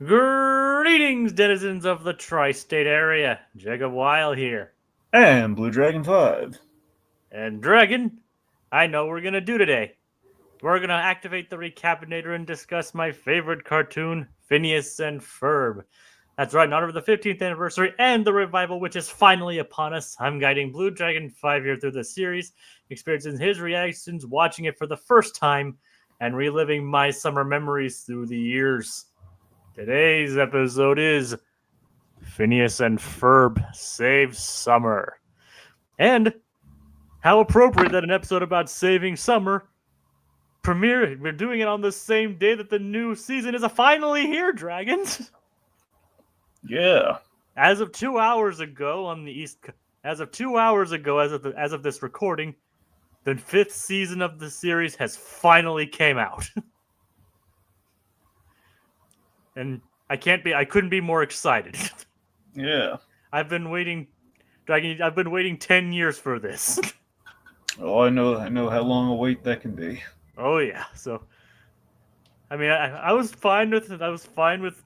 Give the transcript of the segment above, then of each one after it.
Greetings, denizens of the tri-state area. Jacob Weil here. And Blue Dragon 5. And Dragon, I know what we're going to do today. We're going to activate the Recap-inator and discuss my favorite cartoon, Phineas and Ferb. That's right, in honor of the 15th anniversary and the revival, which is finally upon us. I'm guiding Blue Dragon 5 here through the series, experiencing his reactions, watching it for the first time, and reliving my summer memories through the years. Today's episode is Phineas and Ferb Save Summer. And how appropriate that an episode about saving summer premiered. We're doing it on the same day that the new season is finally here, Dragons. Yeah. As of 2 hours ago on the East, as of this recording, the 5th season of the series has finally came out. And I couldn't be more excited. Yeah. I've been waiting, Dragon. I've been waiting 10 years for this. Oh, I know how long a wait that can be. Oh yeah. So, I mean, I was fine with it. I was fine with,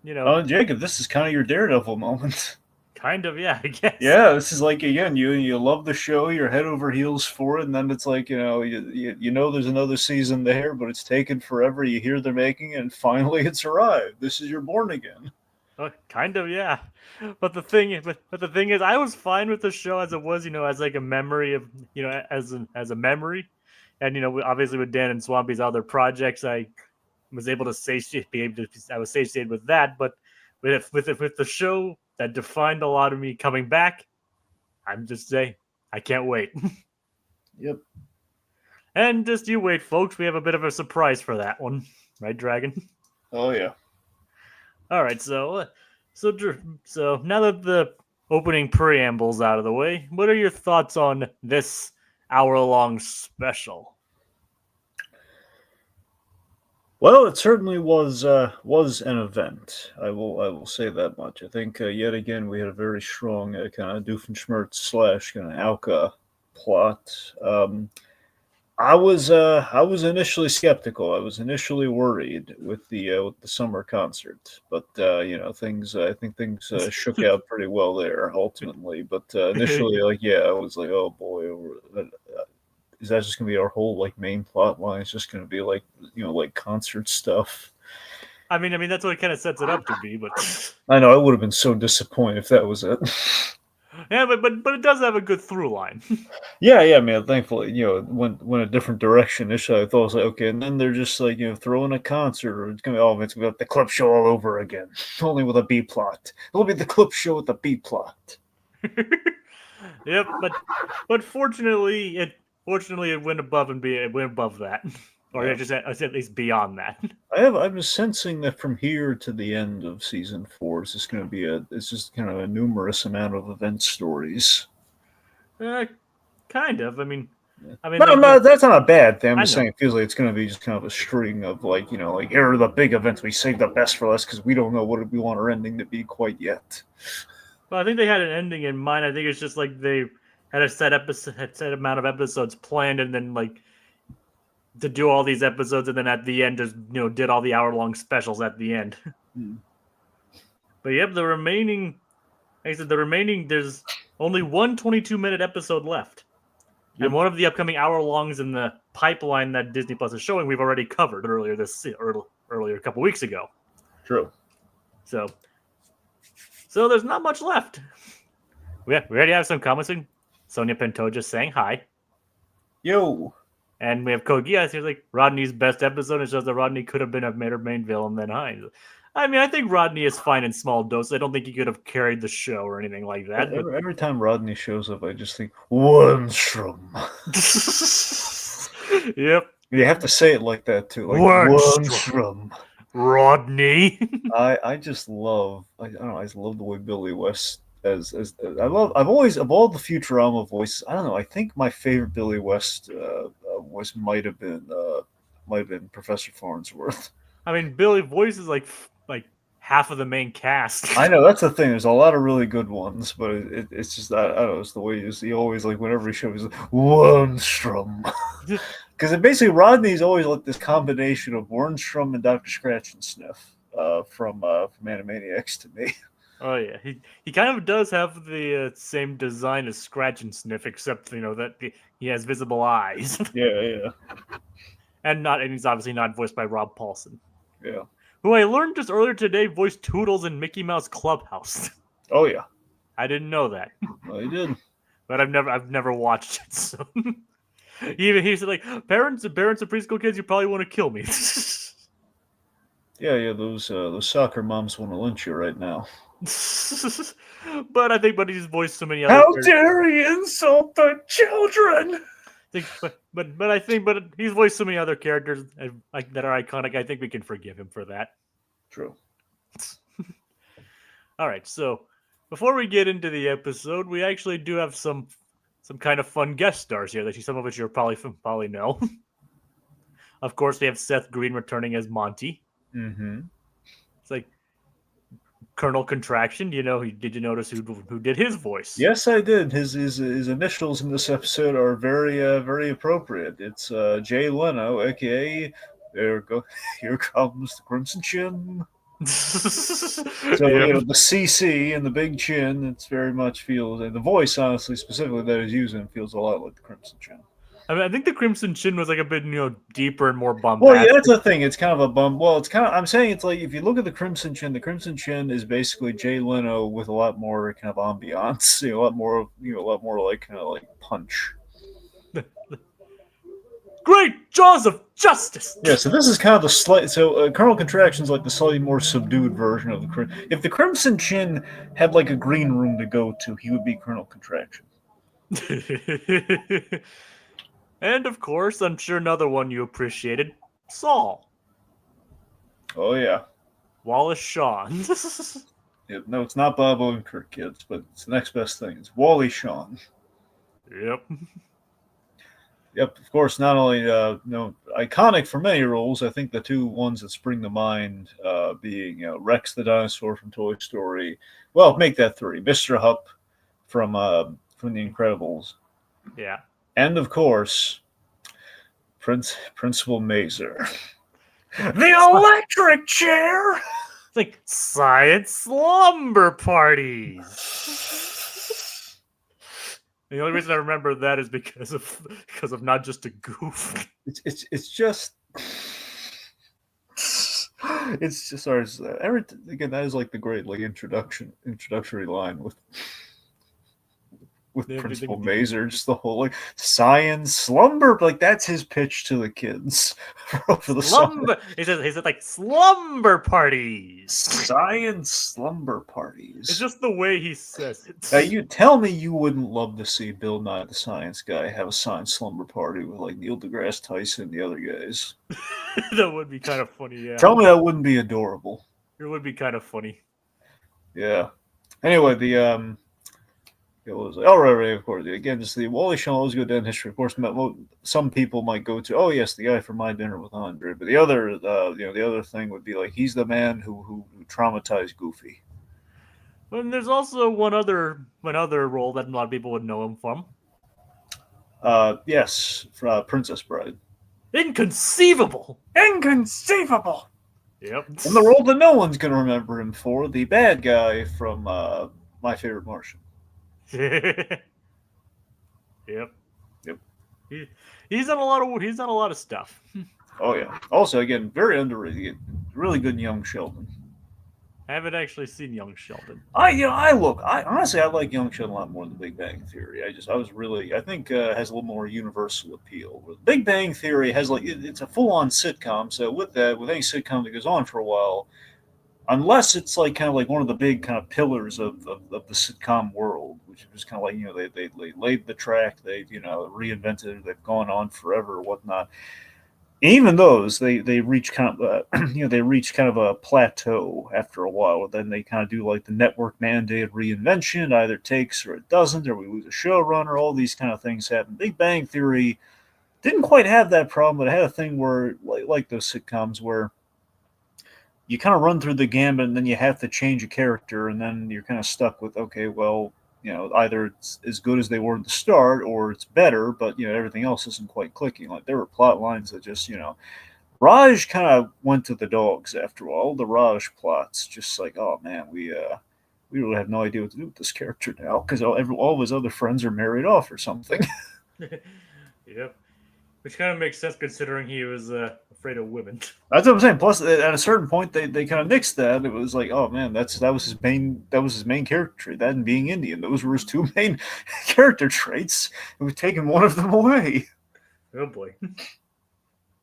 Oh, Jacob, this is kind of your Daredevil moment. Kind of, yeah, I guess. Yeah, this is like, again, you love the show, you're head over heels for it, and then it's like, you know there's another season there, but it's taken forever. You hear they're making it, and finally it's arrived. This is your Born Again. Kind of, yeah. But the thing is, I was fine with the show as it was, as like a memory of, as a memory, and obviously with Dan and Swampy's other projects, I was able to I was satiated with that. But with the show that defined a lot of me coming back, I'm just saying, I can't wait. Yep. And just you wait, folks. We have a bit of a surprise for that one, right, Dragon? Oh yeah. All right, so now that the opening preamble's out of the way, what are your thoughts on this hour-long special? Well, it certainly was an event. I will say that much. I think yet again we had a very strong kind of Doofenshmirtz slash kind of O.W.C.A plot. I was initially skeptical. I was initially worried with the summer concert, but I think things shook out pretty well there ultimately. But initially, I was like, oh boy, is that just gonna be our whole like main plot line? It's just gonna be like like concert stuff. I mean that's what it kind of sets it up to be, but I know I would have been so disappointed if that was it. Yeah, but it does have a good through line. Yeah, man. Thankfully, went a different direction. Initially, I thought I was like, okay, and then they're just like throwing a concert, or it's gonna be the clip show all over again, only with a B plot. It'll be the clip show with a B plot. Yep, but fortunately it went above that, or Yeah. at least beyond that. I was sensing that from here to the end of season 4, it's just going to be it's just kind of a numerous amount of event stories. Kind of. I mean, no, that's not a bad thing. I'm just saying it feels like it's going to be just kind of a string of like here are the big events. We saved the best for last because we don't know what we want our ending to be quite yet. Well, I think they had an ending in mind. I think it's just like they had a set amount of episodes planned, and then like to do all these episodes, and then at the end just did all the hour-long specials at the end. But yep, the remaining there's only one 22-minute episode left. Yep. And one of the upcoming hour-longs in the pipeline that Disney Plus is showing, we've already covered earlier a couple weeks ago. True. So there's not much left. We already have some comments. Sonia Pantoja saying hi. Yo. And we have Kogia. He's like, Rodney's best episode. It shows that Rodney could have been a main villain than Hines. I mean, I think Rodney is fine in small doses. I don't think he could have carried the show or anything like that. Every time Rodney shows up, I just think, Wormstrom. Yep. You have to say it like that, too. Like, Wormstrom. Rodney. I just love, I don't know, I just love the way Billy West, I've always, of all the Futurama voices, I don't know, I think my favorite Billy West voice might have been Professor Farnsworth. I mean, Billy voice is like half of the main cast. I know, that's the thing. There's a lot of really good ones, but it's just, I don't know, it's the way he always, like, whenever he shows, he's like, Wormstrom. Because basically, Rodney's always like this combination of Wernstrom and Dr. Scratch and Sniff. from Animaniacs to me. Oh yeah, he kind of does have the same design as Scratch and Sniff, except that he has visible eyes, Yeah. and he's obviously not voiced by Rob Paulson, Yeah. who I learned just earlier today voiced Toodles in Mickey Mouse Clubhouse. Oh yeah. I didn't know that, Well, he did. but I've never watched it. So he said like parents of preschool kids, you probably want to kill me. Yeah. Those soccer moms want to lynch you right now. but he's voiced so many other. How dare he insult the children? But he's voiced so many other characters like that are iconic. I think we can forgive him for that. True. All right, so before we get into the episode, we actually do have some kind of fun guest stars here that some of which you probably know. Of course, we have Seth Green returning as Monty. Mm-hmm. It's like Colonel Contraction. Did you notice who did his voice? Yes, I did. His initials in this episode are very appropriate. It's Jay Leno, aka here comes the Crimson Chin. So Yeah. the CC and the big chin, it's very much feels, and the voice, honestly, specifically that he's using, feels a lot like the Crimson Chin. I think the Crimson Chin was like a bit deeper and more bombastic. Well, yeah, that's the thing. It's kind of a bum. Well, it's kind of. I'm saying it's like if you look at the Crimson Chin is basically Jay Leno with a lot more kind of ambiance. A lot more like kind of like punch. Great jaws of justice. Yeah, so this is kind of the slight. So Colonel Contraction's like the slightly more subdued version of the. If the Crimson Chin had like a green room to go to, he would be Colonel Contraction. And of course, I'm sure another one you appreciated, Saul. Oh yeah, Wallace Shawn. Yeah, no, it's not Bob Odenkirk, kids, but it's the next best thing. It's Wally Shawn. Yep. Yep, of course, not only iconic for many roles, I think the two ones that spring to mind being Rex the dinosaur from Toy Story. Well, make that three. Mr. Hupp from The Incredibles. Yeah. And of course, Principal Mazer. The electric chair! It's like science slumber parties. The only reason I remember that is because of not just a goof. It's just sorry. Again, that is like the great like introductory line with Principal Mazer, just the whole like science slumber, like that's his pitch to the kids for the slumber. He said like slumber parties, science slumber parties. It's just the way he says it. Now you tell me you wouldn't love to see Bill Nye the Science Guy have a science slumber party with like Neil deGrasse Tyson and the other guys. That would be kind of funny. Yeah. Tell me that wouldn't be adorable. It would be kind of funny. Yeah. Anyway, the it was right, of course. Again, just the Wally Shawn always go down history. Of course, some people might go to, oh yes, the guy from My Dinner with Andre. But the other, the other thing would be like he's the man who traumatized Goofy. And there's also one other role that a lot of people would know him from. Yes, Princess Bride. Inconceivable. Yep. And the role that no one's gonna remember him for, the bad guy from My Favorite Martian. Yep. He's done a lot of stuff. Oh yeah. Also, again, very underrated. Really good Young Sheldon. I haven't actually seen Young Sheldon. I honestly like Young Sheldon a lot more than Big Bang Theory. I think has a little more universal appeal. Big Bang Theory has like it's a full-on sitcom. So with any sitcom that goes on for a while, unless it's like kind of like one of the big kind of pillars of the sitcom world, which is kind of like they laid the track, they reinvented it, they've gone on forever or whatnot. Even those they reach kind of they reach kind of a plateau after a while. Then they kind of do like the network mandated reinvention. It either takes or it doesn't, or we lose a showrunner. All these kind of things happen. Big Bang Theory didn't quite have that problem, but it had a thing where like those sitcoms where you kind of run through the gambit and then you have to change a character, and then you're kind of stuck with, okay, well, either it's as good as they were at the start or it's better, but everything else isn't quite clicking. Like there were plot lines that just Raj kind of went to the dogs after all. The Raj plots, just like, oh man, we really have no idea what to do with this character now because all of his other friends are married off or something. Yep. Which kind of makes sense considering he was afraid of women. That's what I'm saying. Plus, at a certain point, they kind of nixed that. It was like, oh man, that was his main character trait. That and being Indian, those were his two main character traits. And we've taken one of them away. Oh boy.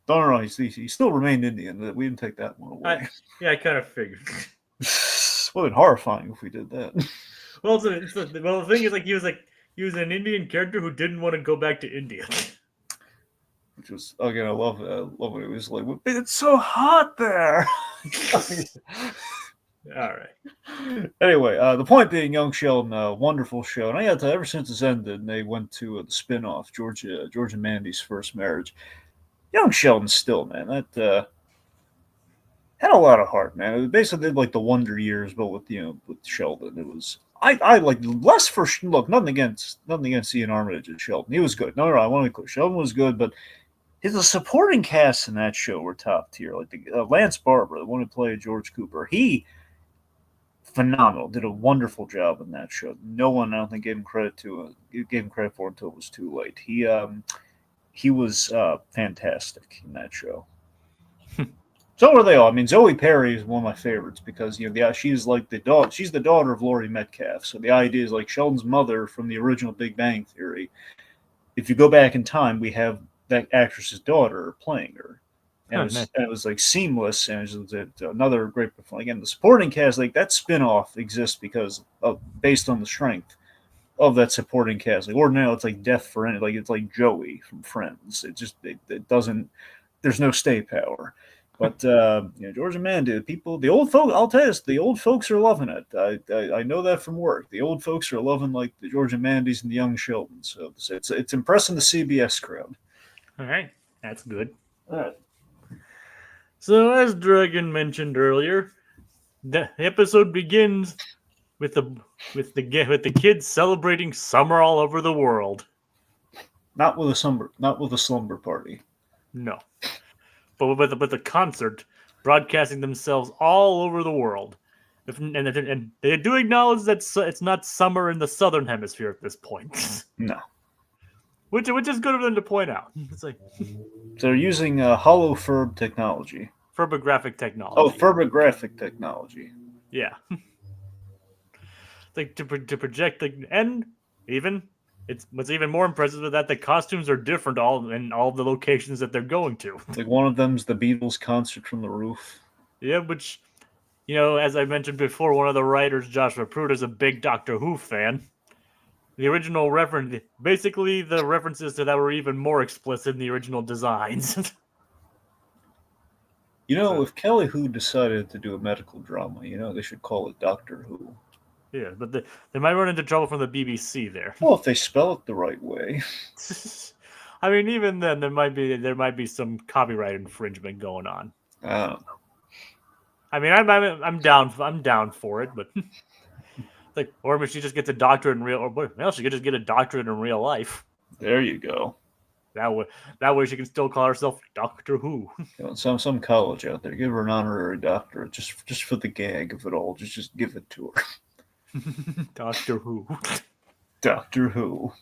No, he still remained Indian. We didn't take that one away. I kind of figured. Well, it'd horrifying if we did that. Well, the thing is, he was an Indian character who didn't want to go back to India. Which was, again, I love when it was like, it's so hot there. All right. Anyway, the point being, Young Sheldon, wonderful show, and I got to ever since it's ended, and they went to the spin-off, George and Mandy's first marriage. Young Sheldon still, man, that had a lot of heart, man. It basically did like the Wonder Years, but with Sheldon. It was I like less for look, nothing against Ian Armitage and Sheldon. He was good. No, I want to be clear. Sheldon was good, but the supporting cast in that show were top tier. Like Lance Barber, the one who played George Cooper, he phenomenal. Did a wonderful job in that show. No one, I don't think, gave him credit for it until it was too late. He was fantastic in that show. So were they all. I mean, Zoe Perry is one of my favorites because she's like she's the daughter of Laurie Metcalf. So the idea is like Sheldon's mother from the original Big Bang Theory. If you go back in time, we have that actress's daughter playing her. And it was like seamless, and it was another great performance. Again, the supporting cast, like that spinoff exists because based on the strength of that supporting cast. Like ordinarily, it's like death for any, like it's like Joey from Friends. It doesn't. There's no stay power. But George and Mandy, the old folks. I'll tell you this: the old folks are loving it. I know that from work. The old folks are loving like the George and Mandys and the young Sheldons. So it's impressing the CBS crowd. All right, that's good. All right. So, as Dragon mentioned earlier, the episode begins with the kids celebrating summer all over the world. Not with a slumber party. No, but with the concert broadcasting themselves all over the world, and they do acknowledge that it's not summer in the southern hemisphere at this point. No. Which is good of them to point out. It's like they're using hollow-ferb technology. Ferbographic technology. Oh, ferbographic technology. Yeah. Like to project and even what's even more impressive is that the costumes are different in all the locations that they're going to. Like one of them's the Beatles concert from the roof. Yeah, which as I mentioned before, one of the writers, Joshua Pruitt, is a big Doctor Who fan. The original reference, basically the references to that were even more explicit in the original designs. If Kelly Who decided to do a medical drama, they should call it Doctor Who. Yeah, but they might run into trouble from the BBC there. Well, if they spell it the right way. I mean, even then, there might be some copyright infringement going on. I don't know. I mean, I'm down for it, but or if she just gets a doctorate in she could just get a doctorate in real life. There you go. That way she can still call herself Doctor Who. Some college out there, give her an honorary doctorate just for the gag of it all. Just give it to her. Doctor Who. Doctor Who.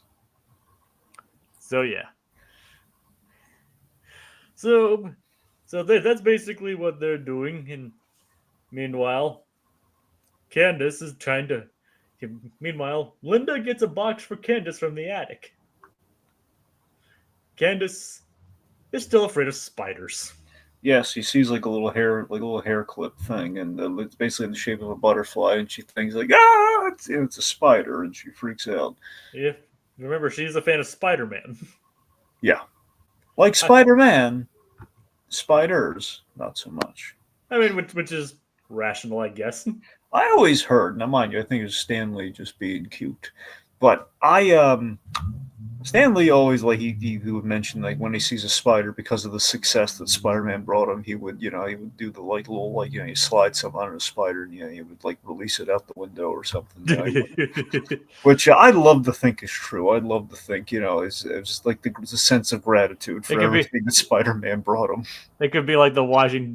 So yeah. So that's basically what they're doing. And meanwhile, Candace is trying to. Meanwhile, Linda gets a box for Candace from the attic. Candace is still afraid of spiders. Yes, he sees like a little hair clip thing, and it's basically in the shape of a butterfly, and she thinks like, it's a spider, and she freaks out. Yeah, remember she's a fan of Spider-Man. Yeah, like Spider-Man, spiders not so much. I mean, which is rational, I guess. I always heard, now mind you, I think it was Stanley just being cute, but I Stan Lee always like he would mention like when he sees a spider because of the success that Spider-Man brought him, he would he would do the like little like he slide something on a spider and he would like release it out the window or something. Which I'd love to think is true. I'd love to think it's like the sense of gratitude for everything that Spider-Man brought him. It could be like the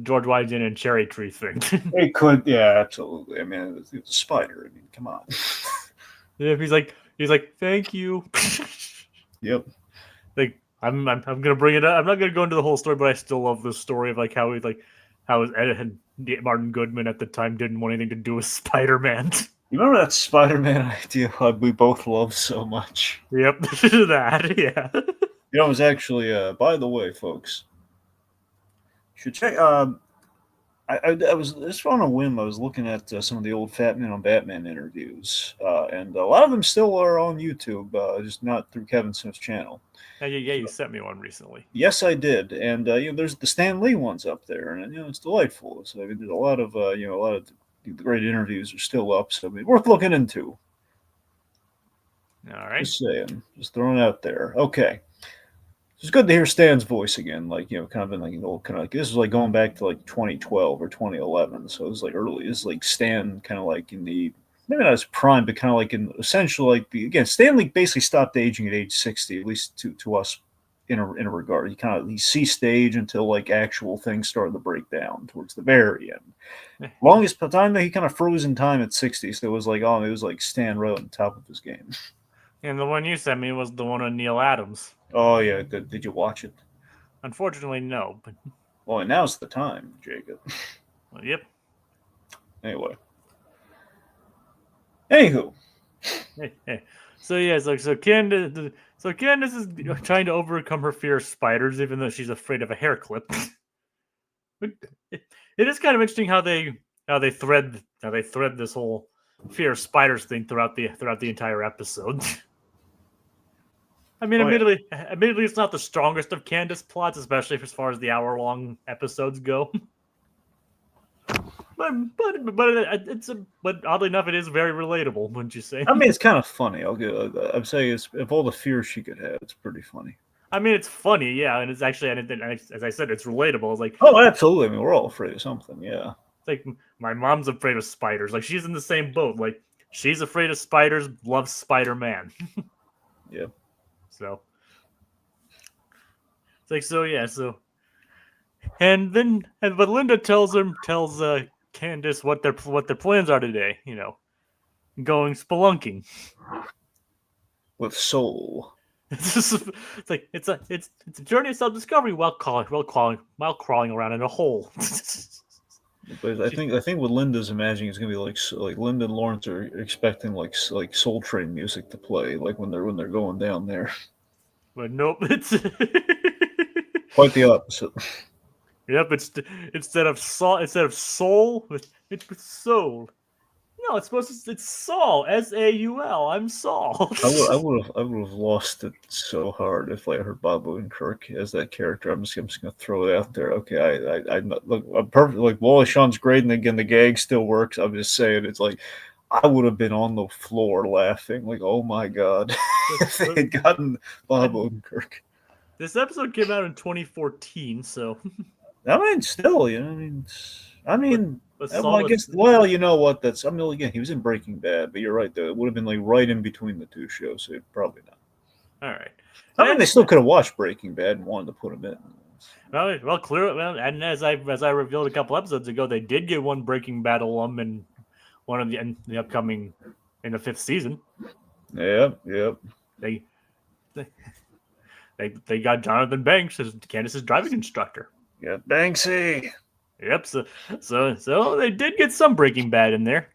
George Washington and cherry tree thing. It could, yeah, absolutely. I mean, it's a spider. I mean, come on. Yeah, he's like, thank you. Yep. Like I'm gonna bring it up. I'm not gonna go into the whole story, but I still love the story of like how Ed and Martin Goodman at the time didn't want anything to do with Spider-Man. You remember that Spider-Man idea we both loved so much? Yep, that, yeah. It was actually, by the way, folks, you should check. I was just on a whim. I was looking at some of the old Fat Man on Batman interviews, and a lot of them still are on YouTube, just not through Kevin Smith's channel. Yeah, you sent me one recently. Yes, I did, and there's the Stan Lee ones up there, and it's delightful. So I mean, there's a lot of the great interviews are still up, so I mean, worth looking into. All right, just saying, just throwing it out there. Okay. It's good to hear Stan's voice again, like kind of in like an old kind of like this is like going back to like 2012 or 2011, so it was like early. It's like Stan kind of like in the maybe not his prime, but kind of like in essentially like again, Stan Lee basically stopped aging at age 60, at least to us in a regard. He ceased age until like actual things started to break down towards the very end. Longest time that he kind of froze in time at 60, so it was like Stan Rowe on top of his game. And the one you sent me was the one on Neil Adams. Oh yeah, did you watch it? Unfortunately, no. But well, now's the time, Jacob. Well, yep. Anyway. Anywho. So yeah, so Candace is trying to overcome her fear of spiders, even though she's afraid of a hair clip. It is kind of interesting how they thread this whole fear of spiders thing throughout the entire episode. I mean, admittedly, it's not the strongest of Candace plots, especially as far as the hour-long episodes go. but oddly enough, it is very relatable, wouldn't you say? I mean, it's kind of funny. I'm saying of all the fears she could have, it's pretty funny. I mean, it's funny, yeah, and it's actually, and as I said, it's relatable. It's like, oh, absolutely. I mean, we're all afraid of something, yeah. It's like my mom's afraid of spiders. Like she's in the same boat. Like she's afraid of spiders, loves Spider-Man. Yeah. So it's like so. And but Linda tells Candace what their plans are today. Going spelunking with Soul. It's a journey of self-discovery while crawling around in a hole. But I think what Linda's imagining is going to be like Linda and Lawrence are expecting like Soul Train music to play like when they're going down there. But nope, it's quite the opposite. Yep, instead of soul, it's soul. No, it's Saul. S-A-U-L. I'm Saul. I would have lost it so hard if I heard Bob Odenkirk as that character. I'm just gonna throw it out there. Okay, I'm perfect. Like Wally Shawn's great, and again the gag still works. I'm just saying it's like I would have been on the floor laughing. Like, oh my god, if they had gotten Bob Odenkirk. This episode came out in 2014, so. I mean, still, I mean. Well, I guess. Well, you know what? Again, he was in Breaking Bad, but you're right. Though it would have been like right in between the two shows, so probably not. All right. I mean, they still could have watched Breaking Bad and wanted to put him in. Well, clearly, and as I revealed a couple episodes ago, they did get one Breaking Bad alum in one of the upcoming in the 5th season. Yep. They got Jonathan Banks as Candace's driving instructor. Yeah, Banksy. Yep. So they did get some Breaking Bad in there.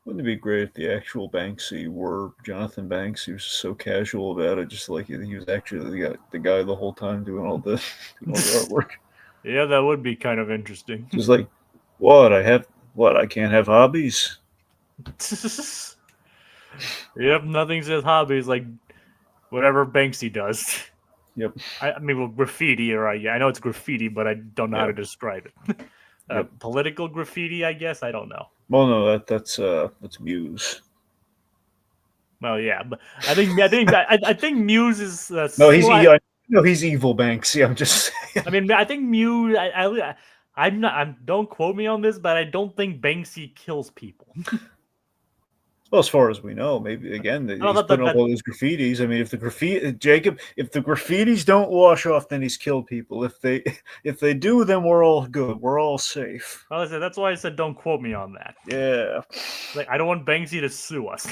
Wouldn't it be great if the actual Banksy were Jonathan Banks? He was so casual about it, just like he was actually the guy the whole time doing all the artwork. Yeah, that would be kind of interesting. Just like, I can't have hobbies. Yep, nothing says hobbies like whatever Banksy does. Yep. I mean, well, graffiti, or I know it's graffiti, but I don't know how to describe it. Political graffiti, I guess. I don't know. Well, no, that's Muse. Well, yeah, but I think Muse is No, he's evil, Banksy. I'm just saying. I mean, I think Mew. I'm not. Don't quote me on this, but I don't think Banksy kills people. Well, as far as we know, maybe again I he's thought that, putting up all those graffitis. I mean, if the graffitis don't wash off, then he's killed people. If they do, then we're all good. We're all safe. well, that's why I said don't quote me on that. Yeah. Like, I don't want Banksy to sue us.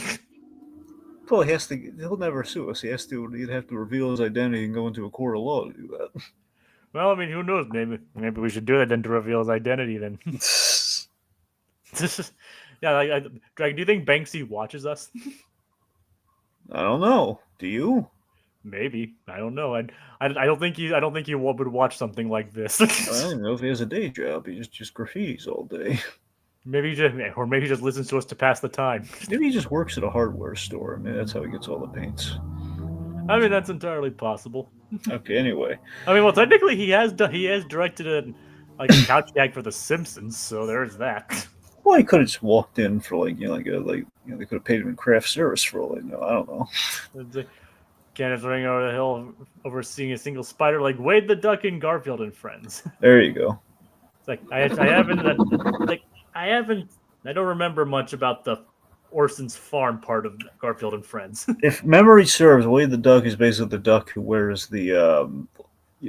Well, he'll never sue us. He'd have to reveal his identity and go into a court of law to do that. Well, I mean, who knows? Maybe we should do that then to reveal his identity. Then. Yeah, Dragon. Do you think Banksy watches us? I don't know. Do you? Maybe. I don't know. I don't think he would watch something like this. I don't even know if he has a day job. He just graffitis all day. Maybe he just listens to us to pass the time. Maybe he just works at a hardware store. Maybe that's how he gets all the paints. I mean, that's entirely possible. Okay. Anyway. I mean, well, technically, he has directed a couch gag for The Simpsons, so there's that. Well, he could have just walked in for they could have paid him in craft service for all I know. I don't know. Candace running over the hill, overseeing a single spider like Wade the Duck in Garfield and Friends. There you go. It's like I don't remember much about the Orson's farm part of Garfield and Friends. If memory serves, Wade the Duck is basically the duck who wears the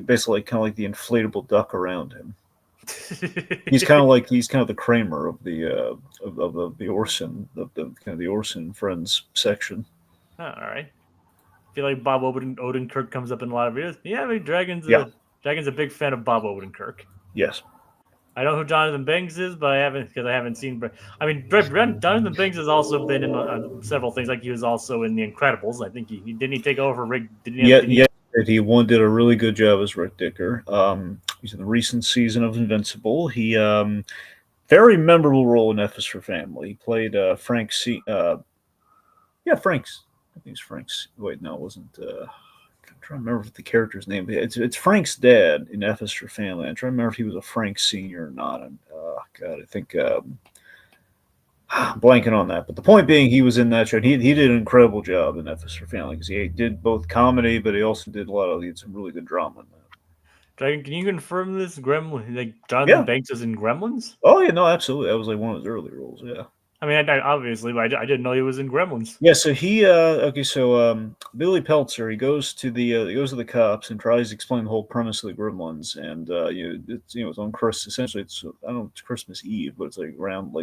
basically kind of like the inflatable duck around him. He's kind of the Kramer of the the Orson the Orson and Friends section. Oh, all right. I feel like Bob Odenkirk comes up in a lot of videos. Yeah, I mean, Dragon's a big fan of Bob Odenkirk. Yes. I know who Jonathan Banks is, but I haven't seen. I mean, Jonathan Banks has also been in several things. Like he was also in The Incredibles. I think he didn't he take over for Rick? He did a really good job as Rick Dicker. He's in the recent season of Invincible. He very memorable role in F is for Family. He played Frank C. Frank's. I think it's Frank's. Wait, no, it wasn't. I'm trying to remember the character's name. It's Frank's dad in F is for Family. I'm trying to remember if he was a Frank Senior or not. I think blanking on that. But the point being, he was in that show. He did an incredible job in F is for Family because he did both comedy, but he also did some really good drama in that. Dragon, can you confirm this? Like Jonathan Banks is in Gremlins? Oh yeah, no, absolutely. That was like one of his early roles. Yeah. I mean, obviously, but I didn't know he was in Gremlins. Yeah, so Billy Peltzer, he goes to the cops and tries to explain the whole premise of the Gremlins, and it's on Christmas. Essentially, it's it's Christmas Eve, but it's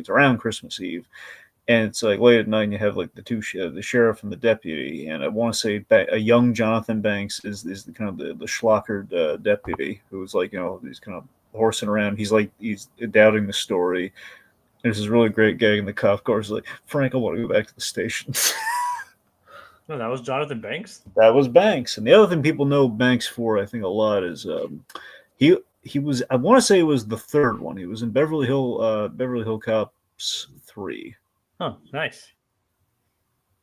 around Christmas Eve, and it's like late at night, and you have like the sheriff and the deputy, and I want to say a young Jonathan Banks is the kind of the schlockered deputy who's he's kind of horsing around. He's doubting the story. There's this really great gag in the cop car. It's like, Frank, I want to go back to the station. No, that was Jonathan Banks? That was Banks. And the other thing people know Banks for, I think, a lot is he was, I want to say it was the third one. He was in Beverly Hill Cops 3. Oh, nice.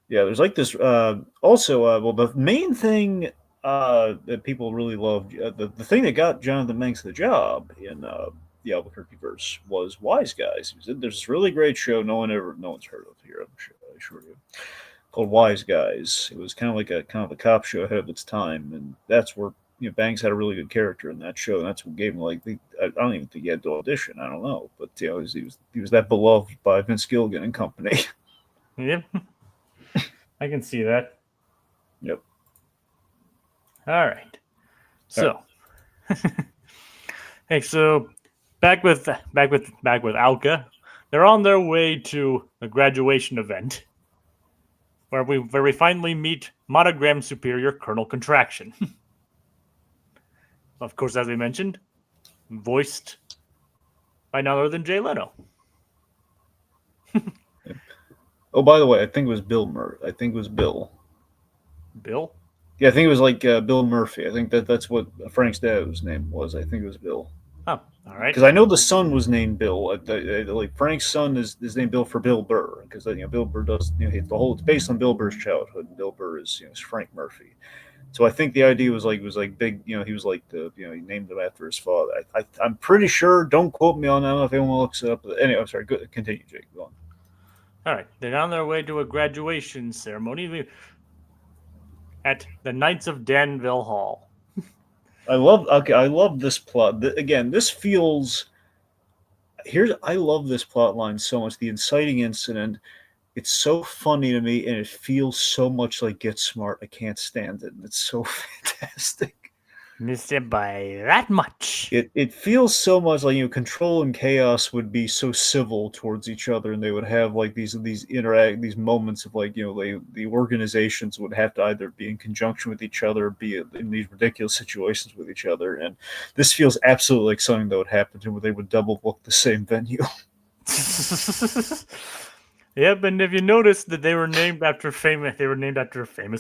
Yeah, there's like this. Also, the main thing that people really loved, the thing that got Jonathan Banks the job in the Albuquerque verse was Wise Guys. There's this really great show no one's heard of here, I assure you, called Wise Guys. It was kind of a cop show ahead of its time, and that's where Banks had a really good character in that show, and that's what gave him I don't even think he had to audition. I don't know, but he was that beloved by Vince Gilligan and company. Yep, I can see that. Yep. All right. So, hey, so. Back with Alka, they're on their way to a graduation event where we finally meet Monogram Superior Colonel Contraction. Of course, as we mentioned, voiced by none other than Jay Leno. Oh, by the way, I think it was Bill Murray. I think it was Bill. Bill? Yeah, I think it was Bill Murphy. I think that's what Frank's dad's name was. I think it was Bill. Oh, all right. Because I know the son was named Bill. Frank's son is named Bill for Bill Burr, because Bill Burr does it's based on Bill Burr's childhood. And Bill Burr is Frank Murphy. So I think the idea was big. He was he named him after his father. I'm pretty sure. Don't quote me on that if anyone looks it up. Anyway, I'm sorry. Continue, Jake. Go on. All right, they're on their way to a graduation ceremony at the Knights of Danville Hall. I love this plot. Again, this feels I love this plot line so much. The inciting incident, it's so funny to me, and it feels so much like Get Smart. I can't stand it. It's so fantastic. Missed it by that much. It feels so much like, Control and Chaos would be so civil towards each other, and they would have like these moments of like, the organizations would have to either be in conjunction with each other, or be in these ridiculous situations with each other, and this feels absolutely like something that would happen to them, where they would double book the same venue. Yep, and if you notice that they were named after famous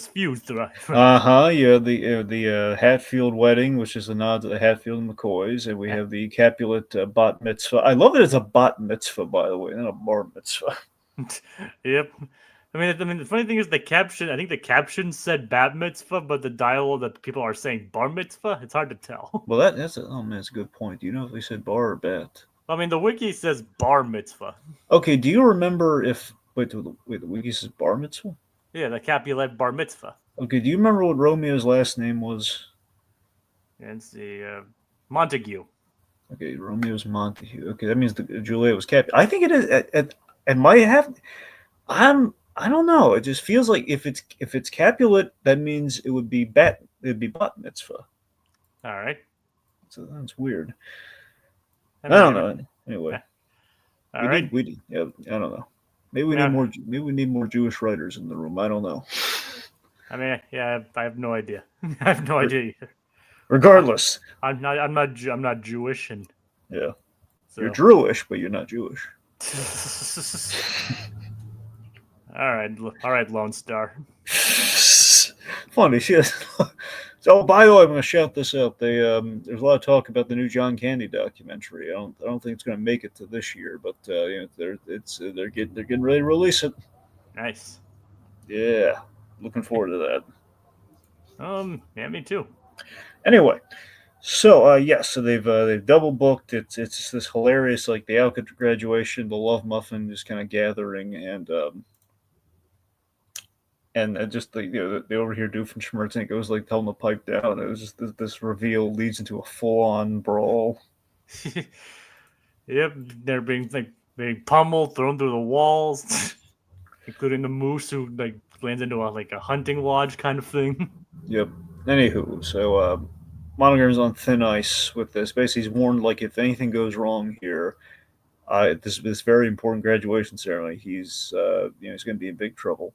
feuds throughout. Yeah, the Hatfield wedding, which is a nod to the Hatfield and McCoys, and we have the Capulet bat mitzvah. I love that it's a bat mitzvah, by the way, not a bar mitzvah. Yep. I mean, the funny thing is the caption. I think the caption said bat mitzvah, but the dialogue that people are saying bar mitzvah. It's hard to tell. Well, that's a good point. Do you know if they said bar or bat? I mean, the wiki says bar mitzvah. Okay, do you remember if the wiki says bar mitzvah? Yeah, the Capulet bar mitzvah. Okay, do you remember what Romeo's last name was? It's the Montague. Okay, Romeo's Montague. Okay, that means Juliet was Capulet. I think it is. It might have. I don't know. It just feels like if it's Capulet, that means it would be bat. It'd be bat mitzvah. All right. So that's weird. I don't know. Anyway, all right. Yeah, I don't know. Maybe we need more. Maybe we need more Jewish writers in the room. I don't know. I mean, yeah, I have no idea. I have no idea either. Regardless, I'm not Jewish, and yeah, so. You're Jewish, but you're not Jewish. All right, Lone Star. Funny shit. So, by the way, I'm going to shout this out. There's a lot of talk about the new John Candy documentary. I don't think it's going to make it to this year, but they're getting ready to release it. Nice. Yeah, looking forward to that. Yeah, me too. Anyway, so so they've double booked. It's this hilarious, like the Alka graduation, the L.O.V.E.M.U.F.F.I.N is kind of gathering, and just they overhear Doofenshmirtz, and it goes like, tell them to pipe down. It was just this reveal leads into a full-on brawl. Yep, they're being pummeled, thrown through the walls, including the moose who lands into a hunting lodge kind of thing. Yep. Anywho, so Monogram's on thin ice with this. Basically, he's warned, like, if anything goes wrong here, this very important graduation ceremony, he's going to be in big trouble.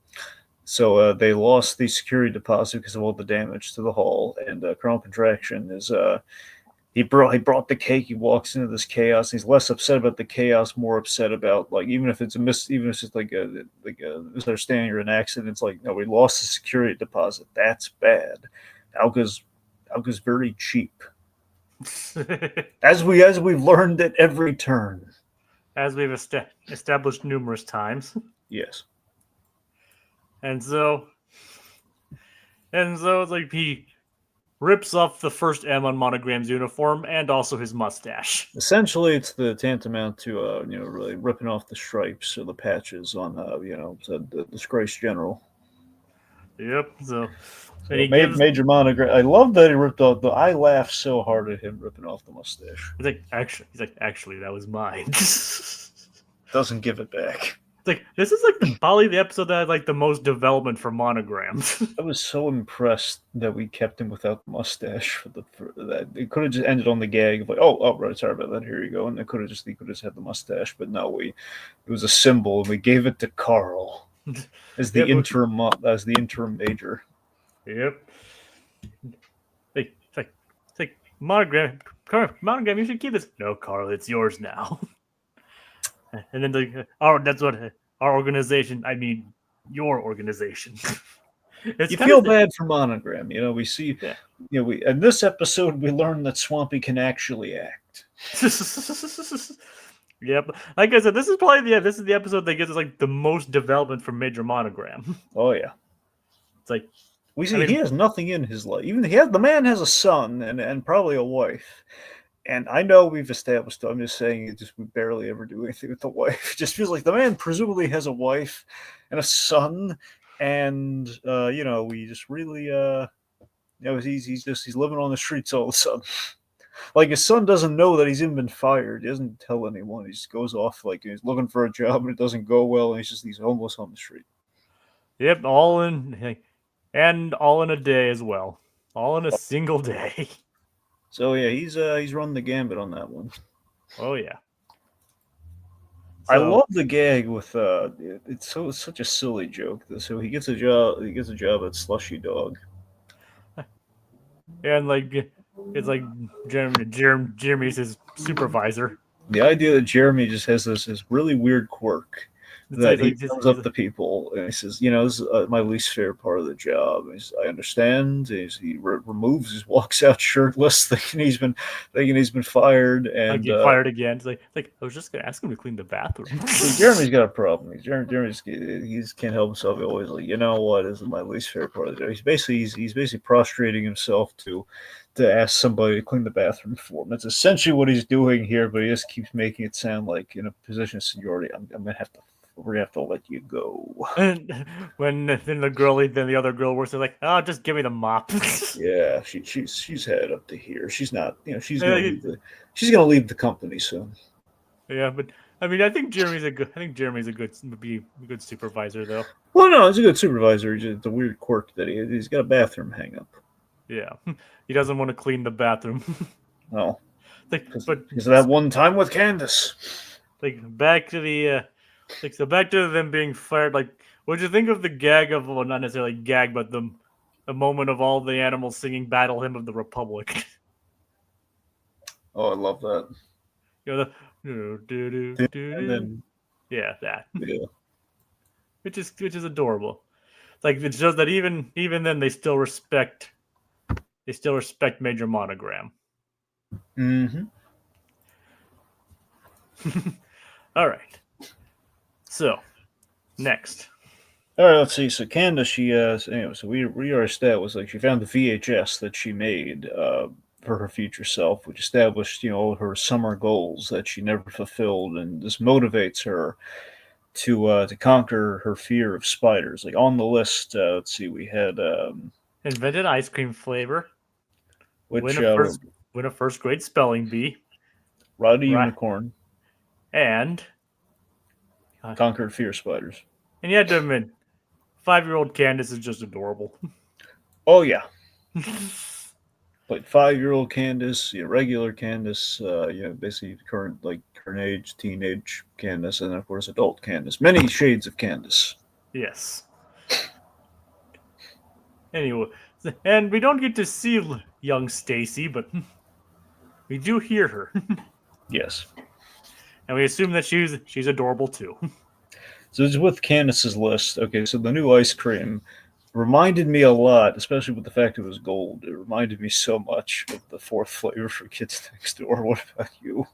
So they lost the security deposit because of all the damage to the hall. And Colonel Contraction is he brought the cake. He walks into this chaos. And he's less upset about the chaos, more upset about even if it's just like a misunderstanding or an accident. It's like, no, we lost the security deposit. That's bad. Alka's very cheap, as we've learned at every turn, as we've established numerous times. Yes. And so it's like he rips off the first M on Monogram's uniform and also his mustache. Essentially, it's the tantamount to really ripping off the stripes or the patches on the disgraced general. Yep. So Major Monogram. I love that he ripped off I laughed so hard at him ripping off the mustache. He's like, actually, that was mine. Doesn't give it back. This is probably the episode that had the most development for Monograms. I was so impressed that we kept him without the mustache for that. It could have just ended on the gag of oh right, sorry about that. Here you go, and he could have just had the mustache, but no, it was a symbol, and we gave it to Carl as the interim major. Yep. It's like Monogram, you should keep this. No, Carl, it's yours now. And then that's what our organization. I mean, your organization. You feel bad for Monogram. We see. Yeah. In this episode we learn that Swampy can actually act. Yep. Like I said, this is the episode that gives us the most development from Major Monogram. Oh yeah. It's we see he has nothing in his life. Even the man has a son and probably a wife. And I know we've established, I'm just saying, it just we barely ever do anything with the wife. It just feels like the man presumably has a wife and a son, and we just really, he's living on the streets all of a sudden. Like his son doesn't know that he's even been fired. He doesn't tell anyone. He just goes off like he's looking for a job and it doesn't go well, and he's homeless on the street. Yep, all in a day as well. All in a single day. So yeah, he's run the gambit on that one. Oh yeah. I love the gag with it's such a silly joke. So he gets a job at Slushy Dog. And like it's like Jeremy's his supervisor. The idea that Jeremy just has this really weird quirk that he comes up to people and he says, this is my least favorite part of the job. I understand. He walks out shirtless, thinking he's been fired, and get fired again. It's like I was just gonna ask him to clean the bathroom. Jeremy's got a problem. Jeremy can't help himself. He always like, this is my least favorite part of the job. He's basically prostrating himself to ask somebody to clean the bathroom for him. That's essentially what he's doing here, but he just keeps making it sound like in a position of seniority. We're gonna have to let you go. And when the other girl works, they're like, "Oh, just give me the mop." Yeah, she's headed up to here. She's not, she's gonna leave the company soon. Yeah, but I mean, I think Jeremy's a good would be a good supervisor though. Well, no, he's a good supervisor. It's a weird quirk that he's got a bathroom hang up. Yeah, he doesn't want to clean the bathroom. No, because of that one time with Candace. Back to them being fired. What'd you think of the gag of, well, not necessarily gag, but the moment of all the animals singing "Battle Hymn of the Republic"? Oh, I love that. And then, yeah, that. Yeah. Which is adorable. It shows that even then they still respect Major Monogram. Mm-hmm. All right. So, next. All right, let's see. So Candace, so we established that she found the VHS that she made for her future self, which established all her summer goals that she never fulfilled, and this motivates her to conquer her fear of spiders. On the list, let's see, we had invented ice cream flavor, which win a first grade spelling bee, ride a unicorn, and conquered fear of spiders. And you had to admit, 5-year-old Candace is just adorable. Oh yeah. Like 5-year-old Candace, regular Candace, basically current age, teenage Candace, and then of course adult Candace. Many shades of Candace. Yes. Anyway, and we don't get to see young Stacy, but we do hear her. Yes. And we assume that she's adorable too. So it's with Candace's list. Okay, so the new ice cream reminded me a lot, especially with the fact it was gold. It reminded me so much of the fourth flavor for Kids Next Door. What about you?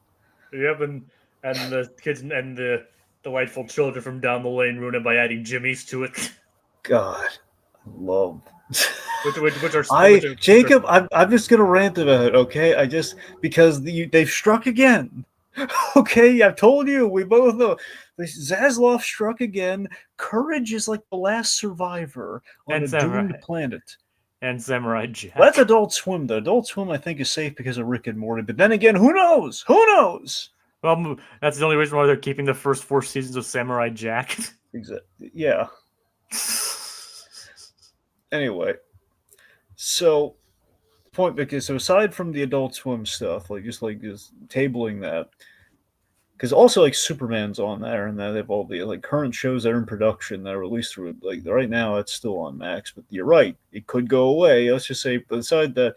Yep, and the kids and the delightful children from down the lane ruin it by adding Jimmy's to it. God, I love. Jacob, I'm just gonna rant about it, okay? Because they've struck again. Okay, I've told you. We both know. Zaslav struck again. Courage is like the last survivor on a doomed planet. And Samurai Jack. That's Adult Swim, though. Adult Swim, I think, is safe because of Rick and Morty. But then again, who knows? Who knows? Well, that's the only reason why they're keeping the first 4 seasons of Samurai Jack. Exactly. Yeah. Anyway, so aside from the Adult Swim stuff, just tabling that, because also Superman's on there, and they have all the current shows that are in production that are released through right now. It's still on Max, but you're right, it could go away. Let's just say, beside that,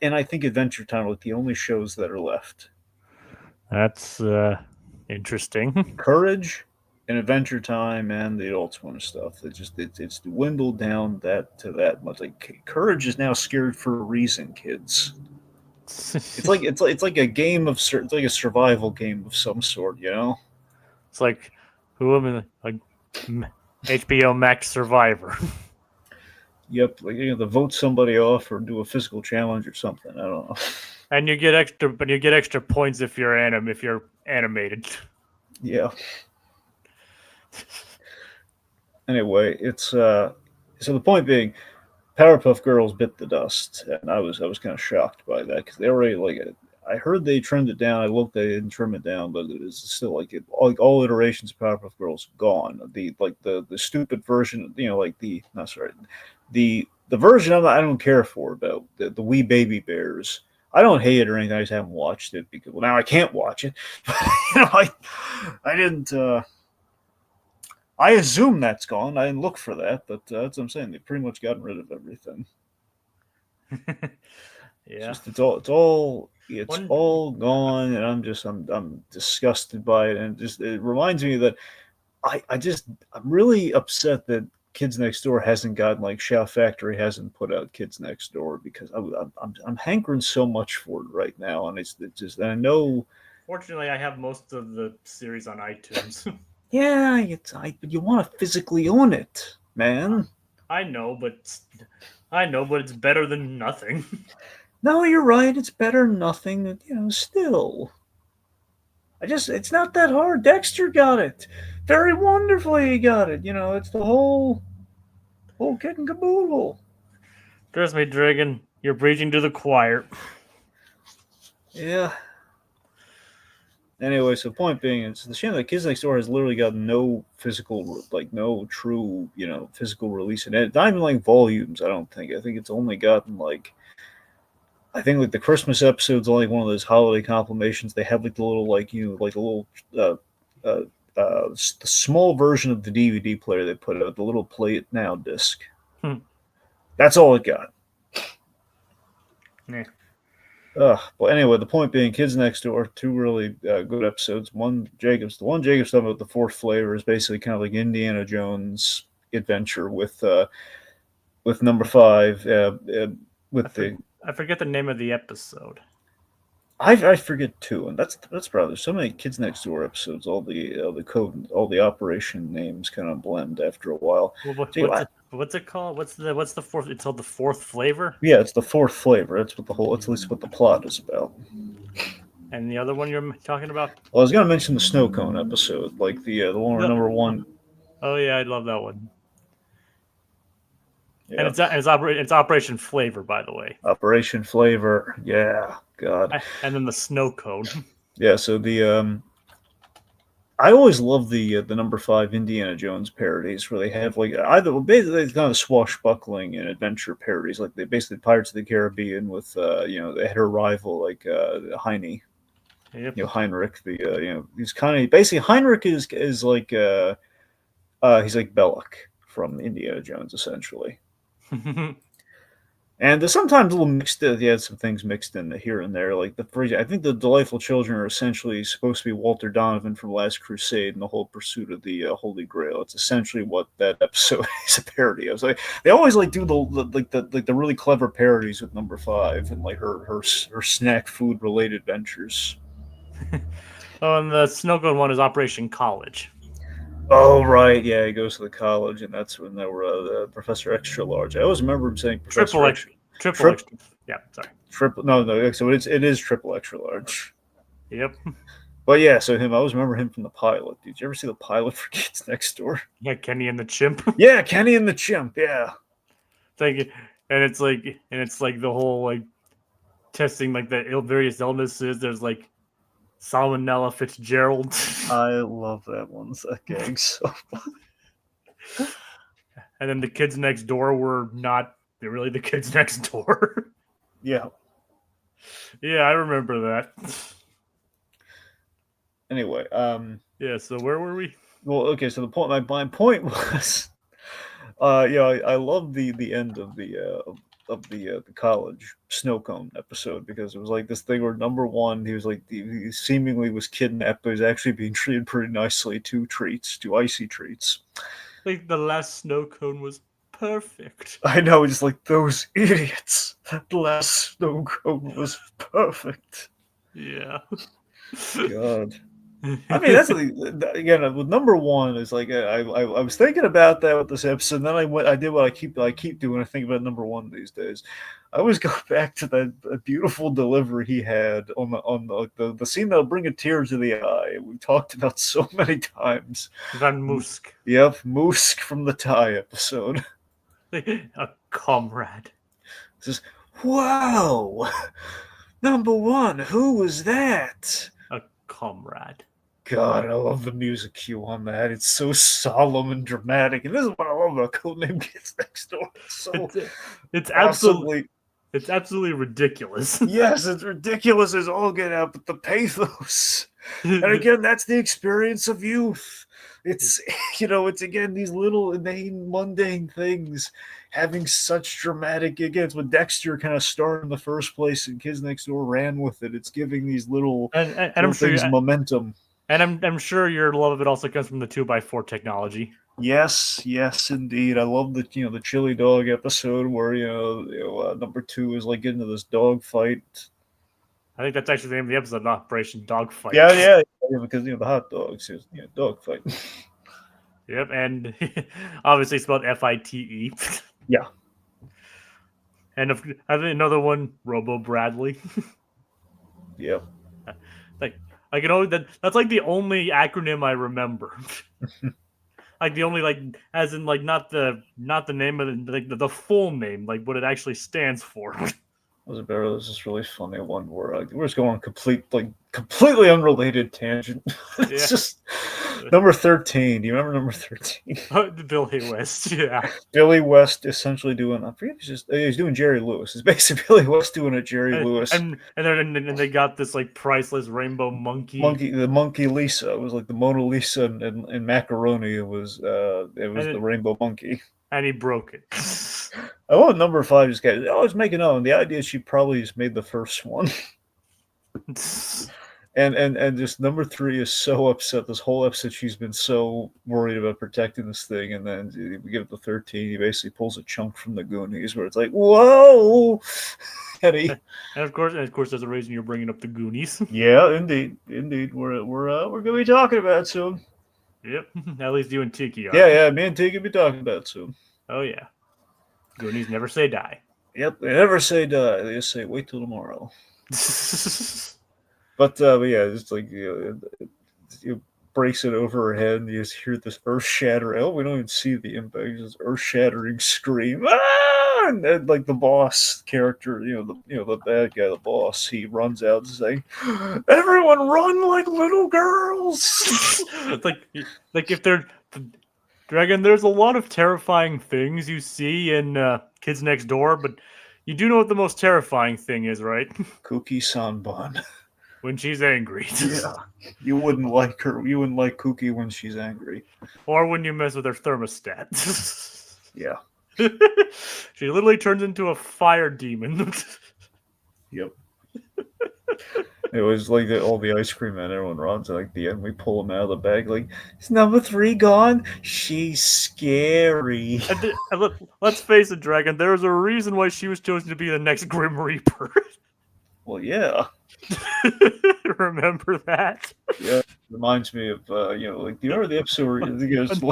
and I think Adventure Time are the only shows that are left. That's interesting. Courage and Adventure Time and the Adult Swim stuff. It's dwindled down to that much. Courage is now scared for a reason, kids. It's like a game of it's like a survival game of some sort, It's like HBO Max Survivor. Yep, like you have to vote somebody off or do a physical challenge or something. I don't know. And you get extra points if you're animated. Yeah. Anyway, it's so the point being, Powerpuff Girls bit the dust, and I was kind of shocked by that because they already like I heard they trimmed it down. I looked, they didn't trim it down, but it is still like all iterations of Powerpuff Girls gone. The stupid version, like the version I don't care for about the wee baby bears. I don't hate it or anything. I just haven't watched it because now I can't watch it. But I didn't. I assume that's gone. I didn't look for that, but that's what I'm saying. They've pretty much gotten rid of everything. Yeah. It's all gone, and I'm disgusted by it, and it reminds me that I'm really upset that Kids Next Door hasn't gotten like Shout Factory hasn't put out Kids Next Door because I'm hankering so much for it right now, and it's just I know. Fortunately, I have most of the series on iTunes. Yeah, but you want to physically own it, man. I know, but it's better than nothing. No, you're right. It's better than nothing. Still. It's not that hard. Dexter got it. Very wonderfully he got it. It's the whole kit and caboodle. Trust me, Dragon, you're preaching to the choir. Yeah. Anyway, so point being, it's the shame that Kids Next Door has literally got no no true, physical release in it. Not even like volumes, I don't think. I think it's only gotten I think like the Christmas episode's only one of those holiday compilations. They have like the little like a little the small version of the DVD player they put out, the little Play It Now disc. That's all it got. Yeah. But anyway, the point being, Kids Next Door, two really good episodes. The one Jacob's talking about the fourth flavor is basically kind of like Indiana Jones adventure with number 5 I forget the name of the episode. I forget too, and that's probably there's so many Kids Next Door episodes. All the code, all the operation names kind of blend after a while. What's it called? What's the fourth? It's called the fourth flavor. Yeah, it's the fourth flavor. That's what at least what the plot is about. And the other one you're talking about? Well, I was gonna mention the snow cone episode, like the one where number 1. Oh yeah, I love that one. Yeah. And it's Operation Flavor, by the way. Operation Flavor, yeah, God. And then the snow cone. Yeah, so I always love the number 5 Indiana Jones parodies where they have like either basically kind of swashbuckling and adventure parodies, like they basically Pirates of the Caribbean with they had her rival like Heine. Yep. Heinrich, he's kind of basically Heinrich is like he's like Belloc from Indiana Jones essentially. And there's sometimes a little mixed. He had some things mixed in here and there, like I think the Delightful Children are essentially supposed to be Walter Donovan from Last Crusade and the whole pursuit of the Holy Grail. It's essentially what that episode is a parody of. So they always do the really clever parodies with number 5 and like her snack food related ventures. Oh, and the snow cone one is Operation College. Oh, right. Yeah, he goes to the college, and that's when they were Professor Extra Large. I always remember him saying Professor Extra. Yeah, sorry. No. So it is triple extra large. Yep. But yeah, so I always remember him from the pilot. Did you ever see the pilot for Kids Next Door? Yeah, Kenny and the Chimp. Yeah, Kenny and the Chimp. Yeah. It's like the whole like testing like the various illnesses. There's like Salmonella Fitzgerald. I love that one. That gag so much. And then the kids next door were not really the kids next door. Yeah. Yeah, I remember that. Anyway, yeah, so where were we? Well, okay, so my point was I love the end of the college snow cone episode because it was like this thing where number 1 he was like he seemingly was kidnapped, but he was actually being treated pretty nicely. 2 icy treats. Like the last snow cone was perfect. I know, just like those idiots. That last snow cone was perfect. Yeah. God. I mean, that's again with number one is like I was thinking about that with this episode. And then I did what I keep doing. I think about number one these days. I always go back to that beautiful delivery he had on the scene that'll bring a tear to the eye. We talked about so many times. Van-Musk. Yep, Musk from the Thai episode. A comrade. Says, "Wow, number one, who was that?" A comrade. God, I love the music cue on that. It's so solemn and dramatic. And this is what I love about Codename Kids Next Door. It's so it's absolutely, it's absolutely ridiculous. yes, it's ridiculous as all get out, but the pathos. And again, that's the experience of youth. It's it's again these little inane, mundane things having such dramatic. Again, it's when Dexter kind of started in the first place, and Kids Next Door ran with it. It's giving these little I'm things sure momentum. And I'm sure your love of it also comes from the 2x4 technology. Yes, indeed. I love the the chili dog episode where number two is like getting into this dog fight. I think that's actually the name of the episode, Operation Dogfight. Yeah, because the hot dogs is dog fight. Yep, and obviously spelled F-I-T-E. Yeah. And I think another one, Robo Bradley. Yep. Like that's like the only acronym I remember. Like the only as in not the name of the full name, like what it actually stands for. There's this really funny one where we're just going on completely unrelated tangent. It's just number 13. Do you remember number 13? Billy West, yeah. Billy West essentially doing, I forget, he's doing Jerry Lewis. It's basically Billy West doing a Jerry Lewis. And they got this priceless rainbow monkey. The monkey Lisa. It was like the Mona Lisa and macaroni. It was the rainbow monkey. And he broke it. I love number 5 just got always making on. The idea is she probably just made the first one. and just number 3 is so upset this whole episode. She's been so worried about protecting this thing, and then we give it the 13. He basically pulls a chunk from the Goonies, where it's like, whoa. And of course, there's a reason you're bringing up the Goonies. Yeah, indeed. We're gonna be talking about it soon. Yep, at least you and Tiki are. Yeah, me and Tiki will be talking about it soon. Oh yeah, Goonies never say die. Yep, they never say die. They just say wait till tomorrow. But yeah, it's like it breaks it over her head, and you just hear this earth-shattering. Oh, we don't even see the impact. Just earth-shattering scream. Ah! And then, like the boss character, the bad guy, the boss, he runs out saying, "Everyone run like little girls!" like if they're Dragon. There's a lot of terrifying things you see in Kids Next Door, but you do know what the most terrifying thing is, right? Cookie Sanban. When she's angry. Yeah. You wouldn't like her. You wouldn't like Cookie when she's angry. Or when you mess with her thermostat. Yeah. She literally turns into a fire demon. Yep. It was like all the ice cream and everyone runs at the end. We pull them out of the bag. Like, is number 3 gone? She's scary. And let's face it, Dragon. There's a reason why she was chosen to be the next Grim Reaper. Well, yeah. Remember that? Yeah, reminds me of do you remember the episode where he goes?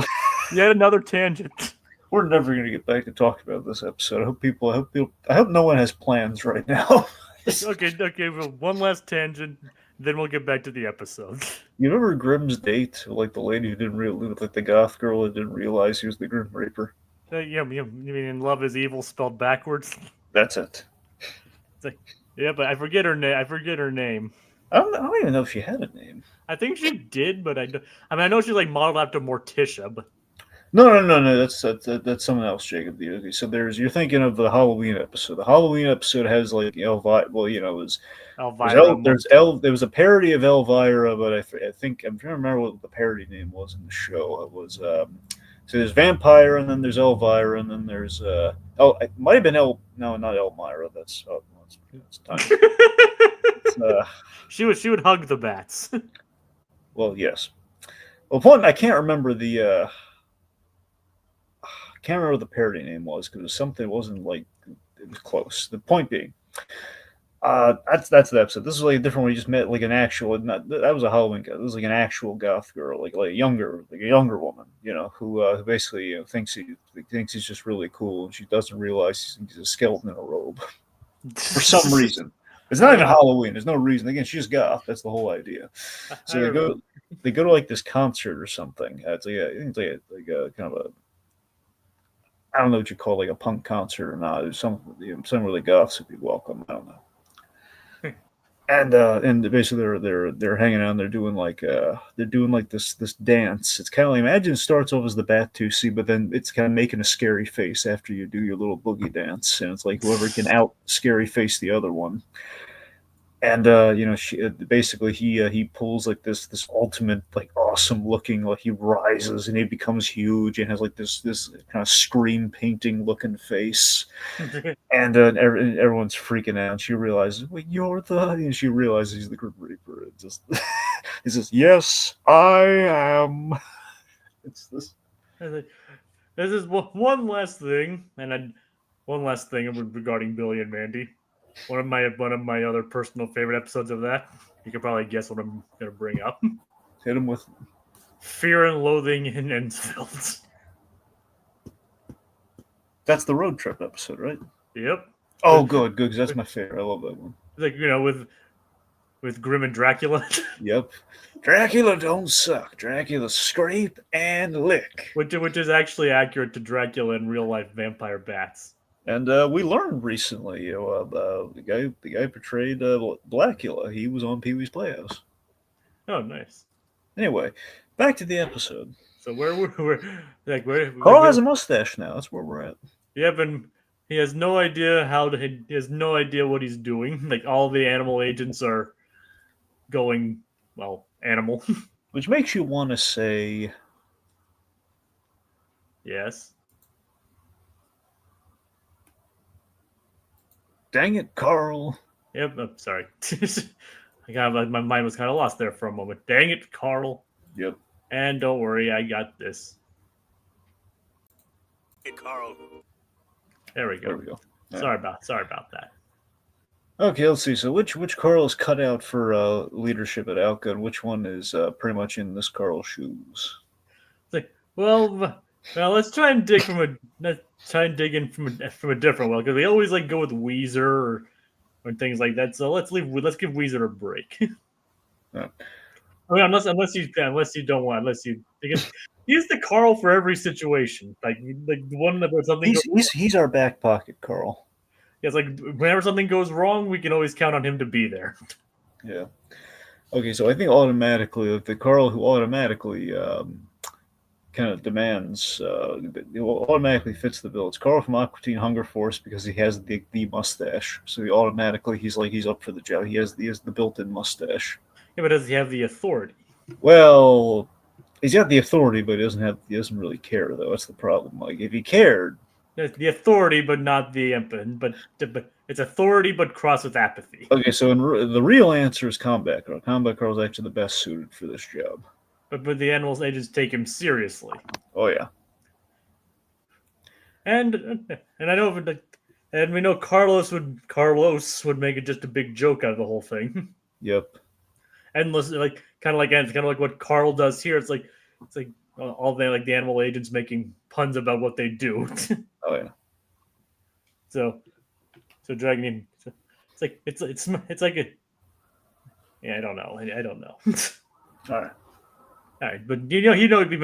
Yet another tangent. We're never going to get back to talk about this episode. I hope no one has plans right now. Okay. Well, one last tangent, then we'll get back to the episode. You remember Grimm's date? Like the lady who didn't realize, like the goth girl that didn't realize he was the Grim Reaper. Yeah, you mean love is evil spelled backwards? That's it. Yeah, but I forget her name. I don't even know if she had a name. I think she did, but I know she's modeled after Morticia, but no. That's someone else, Jacob. So you're thinking of the Halloween episode. The Halloween episode has Elvira. Well, it was Elvira. There was a parody of Elvira, but I think I'm trying to remember what the parody name was in the show. It was so there's Vampire, and then there's Elvira, and then there's it might have been not Elmira. That's time. She would hug the bats. Well, yes. Well, point I can't remember the what the parody name was because it was something. It wasn't it was close. The point being, That's the episode. This is like a different one. You just met like an actual. Not, that was a Halloween guy. This was like an actual goth girl, like a younger woman, who basically thinks he's just really cool, and she doesn't realize he's a skeleton in a robe for some reason. It's not even Halloween. There's no reason. Again, she's goth. That's the whole idea. So they go to like this concert or something. It's like a kind of a, I don't know what you call like a punk concert or not. There's some really goths would be welcome. I don't know. And basically they're hanging out and they're doing like this dance. It's kind of like, imagine it starts off as the Bat-2-C, but then it's kind of making a scary face after you do your little boogie dance, and it's like whoever can out scary face the other one. And basically he pulls like this ultimate like awesome looking, like he rises and he becomes huge and has like this kind of scream painting looking face. And everyone's freaking out. And she realizes, well, and she realizes he's the Grim Reaper. It just he says, "Yes, I am." It's this. This is one last thing, one last thing regarding Billy and Mandy. One of my other personal favorite episodes of that. You can probably guess what I'm gonna bring up. Hit him with Fear and Loathing in Enfield. That's the road trip episode, right? Yep. Oh, good, because that's my favorite. I love that one. Like, with Grim and Dracula. Yep. Dracula don't suck. Dracula scrape and lick. Which is actually accurate to Dracula in real life vampire bats. And we learned recently, the guy portrayed Blackula. He was on Pee-wee's Playhouse. Oh, nice. Anyway, back to the episode. So where Carl has a mustache now. That's where we're at. Yeah, but he has no idea he has no idea what he's doing. Like, all the animal agents are going, well, animal. Which makes you want to say, yes. Dang it, Carl. Yep, I'm sorry. My mind was kind of lost there for a moment. Dang it, Carl. Yep. And don't worry, I got this. Hey, Carl. There we go. Yeah. Sorry about that. Okay, let's see. So which Carl is cut out for leadership at Alka, and which one is pretty much in this Carl's shoes? Well, let's try and dig in from a different one, because we always like go with Weezer or things like that. So let's give Weezer a break. Yeah. I mean, unless you don't want, because he's the Carl for every situation. Like the one that where something he's our back pocket Carl. Yeah, it's like whenever something goes wrong, we can always count on him to be there. Yeah. Okay, so I think automatically the Carl who automatically kind of demands, automatically fits the bill. It's Carl from Aqua Teen Hunger Force because he has the mustache. So he's up for the job. He has the built-in mustache. Yeah, but does he have the authority? Well, he's got the authority, but he doesn't really care though. That's the problem. Like if he cared, the authority, but not the empathy. But it's authority, but crossed with apathy. Okay, so the real answer is Combat Carl. Combat Carl is actually the best suited for this job. But the animals agents take him seriously. Oh yeah. And I know, and we know Carlos would make it just a big joke out of the whole thing. Yep. Endless, kind of like what Carl does here. It's like all the animal agents making puns about what they do. Oh yeah. So Dragon, it's like a, yeah, I don't know. All right, but he'd be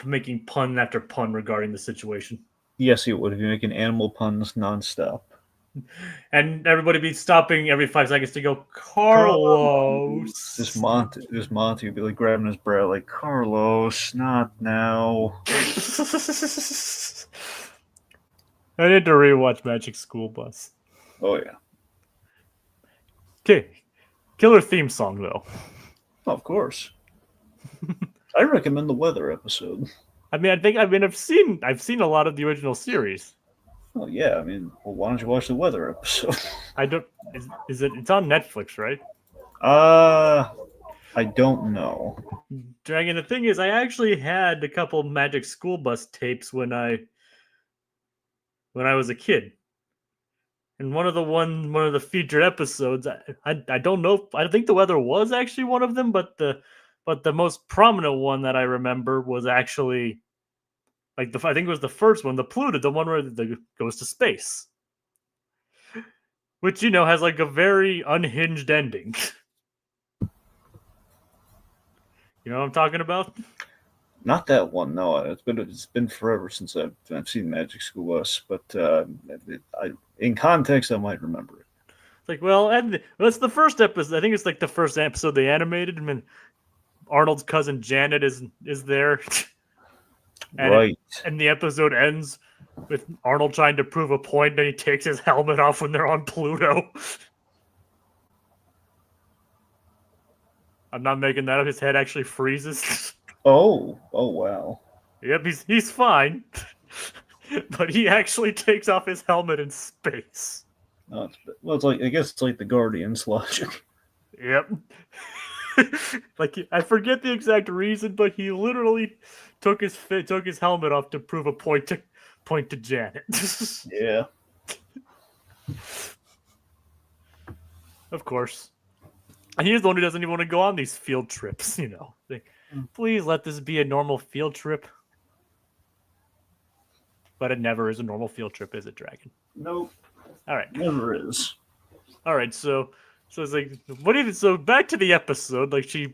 making pun after pun regarding the situation. Yes, he would. He'd be making animal puns nonstop. And everybody be stopping every 5 seconds to go, Carlos. This Monty would be like grabbing his brow, like, Carlos, not now. I need to rewatch Magic School Bus. Oh yeah. Okay, killer theme song though. Oh, of course. I recommend the weather episode. I've seen a lot of the original series. Oh yeah, why don't you watch the weather episode? I don't. It's on Netflix, right? I don't know. Dragon. The thing is, I actually had a couple Magic School Bus tapes when I was a kid, in one of the featured episodes. I don't know. I think the weather was actually one of them, but the most prominent one that I remember was actually like I think it was the first one, the Pluto, the one where the goes to space, which has like a very unhinged ending. You know what I'm talking about? Not that one, no. It's been forever since I've seen Magic School Bus, but in context, I might remember it. It's like, well, and that's the first episode. I think it's like the first episode they animated. I mean, Arnold's cousin Janet is there, and and the episode ends with Arnold trying to prove a point, and he takes his helmet off when they're on Pluto. I'm not making that up. His head actually freezes. Oh wow. Yep, he's fine, but he actually takes off his helmet in space. No, it's like, I guess it's like the Guardians logic. Yep. Like, I forget the exact reason, but he literally took his helmet off to prove a point to Janet. Yeah. Of course. And he's the one who doesn't even want to go on these field trips, Like, please let this be a normal field trip. But it never is a normal field trip, is it, Dragon? Nope. All right. Never is. All right, so it's like, so back to the episode, like we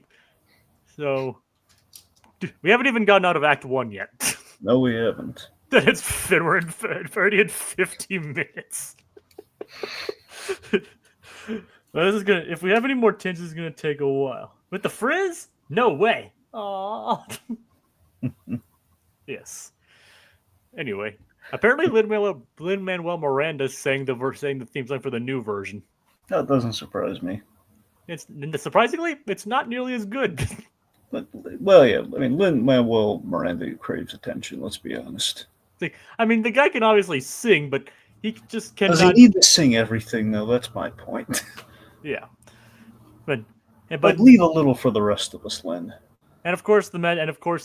haven't even gotten out of Act 1 yet. No, we haven't. We're already in 50 minutes. Well, this is gonna. If we have any more tints, it's gonna take a while. With the frizz? No way. Aww. Yes. Anyway, apparently Lin-Manuel Miranda sang the theme song for the new version. That doesn't surprise me. Surprisingly, it's not nearly as good. But, well, yeah. I mean, Lin-Manuel Miranda craves attention. Let's be honest. I mean, the guy can obviously sing, but he just cannot. Does he need to sing everything, though? That's my point. Yeah, but leave a little for the rest of us, Lin. And of course,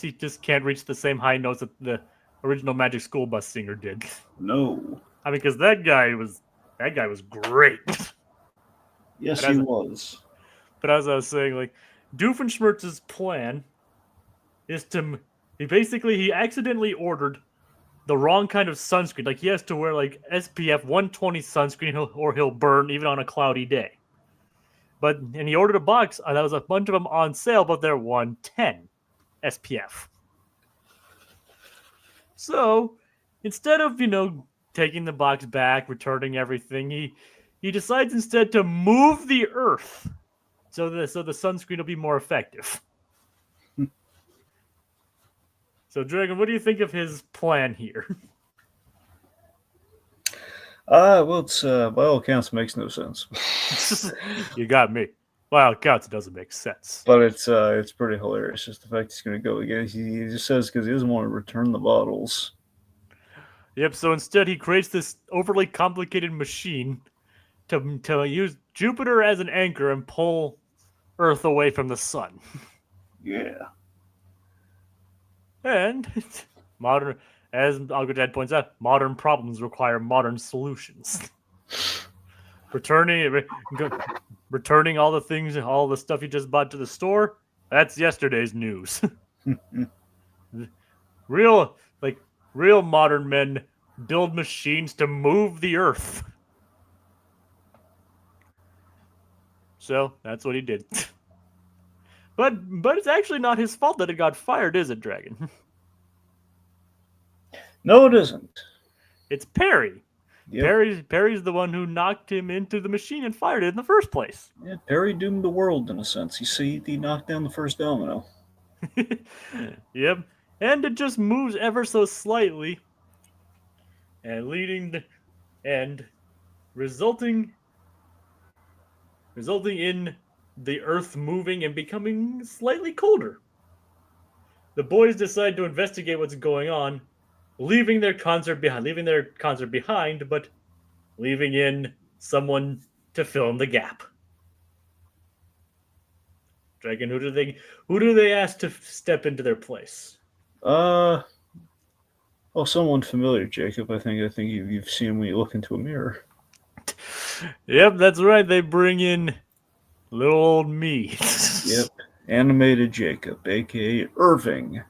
he just can't reach the same high notes that the original Magic School Bus singer did. No. I mean, because that guy was great. Yes, he was. But as I was saying, like, Doofenshmirtz's plan is he accidentally ordered the wrong kind of sunscreen. Like, he has to wear like SPF 120 sunscreen or he'll burn even on a cloudy day. And he ordered a box that was a bunch of them on sale, but they're 110 SPF. So instead of taking the box back, returning everything, he decides instead to move the Earth so the sunscreen will be more effective. So, Dragon, what do you think of his plan here? Well, it's by all accounts makes no sense. You got me. By all accounts, it doesn't make sense. But it's pretty hilarious. Just the fact he's going to go again. He just says because he doesn't want to return the bottles. Yep. So instead, he creates this overly complicated machine to use Jupiter as an anchor and pull Earth away from the sun. Yeah. And as Uncle Dad points out, modern problems require modern solutions. Returning all the things, all the stuff you just bought to the store, that's yesterday's news. Real modern men build machines to move the Earth. So that's what he did. But it's actually not his fault that it got fired, is it, Dragon? No, it isn't. It's Perry. Yep. Perry's the one who knocked him into the machine and fired it in the first place. Yeah, Perry doomed the world in a sense. He knocked down the first domino. Yep. And it just moves ever so slightly. And resulting in the Earth moving and becoming slightly colder. The boys decide to investigate what's going on, leaving their concert behind, but leaving in someone to fill in the gap. Dragon, who do they ask to step into their place? Someone familiar, Jacob. I think you've seen him when you look into a mirror. Yep, that's right. They bring in little old me. Yep. Animated Jacob, aka Irving.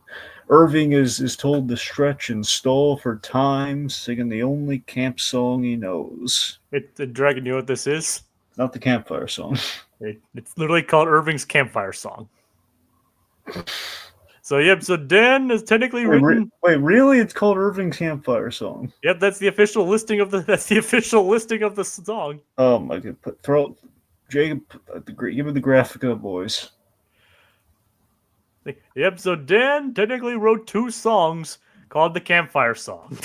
Irving is told to stretch and stall for time, singing the only camp song he knows. The Dragon, you know what this is? Not the campfire song. It's literally called Irving's Campfire Song. So yep, so Dan is technically written. Wait, really? It's called Irving's Campfire Song. Yep, that's the official listing of the song. Oh my god! Jacob, give me the graphic boys. Yep, so Dan technically wrote 2 songs called the Campfire Song.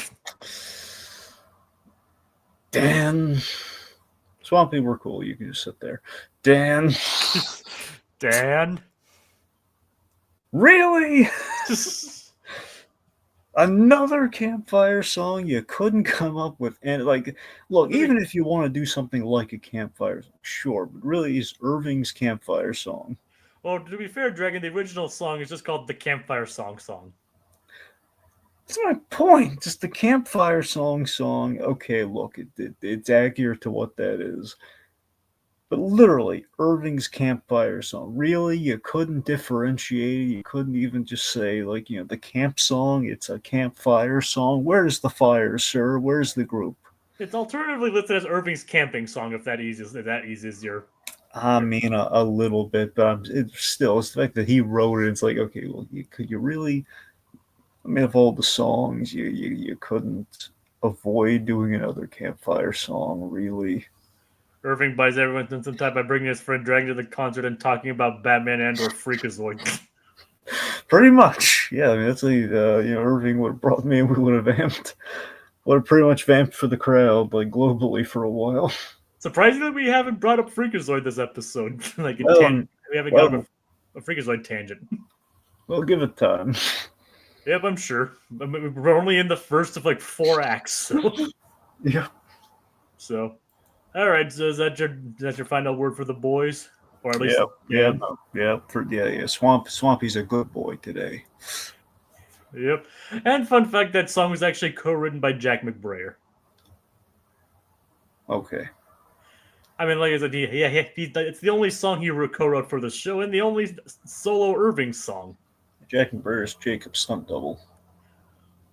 Dan, Swampy, we're cool. You can just sit there. Dan. Dan. Really? Another campfire song you couldn't come up with, and look, even if you want to do something like a campfire, sure, but really, is Irving's Campfire Song. Well, to be fair, Dragon, the original song is just called the Campfire Song. That's my point. Just the campfire song. Okay, look, it's accurate to what that is. But literally, Irving's Campfire Song. Really? You couldn't differentiate? You couldn't even just say, the camp song, it's a campfire song? Where's the fire, sir? Where's the group? It's alternatively listed as Irving's Camping Song, if that eases your... I mean, a little bit, but it's the fact that he wrote it, it's like, okay, well, could you really... I mean, of all the songs, you couldn't avoid doing another campfire song, really. Irving buys everyone some time by bringing his friend Dragon to the concert and talking about Batman and or Freakazoid. Pretty much, yeah. I mean, that's Irving would have brought me, and we would have pretty much vamped for the crowd, globally for a while. Surprisingly, we haven't brought up Freakazoid this episode. We haven't got a Freakazoid tangent. We'll give it time. Yep, I'm sure. We're only in the first of 4 acts. So. Yeah. So, all right. So is that your final word for the boys, or at least? Yeah. Swampy's a good boy today. Yep. And fun fact: that song was actually co-written by Jack McBrayer. Okay. I mean, like I said, it's the only song he co-wrote for the show, and the only solo Irving song. Jack McBrayer Jacob's stunt double.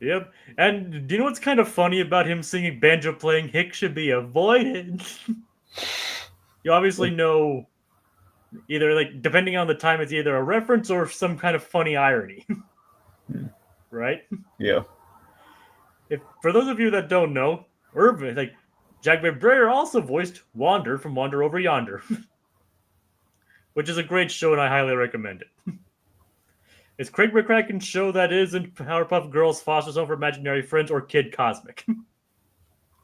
Yep. And do you know what's kind of funny about him singing banjo playing "Hick should be avoided"? You obviously know either depending on the time, it's either a reference or some kind of funny irony. Right? Yeah. For those of you that don't know, Irving, Jack McBrayer also voiced Wander from Wander Over Yonder, which is a great show and I highly recommend it. It's Craig McCracken's show that isn't Powerpuff Girls, Foster's Home for Imaginary Friends, or Kid Cosmic.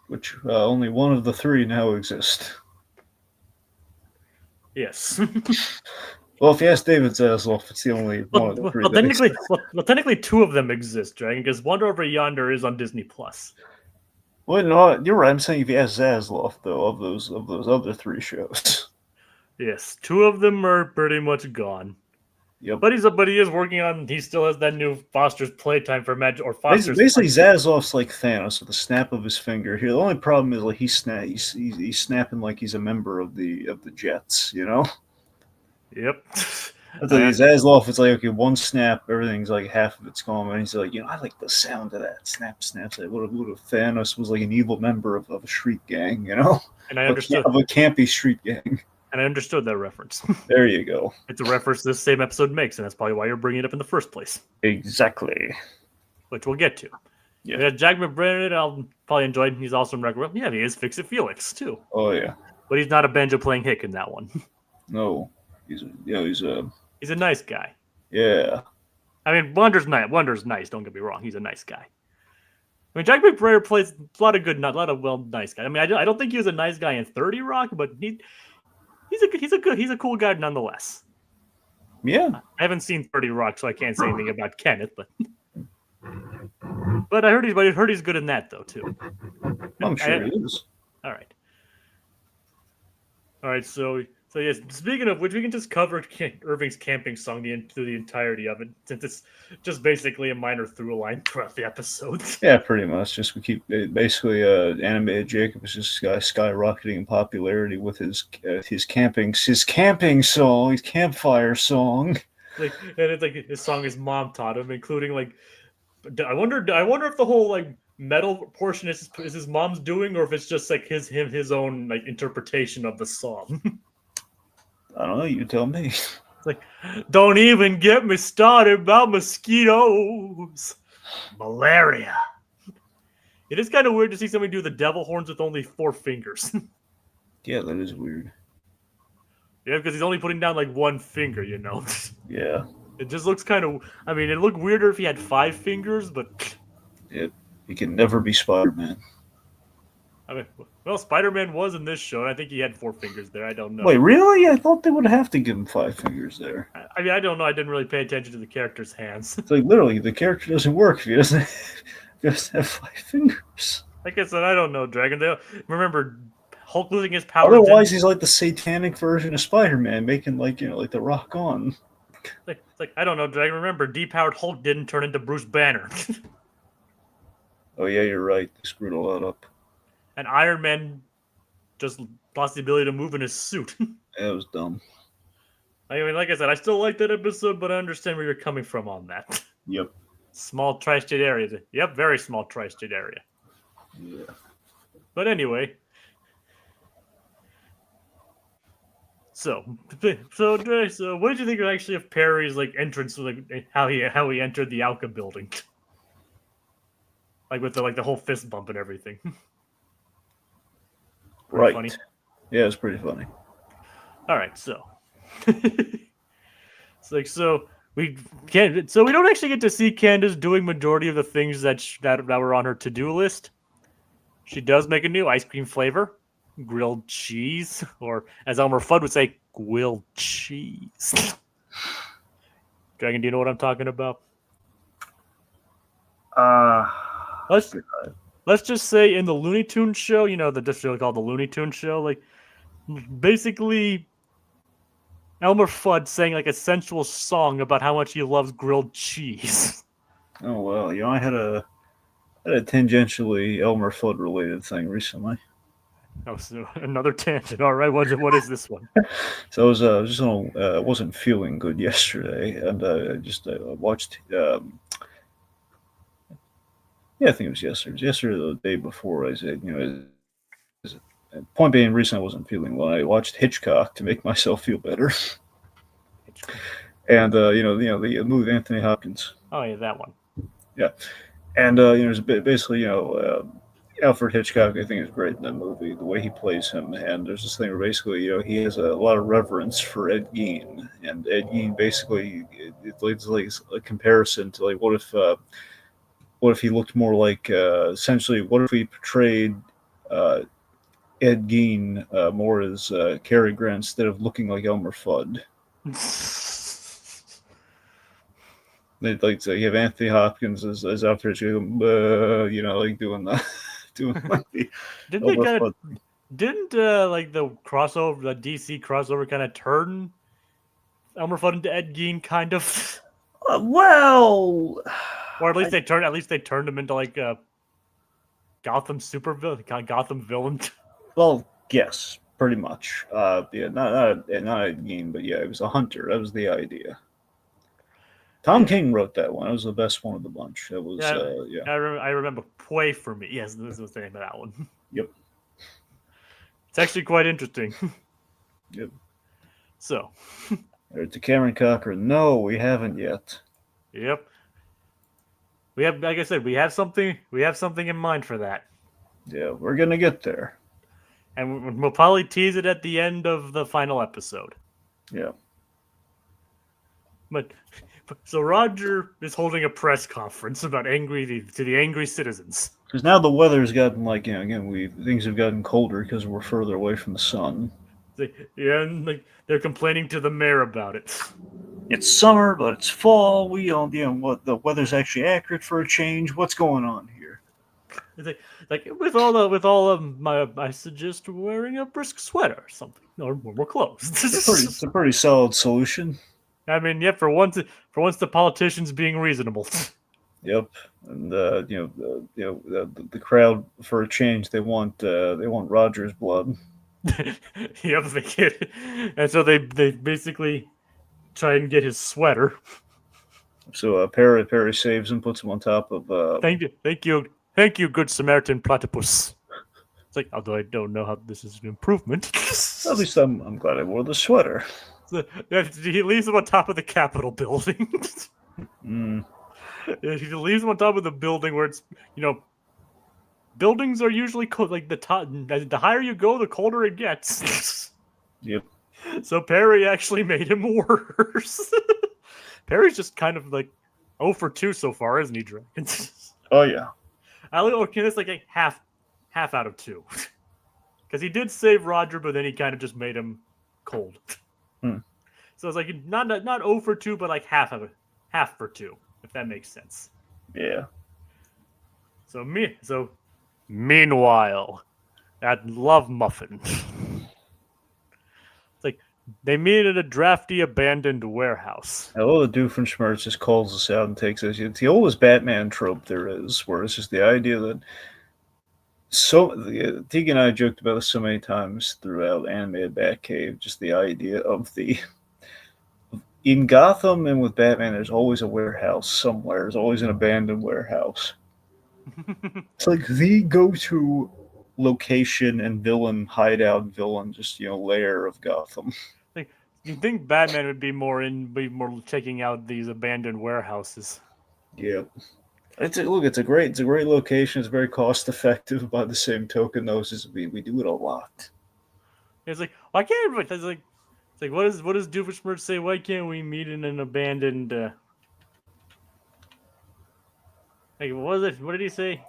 Which only one of the 3 now exist. Yes. Well, if you ask David Zaslav, it's the only one of the 3 technically 2 of them exist, Dragon, because Wander Over Yonder is on Disney+. Well, no, you're right. I'm saying if you ask Zaslav, though, of those other 3 shows. Yes, 2 of them are pretty much gone. Yep. But he is working on. He still has that new Foster's Playtime for Magic or Foster's. Basically, Zaslav's like Thanos with a snap of his finger. Here, the only problem is he's snapping like he's a member of the Jets. You know. Yep. Zaslav, it's like, okay, one snap, everything's half of it's gone, and he's like, I like the sound of that snap. What if Thanos was an evil member of a street gang, you know? And I understood of a campy street gang. And I understood that reference. There you go. It's a reference this same episode makes, and that's probably why you're bringing it up in the first place. Exactly. Which we'll get to. Yeah. Jack McBrayer, I'll probably enjoy it. He's also in Record. Yeah, he is Fix It Felix, too. Oh, yeah. But he's not a banjo playing hick in that one. No. He's a nice guy. Yeah. I mean, Wander's nice, don't get me wrong. He's a nice guy. I mean, Jack McBrayer plays a lot of nice guys. I mean, I don't think he was a nice guy in 30 Rock, but he's a cool guy nonetheless. Yeah. I haven't seen 30 Rock, so I can't say anything about Kenneth, but I heard he's good in that though too. I'm sure he is. All right. So So yes, speaking of which, we can just cover Irving's camping song through the entirety of it, since it's just basically a minor through line throughout the episode. Yeah, pretty much. Just we keep basically animated Jacob is just skyrocketing in popularity with his camping song, his campfire song. And it's like his song his mom taught him, including like I wonder if the whole like metal portion is his mom's doing, or if it's just like his own like interpretation of the song. I don't know. You tell me. It's like, don't even get me started about mosquitoes. Malaria. It is kind of weird to see somebody do the devil horns with only 4 fingers. Yeah, that is weird. Yeah, because he's only putting down like 1 finger, Yeah. It just looks kind of. I mean, it looked weirder if he had 5 fingers, but. He can never be Spider-Man. I mean, well, Spider-Man was in this show, and I think he had 4 fingers there. I don't know. Wait, really? I thought they would have to give him 5 fingers there. I mean, I don't know. I didn't really pay attention to the character's hands. It's like literally the character doesn't work if he doesn't have 5 fingers. Like I said, I don't know, Dragon. Remember, Hulk losing his powers. Otherwise, he's like the satanic version of Spider-Man, making like the Rock on. It's like I don't know, Dragon. Remember, depowered Hulk didn't turn into Bruce Banner. Oh yeah, you're right. They screwed a lot up. And Iron Man just lost the ability to move in his suit. That was dumb. I mean, like I said, I still like that episode, but I understand where you're coming from on that. Yep. Small tri-state area. Yep, very small tri-state area. Yeah. But anyway. So what did you think actually of Perry's like entrance, like how he entered the O.W.C.A building, like with the whole fist bump and everything? Right. Funny. Yeah, it's pretty funny. All right, so it's like we don't actually get to see Candace doing majority of the things that were on her to-do list. She does make a new ice cream flavor. Grilled cheese, or as Elmer Fudd would say, grilled cheese. Dragon, do you know what I'm talking about? Let's just say in the Looney Tunes show, the show called the Looney Tunes show, like basically Elmer Fudd sang like a sensual song about how much he loves grilled cheese. Oh well, I had a tangentially Elmer Fudd related thing recently. Oh, so another tangent. All right, what is this one? So I was just on. Wasn't feeling good yesterday, and I watched. Yeah, I think it was yesterday. It was yesterday or the day before. I said, point being, reason I wasn't feeling well. I watched Hitchcock to make myself feel better. And the movie Anthony Hopkins. Oh yeah, that one. Yeah, and it's basically Alfred Hitchcock, I think, is great in that movie, the way he plays him. And there's this thing where basically, he has a lot of reverence for Ed Gein. And Ed Gein basically, it leads like a comparison to like, what if he looked more like, essentially, what if we portrayed Ed Gein more as Cary Grant instead of looking like Elmer Fudd? You have Anthony Hopkins as Alfred Hitchcock, like doing that. Didn't like the crossover, the DC crossover, kind of turn Elmer Fudd into Ed Gein, kind of? Well, or at least they turned him into like a Gotham villain. Well, yes, pretty much. Yeah, not Ed Gein, but yeah, it was a hunter. That was the idea. Tom King wrote that one. It was the best one of the bunch. It was, I remember Pray for Me. Yes, this was the name of that one. Yep. It's actually quite interesting. Yep. So. To Cameron Cochran, no, we haven't yet. Yep. We have, like I said, we have something in mind for that. Yeah, we're gonna get there. And we'll probably tease it at the end of the final episode. Yeah. But so Roger is holding a press conference about the angry citizens. Because now the weather's gotten things have gotten colder because we're further away from the sun. And they're complaining to the mayor about it. It's summer, but it's fall. We don't, what the weather's actually accurate for a change. What's going on here? It's like with all of my, I suggest wearing a brisk sweater or something. No, we're close. It's a pretty solid solution. I mean, yeah, for once the politicians being reasonable. Yep, and the crowd for a change they want Roger's blood. Yep, they get, and so they basically try and get his sweater. So Perry saves him, puts him on top of. Thank you, good Samaritan platypus. It's like, although I don't know how this is an improvement. At least I'm glad I wore the sweater. So, he leaves him on top of the Capitol building. Mm. He leaves him on top of the building where it's, buildings are usually cold. Like the higher you go, the colder it gets. Yep. So Perry actually made him worse. Perry's just kind of like 0 for 2 so far, isn't he, Dragon? Oh yeah. Okay, that's like a half out of 2. Because he did save Roger, but then he kind of just made him cold. Hmm. So it's like not 0 for 2, but like half for 2, if that makes sense. Yeah. So meanwhile, at L.O.V.E.M.U.F.F.I.N, it's like they meet at a drafty abandoned warehouse. Hello, the Doofenshmirtz just calls us out and takes us. It's the oldest Batman trope there is, where it's just the idea that Tegan and I joked about this so many times throughout animated Batcave, just the idea of in Gotham and with Batman, there's always a warehouse somewhere. There's always an abandoned warehouse. It's like the go-to location and villain just lair of Gotham. Like, you think Batman would be more checking out these abandoned warehouses? Yeah. It's a great location. It's very cost effective. By the same token, though, we do it a lot. It's like, why can't everybody? It's like what does Doofenshmirtz say? Why can't we meet in an abandoned? Like what was it? What did he say?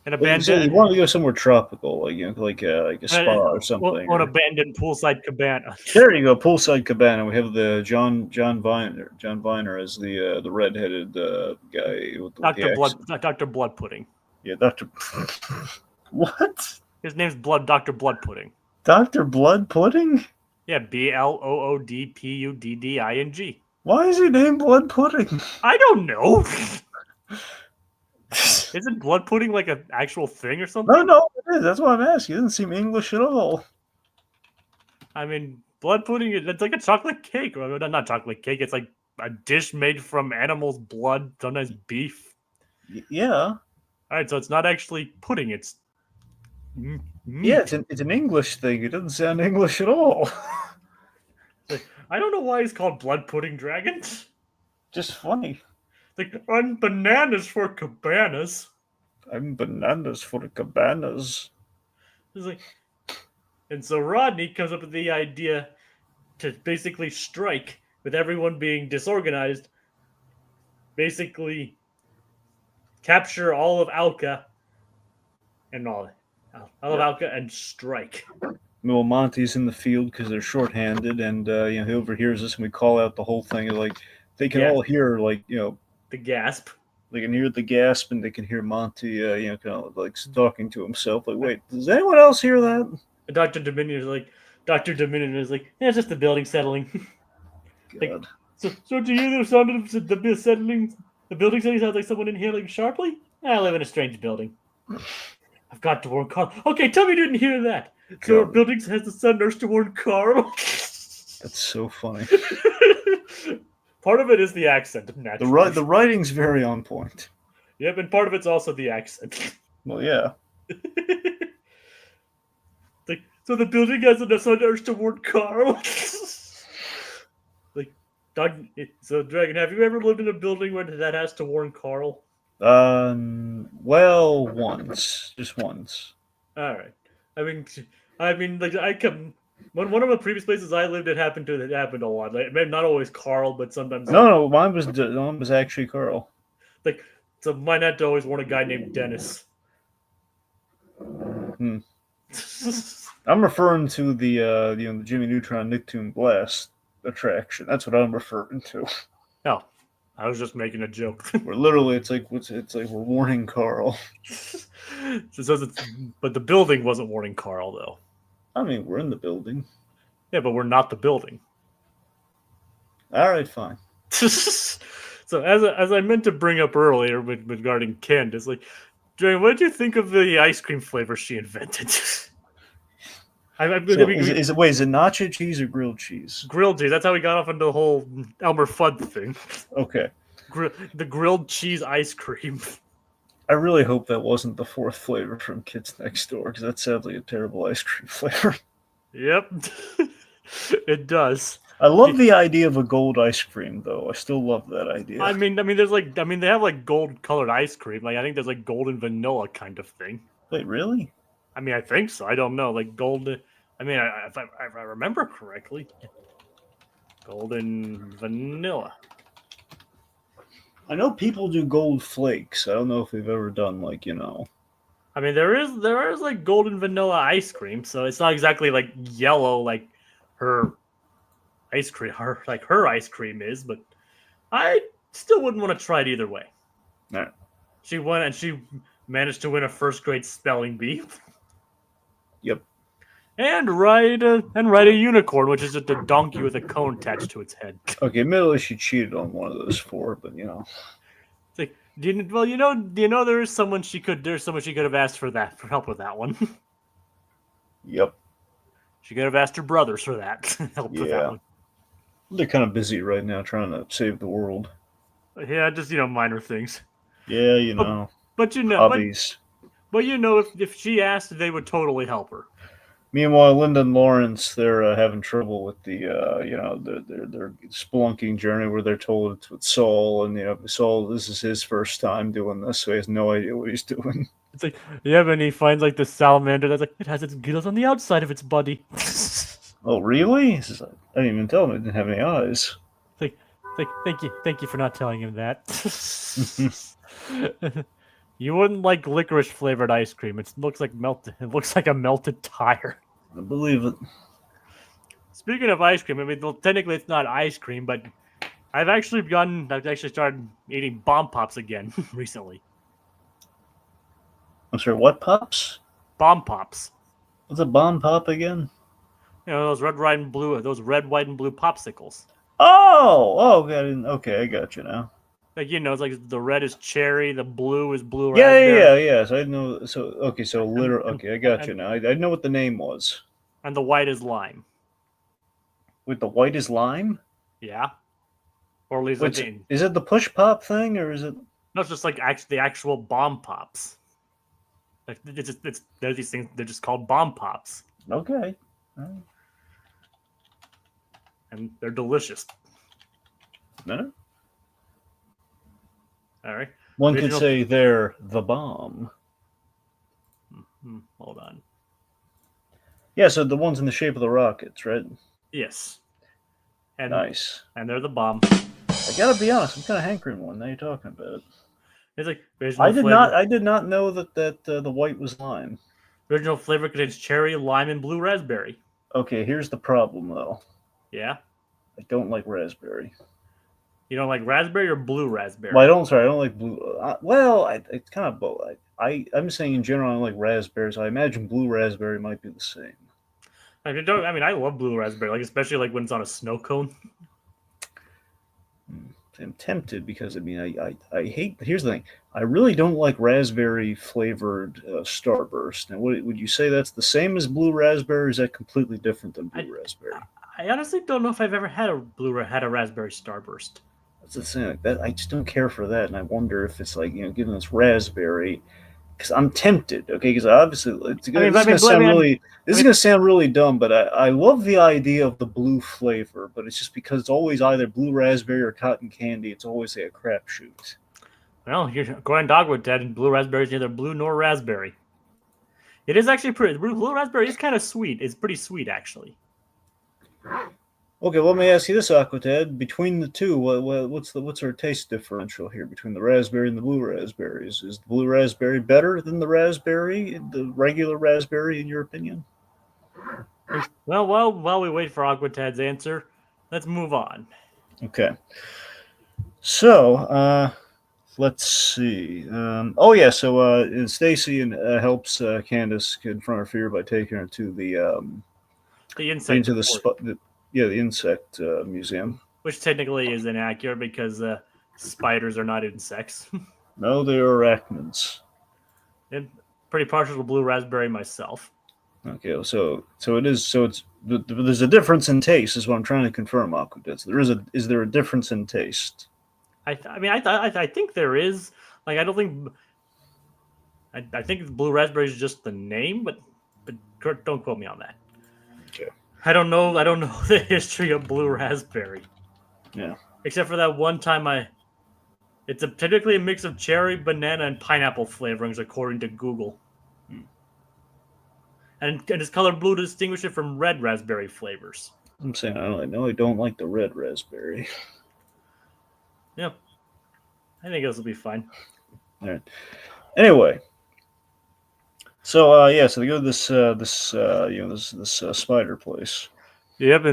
An abandoned. You want to go somewhere tropical, like a spa or something. Or an abandoned poolside cabana. There you go, poolside cabana. We have the John Viner as the redheaded guy with Dr. Blood Pudding. Yeah, Dr. What? His name's Dr. Blood Pudding. Dr. Blood Pudding? Yeah, BLOODPUDDING. Why is he named Blood Pudding? I don't know. Isn't blood pudding like an actual thing or something? No, it is. That's why I'm asking. It doesn't seem English at all. I mean, blood pudding, it's like a chocolate cake. Or not chocolate cake. It's like a dish made from animals' blood, sometimes beef. Yeah. All right, so it's not actually pudding. It's meat. Yeah, it's an English thing. It doesn't sound English at all. I don't know why it's called blood pudding, Dragon. Just funny. Like, I'm bananas for cabanas. I'm bananas for cabanas. It's like, and so Rodney comes up with the idea to basically strike with everyone being disorganized. Basically, capture all of Alka and all of Alka and strike. Well, Monty's in the field because they're shorthanded, and he overhears us, and we call out the whole thing. Like they can all hear, the gasp. They can hear the gasp, and they can hear Monty, kind of like talking to himself. Like, wait, does anyone else hear that? Dr. Dominion is like, yeah, it's just the building settling. Like, so do you hear the sound of the settling? The building settling sounds like someone inhaling sharply? I live in a strange building. I've got to warn Carl. Okay, tell me you didn't hear that. So our building has the sun nurse to warn Carl. That's so funny. Part of it is the accent, naturally. The writing's very on point. Yep, and part of it's also the accent. Well, yeah. So the building has enough sun nurse to warn Carl. So Dragon, have you ever lived in a building where that has to warn Carl? Well, just once. All right. I mean, like one of the previous places I lived, it happened a lot. Like, maybe not always Carl, but sometimes. No, mine was actually Carl. Like, so mine had to always warn a guy named Dennis. I'm referring to the Jimmy Neutron Nicktoon Blast attraction. That's what I'm referring to. Oh, I was just making a joke. Where literally, it's like we're warning Carl. But the building wasn't warning Carl, though. I mean, we're in the building. Yeah, but we're not the building. All right, fine. So as I meant to bring up earlier regarding Candace, like, Dre, what did you think of the ice cream flavor she invented? So is it nacho cheese or grilled cheese? Grilled cheese. That's how we got off into the whole Elmer Fudd thing. Okay. The grilled cheese ice cream. I really hope that wasn't the fourth flavor from Kids Next Door, because that's sadly a terrible ice cream flavor. Yep. It does. I love the idea of a gold ice cream, though. I still love that idea. I mean, there's like, they have like gold colored ice cream. Like, I think there's like golden vanilla kind of thing. Wait, really? I mean, I think so. I don't know. Like golden. I mean, if I remember correctly, golden vanilla. I know people do gold flakes. I don't know if we've ever done like, I mean, there is like golden vanilla ice cream, so it's not exactly like yellow like her ice cream, her ice cream is, but I still wouldn't want to try it either way. No. She won, and she managed to win a first grade spelling bee. Yep. And ride a unicorn, which is just a donkey with a cone attached to its head. Okay, admittedly she cheated on one of those four, but It's like, do you know there's someone she could have asked for help with that one. Yep. She could have asked her brothers for that help with that one. They're kind of busy right now trying to save the world. Yeah, just minor things. Yeah, but hobbies. But if she asked, they would totally help her. Meanwhile, Linda and Lawrence, they're having trouble with the their spelunking journey where they're told it's with Saul, and Saul, this is his first time doing this, so he has no idea what he's doing. It's like, yeah, and he finds like the salamander that's like, it has its gills on the outside of its body. Oh, really? I didn't even tell him it didn't have any eyes. It's like, thank you for not telling him that. You wouldn't like licorice flavored ice cream. It looks like a melted tire. I believe it. Speaking of ice cream, I mean, technically it's not ice cream, but I've actually started eating bomb pops again recently. I'm sorry, what pops? Bomb pops. What's a bomb pop again? Those red, white, and blue popsicles. Oh, okay, I got you now. Like, it's like the red is cherry, the blue is blue raspberry. Yeah. So I know. So okay, I got you now. I know what the name was. And the white is lime. With the white is lime? Yeah. Or at least is it the push pop thing, or is it? No, it's just like the actual bomb pops. Like they're these things. They're just called bomb pops. Okay. And they're delicious. No. All right. One could say they're the bomb. Hold on. Yeah, so the ones in the shape of the rockets, right? Yes. And, nice. And they're the bomb. I gotta be honest, I'm kind of hankering one. Now you're talking about it. It's like I did not know that the white was lime. Original flavor contains cherry, lime, and blue raspberry. Okay, here's the problem though. Yeah. I don't like raspberry. You don't like raspberry or blue raspberry? Well, I don't like blue. It's kind of both. I'm saying in general, I don't like raspberries. I imagine blue raspberry might be the same. I love blue raspberry, like especially like when it's on a snow cone. I'm tempted because I hate. Here's the thing: I really don't like raspberry flavored Starburst. Now, would you say that's the same as blue raspberry? Or is that completely different than blue raspberry? I honestly don't know if I've ever had a raspberry Starburst. That's the thing. Like that, I just don't care for that, and I wonder if it's like given this raspberry. Because I'm tempted, okay? Because obviously, this is going to sound really dumb, but I love the idea of the blue flavor, but it's just because it's always either blue raspberry or cotton candy. It's always a crapshoot. Well, you're going dogwood, Ted, and blue raspberry is neither blue nor raspberry. It is actually pretty. Blue raspberry is kind of sweet. It's pretty sweet, actually. Okay, let me ask you this, Aquatad. Between the two, what's our taste differential here between the raspberry and the blue raspberries? Is the blue raspberry better than the regular raspberry, in your opinion? Well, while we wait for Aquatad's answer, let's move on. Okay. So, let's see. So Stacy helps Candace confront her fear by taking her to the The insect. Into the insect museum. Which technically is inaccurate because spiders are not insects. No, they are arachnids. And pretty partial to blue raspberry myself. Okay, so it is. So it's there's a difference in taste, is what I'm trying to confirm, Aquadets. Is there a difference in taste? I think there is. Like, I don't think. I think blue raspberry is just the name, but don't quote me on that. Okay. I don't know the history of blue raspberry. Yeah. Except for that one time it's typically a mix of cherry, banana, and pineapple flavorings, according to Google. And it's colored blue to distinguish it from red raspberry flavors. I'm saying I don't like the red raspberry. Yeah, I think this will be fine. All right. Anyway, so so they go to this spider place. Yep,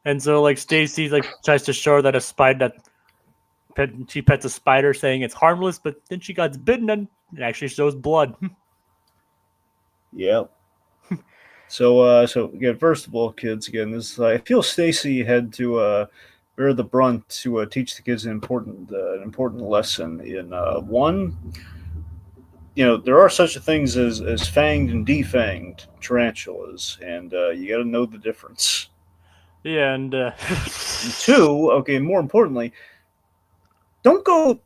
and so like Stacy like tries to show her that a spider she pets a spider, saying it's harmless, but then she got bitten and it actually shows blood. Yep. So again, first of all, kids, again, I feel Stacy had to bear the brunt to teach the kids an important lesson. In one, there are such things as fanged and defanged tarantulas, and you got to know the difference. Yeah, and two, okay, more importantly, don't go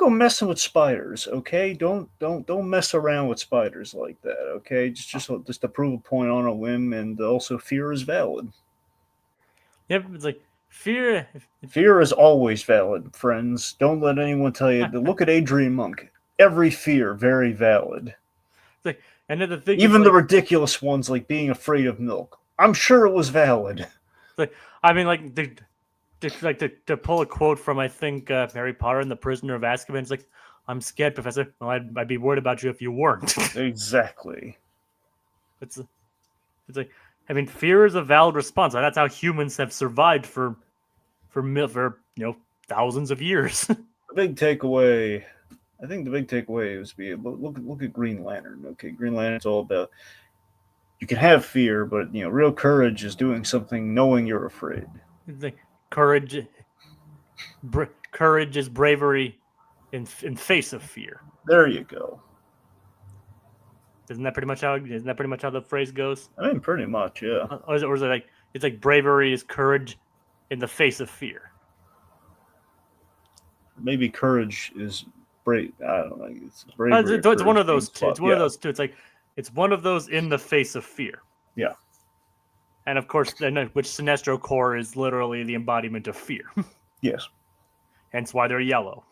messing with spiders, okay? Don't mess around with spiders like that, okay? Just to prove a point on a whim, and also fear is valid. Yep, it's like fear. Fear is always valid, friends. Don't let anyone tell you. Look at Adrian Monk. Every fear very valid. It's like, and then the thing, even the ridiculous ones like being afraid of milk. I'm sure it was valid. It's like, I mean, like to pull a quote from I think Harry Potter and the Prisoner of Azkaban. It's like, I'm scared, Professor. Well, I'd be worried about you if you weren't. Exactly. It's like, I mean, fear is a valid response. That's how humans have survived for thousands of years. The big takeaway, I think, is look at Green Lantern. Okay, Green Lantern's all about you can have fear, but real courage is doing something knowing you're afraid. It's like courage is bravery in face of fear. There you go. Isn't that pretty much how the phrase goes? I mean, pretty much, yeah. Or is it like it's like bravery is courage in the face of fear? Maybe courage is brave. I don't know. It's bravery. It's one of those two. It's one of those two. It's like it's one of those in the face of fear. Yeah. And of course, which Sinestro Corps is literally the embodiment of fear. Yes. Hence why they're yellow.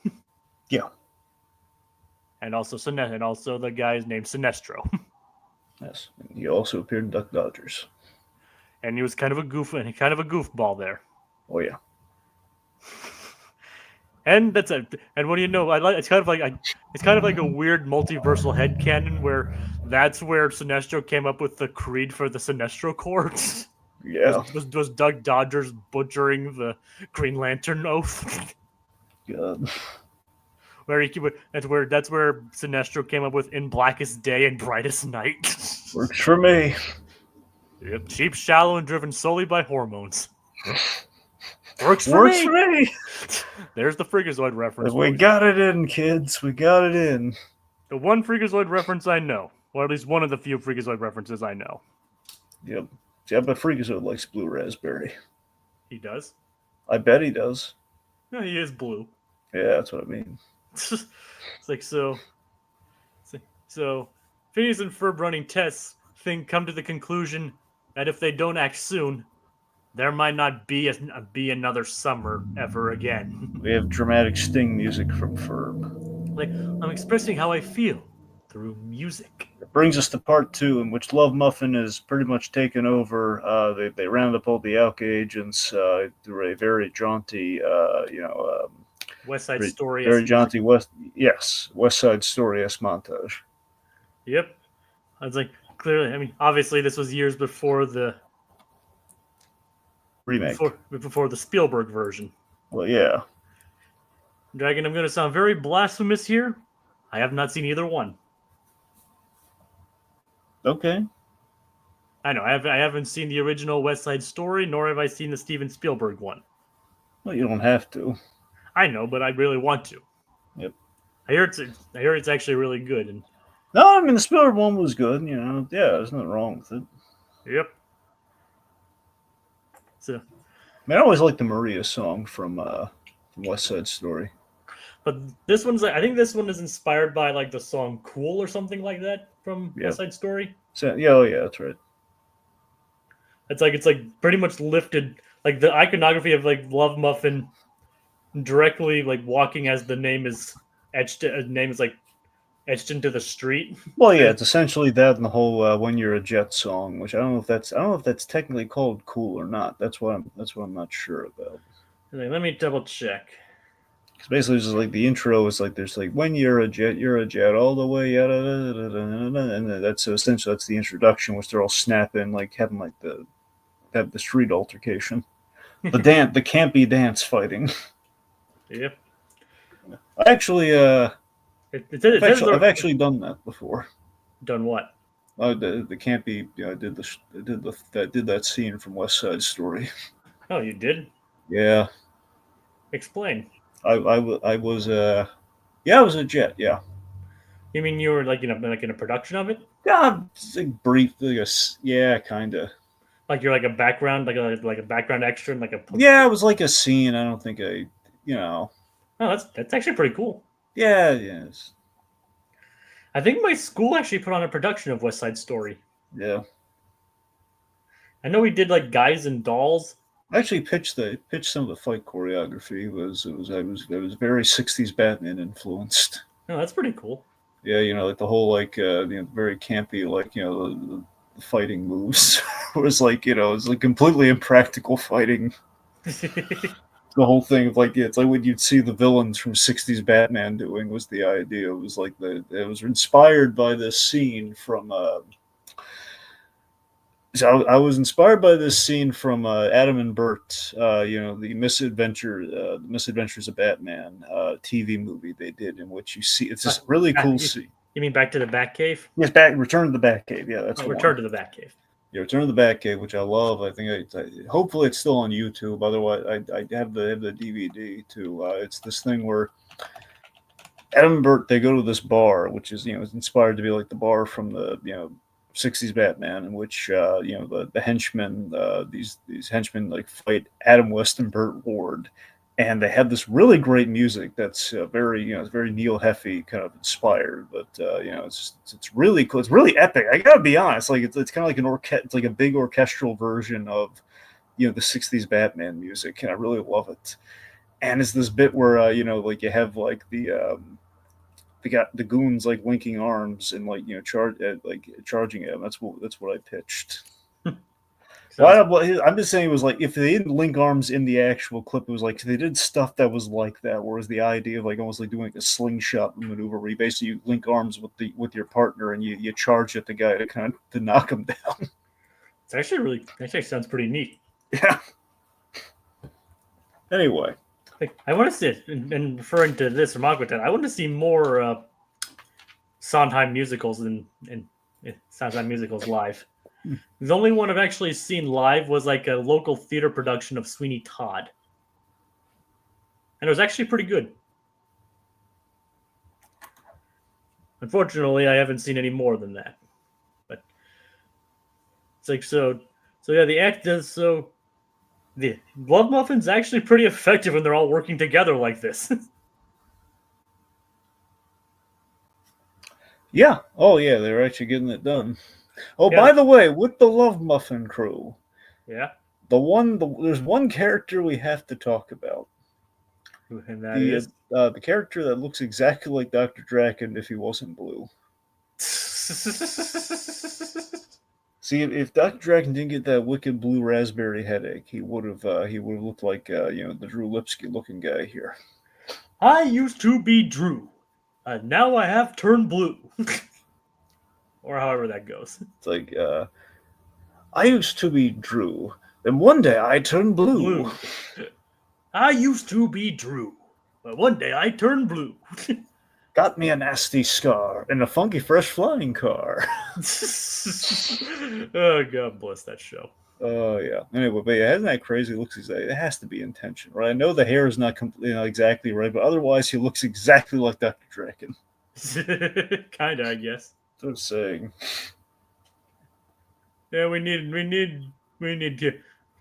Yeah. And also the guy is named Sinestro. Yes. And he also appeared in Duck Dodgers. And he was kind of a goofball there. Oh yeah. And that's it. And what do you know? It's kind of like a weird multiversal headcanon where that's where Sinestro came up with the creed for the Sinestro Corps. Yeah. Was Doug Dodgers butchering the Green Lantern oath? God. That's where Sinestro came up with in blackest day and brightest night. Works for me. Yep, cheap, shallow, and driven solely by hormones. Works for me. There's the Freakazoid reference. We got it in, kids. We got it in. The one Freakazoid reference I know, or at least one of the few Freakazoid references I know. Yep. See, I bet Freakazoid likes blue raspberry. He does? I bet he does. No, he is blue. Yeah, that's what I mean. It's like so. Phineas and Ferb running tests come to the conclusion that if they don't act soon, there might not be another summer ever again. We have dramatic sting music from Ferb. Like, I'm expressing how I feel through music. It brings us to part 2, in which L.O.V.E.M.U.F.F.I.N is pretty much taken over. They round up all the O.W.C.A agents through a very jaunty, West Side Story. Very jaunty West Side Story-esque montage. Yep. I was like, clearly, I mean, obviously this was years before the remake. Before the Spielberg version. Well, yeah. Dragon, I'm going to sound very blasphemous here. I have not seen either one. Okay. I know. I haven't seen the original West Side Story, nor have I seen the Steven Spielberg one. Well, you don't have to. I know, but I really want to. Yep. I hear it's actually really good. And No, I mean the Spielberg one was good. You know, yeah, there's nothing wrong with it. yep. So, I mean, I always liked the Maria song from West Side Story. but this one's I think this one is inspired by like the song "Cool" or something like that from Yeah. West Side Story. So, yeah, oh yeah, that's right. It's like pretty much lifted like the iconography of like Love Muffin directly like walking as the name is etched. Name is like etched into the street. Well, yeah, it's essentially that and the whole "When You're a Jet" song, which I don't know if that's technically called "Cool" or not. That's what I'm not sure about. Let me double check. Because basically, it's just like the intro is like there's like "When you're a jet all the way," and that's essentially that's the introduction, which they're all snapping, like having like the street altercation, the campy dance fighting. Yep. I actually, I've actually done that before. Done what? The campy, I did that scene from West Side Story. Oh, you did? Yeah, Explain. I was yeah, I was a jet. Yeah, You mean you were like in a production of it? yeah, it's like brief, yeah, kind of. Like you're like a background, like a background extra, and like a. Yeah, it was like a scene. I don't think you know. Oh, that's actually pretty cool. Yeah, yes, I think my school actually put on a production of West Side Story. yeah. I know we did like Guys and Dolls. I actually pitched some of the fight choreography. It was very '60s Batman influenced. Oh, that's pretty cool. Yeah, you know, like the whole like very campy like the fighting moves. It was like it's like completely impractical fighting. The whole thing of like it's like what you'd see the villains from '60s Batman doing was the idea. It was like it was inspired by this scene from. So I was inspired by this scene from Adam and Bert, the Misadventures of Batman TV movie they did, in which you see it's this really cool scene. You mean Back to the Batcave? Yes, Return to the Batcave. Yeah, that's Return to the Batcave. Yeah, Return to the Batcave, which I love. I think hopefully it's still on YouTube. Otherwise, I have the DVD too. It's this thing where Adam and Bert they go to this bar, which is is inspired to be like the bar from the '60s Batman, in which the henchmen these henchmen like fight Adam West and Burt Ward, and they have this really great music that's very it's very Neil Heffy kind of inspired, but it's really cool. It's really epic. I gotta be honest, like it's kind of like it's like a big orchestral version of the '60s Batman music, and I really love it. And it's this bit where like you have like they got the goons like linking arms and like charging him. That's what I pitched. I'm just saying it was like if they didn't link arms in the actual clip, it was like they did stuff that was like that. Whereas the idea of like almost like doing like a slingshot maneuver, where you basically link arms with your partner and you charge at the guy to kind of to knock him down. It's actually sounds pretty neat. Yeah. Anyway. I want to see, and referring to this from Aquatet, I want to see more Sondheim musicals and Sondheim musicals live. The only one I've actually seen live was like a local theater production of Sweeney Todd, and it was actually pretty good. Unfortunately, I haven't seen any more than that. But it's like so yeah, the act does so. The Love Muffin's actually pretty effective when they're all working together like this. Yeah. Oh, yeah. They're actually getting it done. Oh, Yeah. by the way, with the Love Muffin crew, Yeah. there's one character we have to talk about. And that is the character that looks exactly like Dr. Draken if he wasn't blue. See, if Dr. Draken didn't get that wicked blue raspberry headache, he would have looked like the Drew Lipsky looking guy here. I used to be Drew, and now I have turned blue, or however that goes. It's like I used to be Drew, then one day I turned blue. I used to be Drew, but one day I turned blue. Got me a nasty scar and a funky fresh flying car. Oh, God bless that show. Oh yeah. Anyway, but yeah, isn't that crazy? It looks exactly. It has to be intention, right? I know the hair is not exactly right, but otherwise he looks exactly like Dr. Draken. Kinda, I guess. So saying. Yeah, we need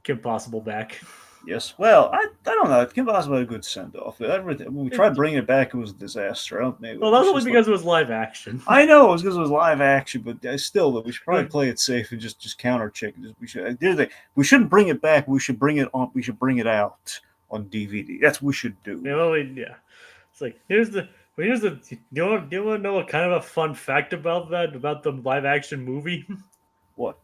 Kim Possible back. Yes. Well, I don't know. Kim Possible had a good send off. Everything when we tried bringing it back, it was a disaster. I don't maybe Well, that's only because it was live action. I know it was because it was live action, but still, we should probably play it safe and just counter check. We shouldn't bring it back. We should bring it on. We should bring it out on DVD. That's what we should do. Yeah, well, yeah. It's like here's the. Do you want to know a kind of a fun fact about the live action movie? What?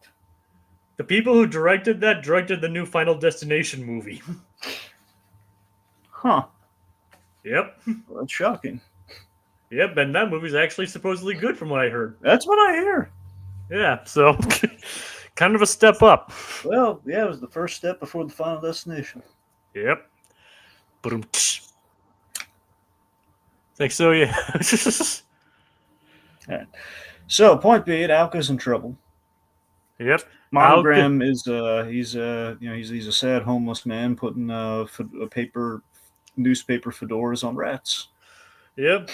The people who directed the new Final Destination movie. Huh. Yep. Well, that's shocking. Yep, and that movie's actually supposedly good from what I heard. That's what I hear. Yeah, so kind of a step up. Well, yeah, it was the first step before the Final Destination. Yep. Like, so, yeah. All right. So, point being, Alka's in trouble. Yep. Monogram is he's a sad homeless man putting newspaper fedoras on rats. Yep.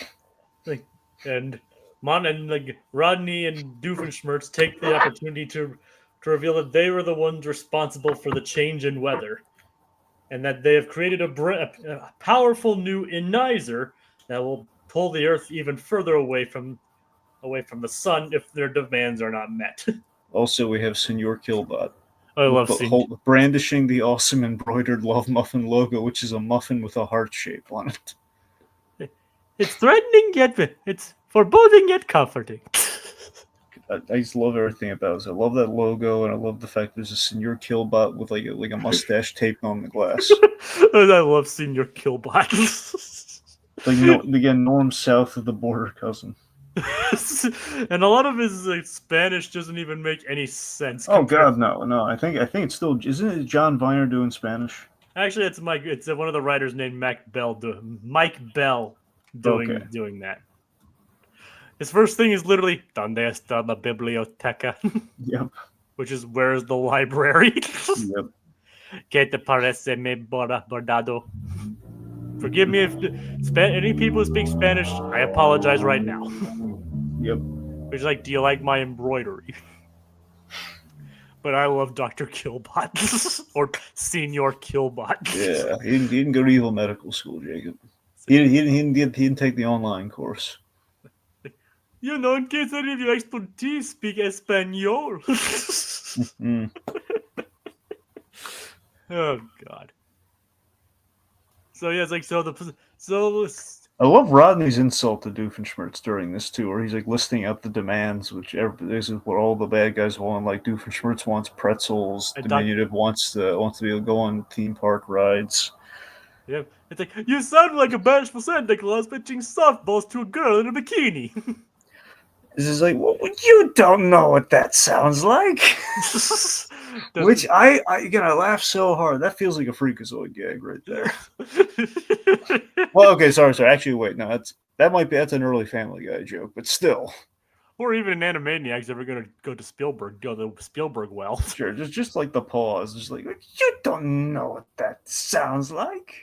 And Rodney and Doofenshmirtz take the opportunity to reveal that they were the ones responsible for the change in weather, and that they have created a powerful new inizer that will pull the Earth even further away from the sun if their demands are not met. Also, we have Senor Killbot. I love brandishing the awesome embroidered L.O.V.E.M.U.F.F.I.N logo, which is a muffin with a heart shape on it. It's threatening yet it's foreboding yet comforting. I just love everything about it. I love that logo, and I love the fact there's a Senor Killbot with like a mustache taped on the glass. I love Senor Killbot. Again, Norm's south of the border cousin. And a lot of his Spanish doesn't even make any sense. Oh God, no! I think it's still isn't it John Viner doing Spanish? Actually, it's one of the writers named Mike Bell doing that. His first thing is literally "Donde está la biblioteca?" Yep. Which is where's the library? Yep. ¿Qué te parece mi bordado? Forgive me if any people who speak Spanish, I apologize right now. Yep. Which like, do you like my embroidery? But I love Dr. Killbot or Senior Killbot. Yeah, he didn't go to evil medical school, Jacob. He didn't take the online course. You know, in case any of your expertise speak Espanol. Oh God. So yeah, it's like I love Rodney's insult to Doofenshmirtz during this too, where he's like listing out the demands, which this is what all the bad guys want. Like Doofenshmirtz wants pretzels, Diminutive wants to be able to go on theme park rides. Yeah, it's like you sound like a bashful Santa Claus pitching softballs to a girl in a bikini. This is like, well, you don't know what that sounds like. Which I laugh so hard. That feels like a Freakazoid gag right there. Well, okay, sorry. Actually, wait, no, that's an early Family Guy joke, but still. Or even an Animaniacs ever going to go to the Spielberg well. Sure, just like the pause, just like you don't know what that sounds like.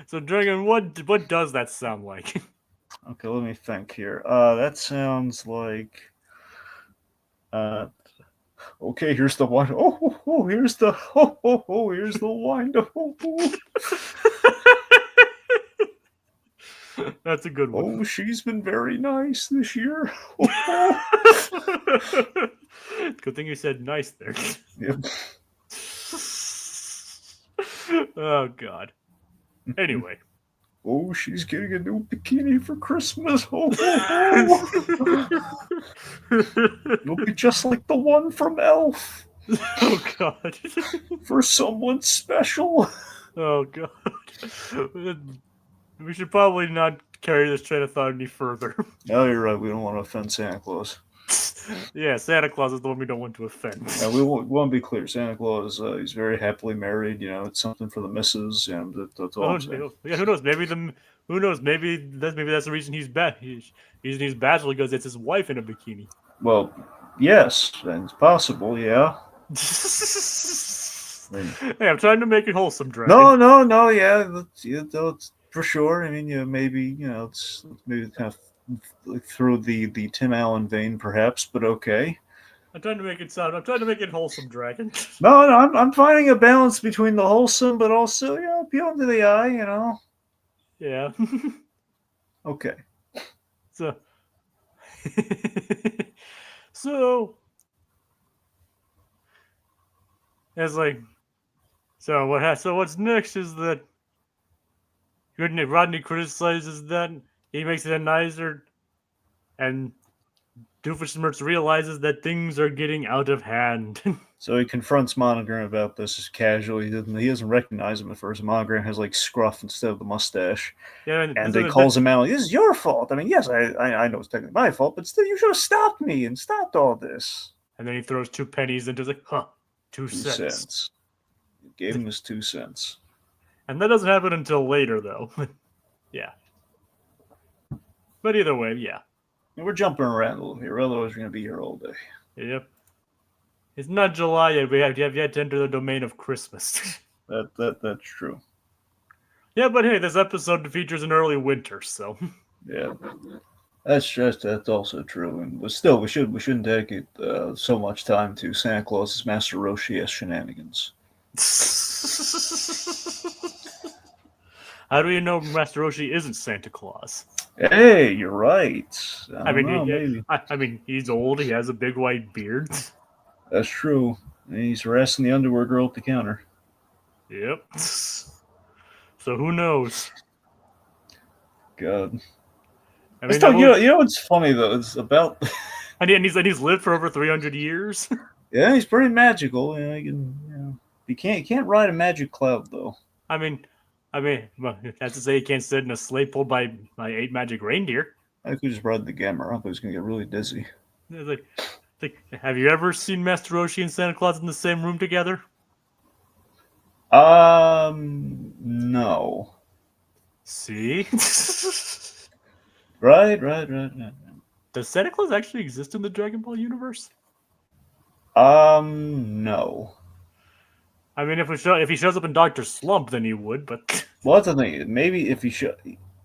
So, Dragon, what does that sound like? Okay, let me think here. That sounds like. Okay, here's the wine. Oh, here's the. Oh, here's the wine. That's a good one. Oh, she's been very nice this year. Good thing you said nice there. Yep. Oh, God. Anyway. Oh, she's getting a new bikini for Christmas. Oh. It'll be just like the one from Elf. Oh, God. For someone special. Oh, God. We should probably not carry this train of thought any further. No, you're right. We don't want to offend Santa Claus. Yeah, Santa Claus is the one we don't want to offend. We want to be clear. Santa Claus, he's very happily married. You know, it's something for the missus. That's all. Yeah, who knows? Who knows? Maybe that's the reason he's bad. He's bachelor because it's his wife in a bikini. Well, yes, it's possible. Yeah. Hey, I'm trying to make it wholesome, Dragon. No. Yeah, it's for sure. I mean, maybe it's maybe kind of through the Tim Allen vein, perhaps, but okay. I'm trying to make it wholesome, Dragon. No, I'm finding a balance between the wholesome, but also appealing to the eye. Yeah. Okay. So. So. It's like. So what's next is that Rodney criticizes that he makes it a nicer, and Doofenshmirtz realizes that things are getting out of hand. So he confronts Monogram about this as casually. He doesn't recognize him at first. Monogram has like scruff instead of the mustache. Yeah, and he calls him out. Like, this is your fault. I mean, yes, I know it's technically my fault, but still, you should have stopped me and stopped all this. And then he throws 2 pennies into the 2 cents. He gave him his 2 cents. And that doesn't happen until later, though. Yeah. But either way, yeah. And we're jumping around a little here, otherwise we're going to be here all day. Yep. It's not July yet. We have yet to enter the domain of Christmas. That's true. Yeah, but hey, this episode features an early winter, so. Yeah, that's also true. But still, we shouldn't take it so much time to Santa Claus's Master Roshi-esque shenanigans. How do you know Master Roshi isn't Santa Claus? Hey, you're right. I mean, he's old. He has a big white beard. That's true. And he's harassing the underwear girl at the counter. Yep. So who knows? God. I mean, you know what's funny though? It's about. and he's lived for over 300 years. Yeah, he's pretty magical. You can't ride a magic cloud though. I mean, well, that's to say he can't sit in a sleigh pulled by 8 magic reindeer. I could just ride the Gamma up. I was gonna get really dizzy. Like, have you ever seen Master Roshi and Santa Claus in the same room together? No. See? Right. Does Santa Claus actually exist in the Dragon Ball universe? No. I mean, if he shows up in Dr. Slump, then he would, but... Well, that's the thing. Maybe if he should...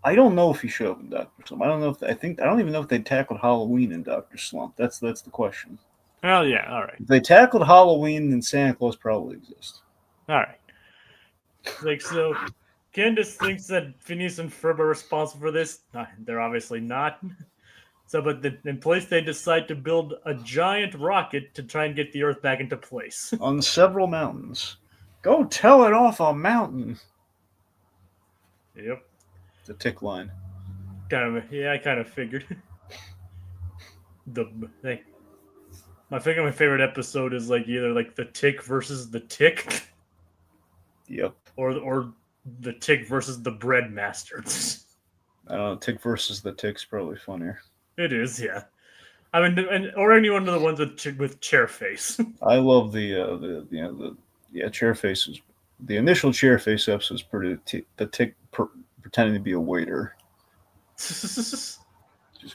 I don't know if he showed up in Dr. Slump. I don't know if... I don't even know if they tackled Halloween in Dr. Slump. That's the question. Well, yeah, alright. If they tackled Halloween, then Santa Claus probably exists. Alright. So... Candace thinks that Phineas and Ferb are responsible for this. They're obviously not. So, but in place, they decide to build a giant rocket to try and get the Earth back into place. On several mountains. Go tell it off a mountain. Yep. It's a tick line. I kind of figured. My favorite episode is either the Tick versus the Tick. Yep. Or the Tick versus the Bread Master. I don't know. Tick versus the Tick's probably funnier. It is, yeah. I mean, or any one of the ones with chair face. I love the chair faces. The initial chair face episode is pretty. The Tick pretending to be a waiter, which is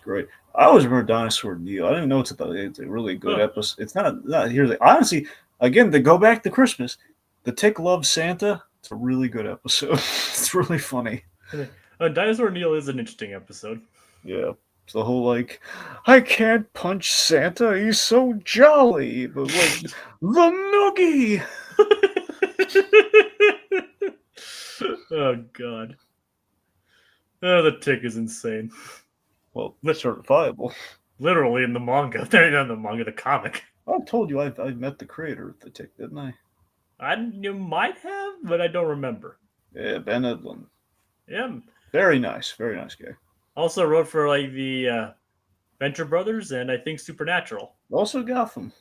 great. I always remember Dinosaur Neil. I don't even know it's a really good episode. It's not here. Honestly, again, to go back to Christmas, the Tick loves Santa. It's a really good episode. It's really funny. Dinosaur Neil is an interesting episode. Yeah. It's the whole I can't punch Santa. He's so jolly. But the noogie. Oh, God. Oh, the Tick is insane. Well, that's certifiable. Literally in the manga. Not in the manga, the comic. I told you I met the creator of the Tick, didn't I? You might have, but I don't remember. Yeah, Ben Edlund. Yeah. Very nice guy. Also wrote for the Venture Brothers and I think Supernatural. Also Gotham.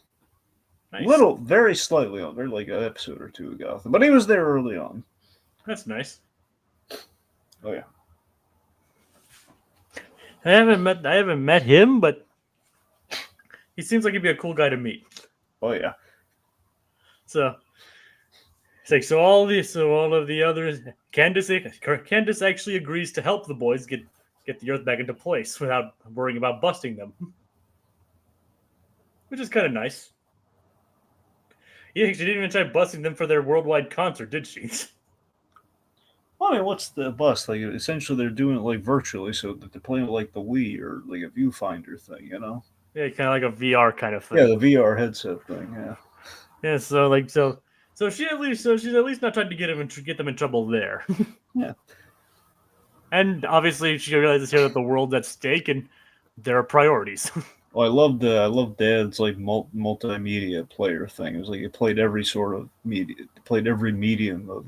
Nice. Very slightly on. Very an episode or two of Gotham, but he was there early on. That's nice. Oh yeah. I haven't met him, but he seems like he'd be a cool guy to meet. Oh yeah. So it's so all of the others, Candace actually agrees to help the boys get the Earth back into place without worrying about busting them, which is kind of nice. Yeah, she didn't even try busting them for their worldwide concert, did she? Well, I mean, what's the bust? Like, essentially, they're doing it like virtually, so that they're playing like the Wii or like a viewfinder thing, you know? Yeah, kind of like a VR kind of thing. Yeah, the VR headset thing. Yeah. Yeah, so she's at least not trying to get them in trouble there. Yeah. And obviously, she realizes here that the world's at stake and there are priorities. Well, I love Dad's like multimedia player thing. It was like it played every sort of media, it played every medium of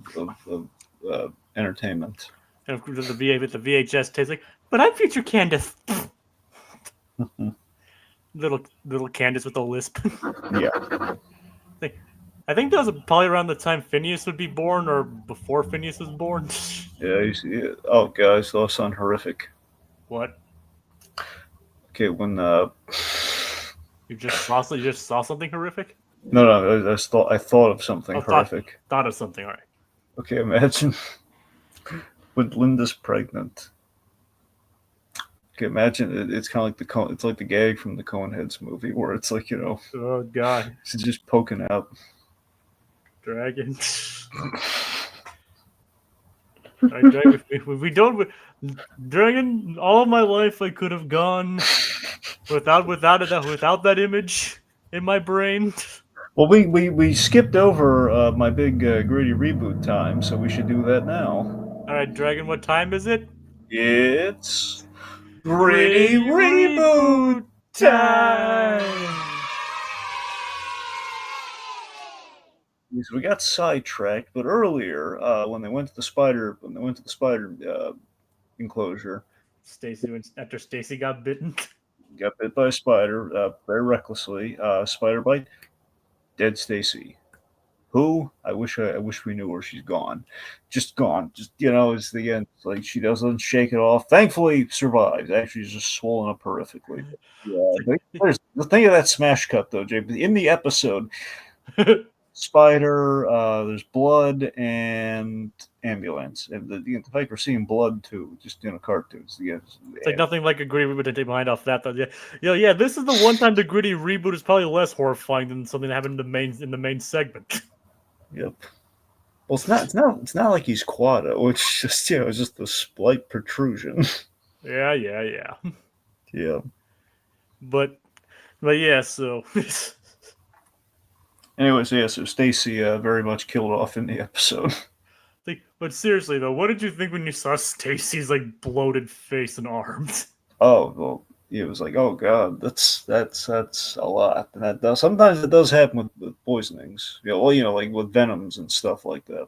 entertainment. And of course, the VHS tastes like, but I'm future Candace. little Candace with a lisp. Yeah. I think that was probably around the time Phineas would be born, or before Phineas was born. Yeah. Oh, guys, that sound horrific. What? Okay, when You just saw something horrific? no, I thought of something Oh, horrific. thought of something. All right. Okay, imagine when Linda's pregnant. Okay, imagine it's kind of like it's like the gag from the Coneheads movie where it's like Oh God, she's just poking out. Dragon. Dragon. If we don't, Dragon. All of my life, I could have gone without that image in my brain. Well, we skipped over my big gritty reboot time, so we should do that now. All right, Dragon. What time is it? It's gritty Gritty reboot reboot time. time. So we got sidetracked, but earlier when they went to the spider enclosure, After Stacy got bitten. got bit by a spider very recklessly. Spider bite, dead Stacy. Who? I wish we knew where she's gone. Just gone. Just it's the end. It's like she doesn't shake it off. Thankfully, survives. Actually, she's just swollen up horrifically. But, yeah, there's the thing of that smash cut though, Jay. In the episode, spider, there's blood and ambulance, and the fact we're seeing blood too, just cartoons. Yeah, It's like nothing like a gritty reboot to take my mind off that. Though. Yeah. This is the one time the gritty reboot is probably less horrifying than something that happened in the main segment. Yep. Well, it's not like he's Quado. It's just it's just a slight protrusion. Yeah. Yeah. But yeah. So. Anyways, yeah. So Stacy very much killed off in the episode. But seriously though, what did you think when you saw Stacy's like bloated face and arms? Oh well, it was like, oh god, that's a lot. And that does sometimes it does happen with poisonings. Like with venoms and stuff like that.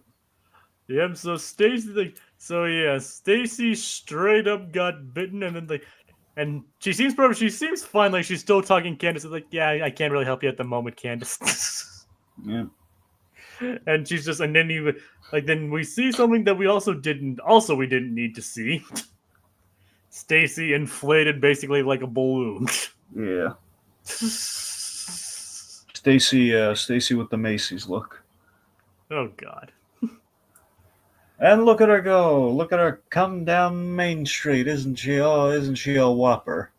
Yeah. So Stacy, Stacy straight up got bitten, and then and she seems fine. Like she's still talking. Candace is like, yeah, I can't really help you at the moment, Candace. Yeah. And she's just, and then then we see something that we didn't need to see. Stacy inflated basically like a balloon. Yeah. Stacy with the Macy's look. Oh God. And look at her go! Look at her come down Main Street! Isn't she a whopper?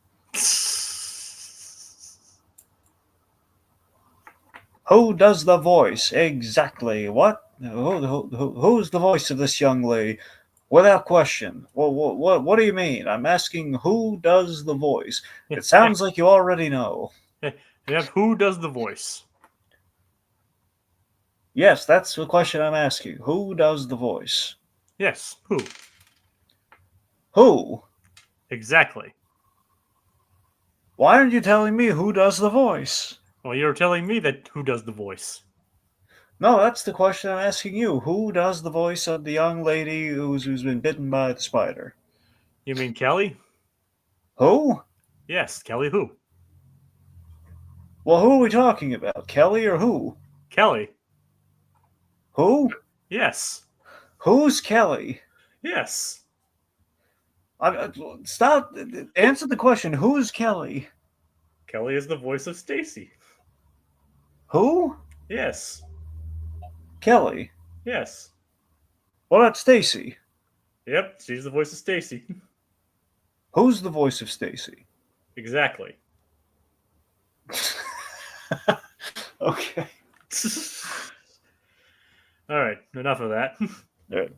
Who does the voice exactly? What? Who's the voice of this young lady? Without question. What do you mean? I'm asking who does the voice. It sounds like you already know. Yeah, who does the voice? Yes, that's the question I'm asking. Who does the voice? Yes, who? Who? Exactly. Why aren't you telling me who does the voice? Well, you're telling me that who does the voice. No, that's the question I'm asking you. Who does the voice of the young lady who's been bitten by the spider? You mean Kelly? Who? Yes, Kelly who? Well, who are we talking about? Kelly or who? Kelly. Who? Yes. Who's Kelly? Yes. Stop. Answer the question. Who's Kelly? Kelly is the voice of Stacy. Who? Yes. Kelly. Yes. Well, that's Stacy. Yep, she's the voice of Stacy. Who's the voice of Stacy? Exactly. Okay. All right, enough of that. All right.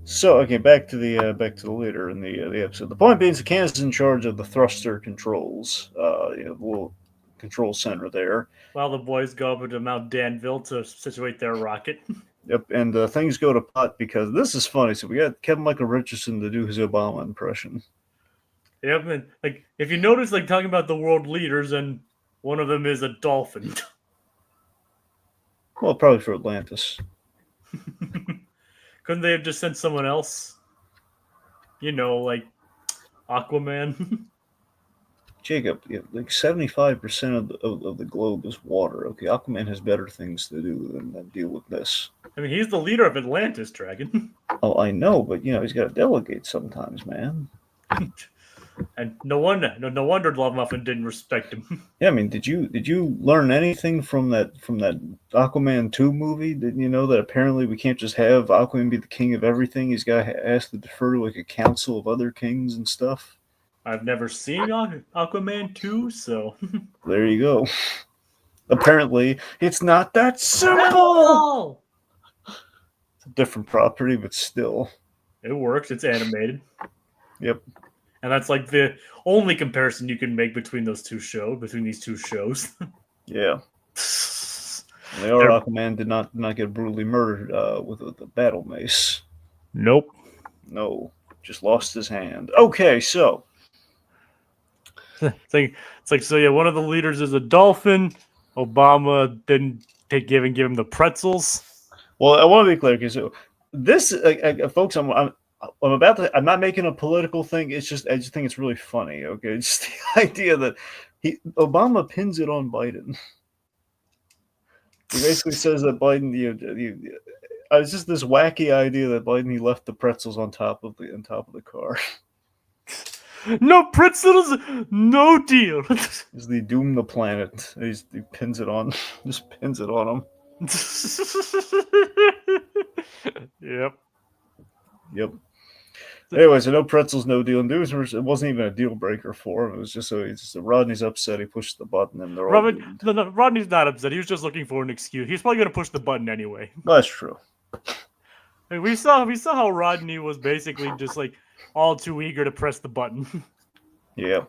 So, okay, back to the leader in the episode. The point being, Candace is in charge of the thruster controls, the little control center there. While the boys go over to Mount Danville to situate their rocket. Yep, and things go to pot because this is funny. So we got Kevin Michael Richardson to do his Obama impression. Yep, and like if you notice, like talking about the world leaders, and one of them is a dolphin. Well, probably for Atlantis. Couldn't they have just sent someone else? You know, like Aquaman. Jacob, like 75% of the globe is water. Okay, Aquaman has better things to do than deal with this. I mean, he's the leader of Atlantis, Dragon. Oh, I know, but he's got to delegate sometimes, man. And no wonder L.O.V.E.M.U.F.F.I.N didn't respect him. Yeah, I mean, did you learn anything from that Aquaman 2 movie? Didn't you know that apparently we can't just have Aquaman be the king of everything? He's got to ask to defer to like a council of other kings and stuff. I've never seen Aquaman 2, so There you go. Apparently, it's not that simple. It's a different property, but still. It works. It's animated. Yep. And that's like the only comparison you can make between these two shows. Yeah. The Aquaman did not get brutally murdered with a battle mace. Nope. No, just lost his hand. Okay, so it's like so. Yeah, one of the leaders is a dolphin. Obama didn't give him the pretzels. Well, I want to be clear because this, folks, I'm not making a political thing. I just think it's really funny. Okay, it's the idea that Obama pins it on Biden. He basically says that Biden, it's just this wacky idea that Biden he left the pretzels on top of the car. No pretzels, no deal. Is he doom the planet? He pins it on, just pins it on him. Yep. Anyway, so no pretzels, no deal. And it wasn't even a deal breaker for him. It was just Rodney's upset. He pushed the button, and they're all doomed. No, Rodney's not upset. He was just looking for an excuse. He's probably going to push the button anyway. That's true. And we saw how Rodney was basically just like all too eager to press the button. Yeah.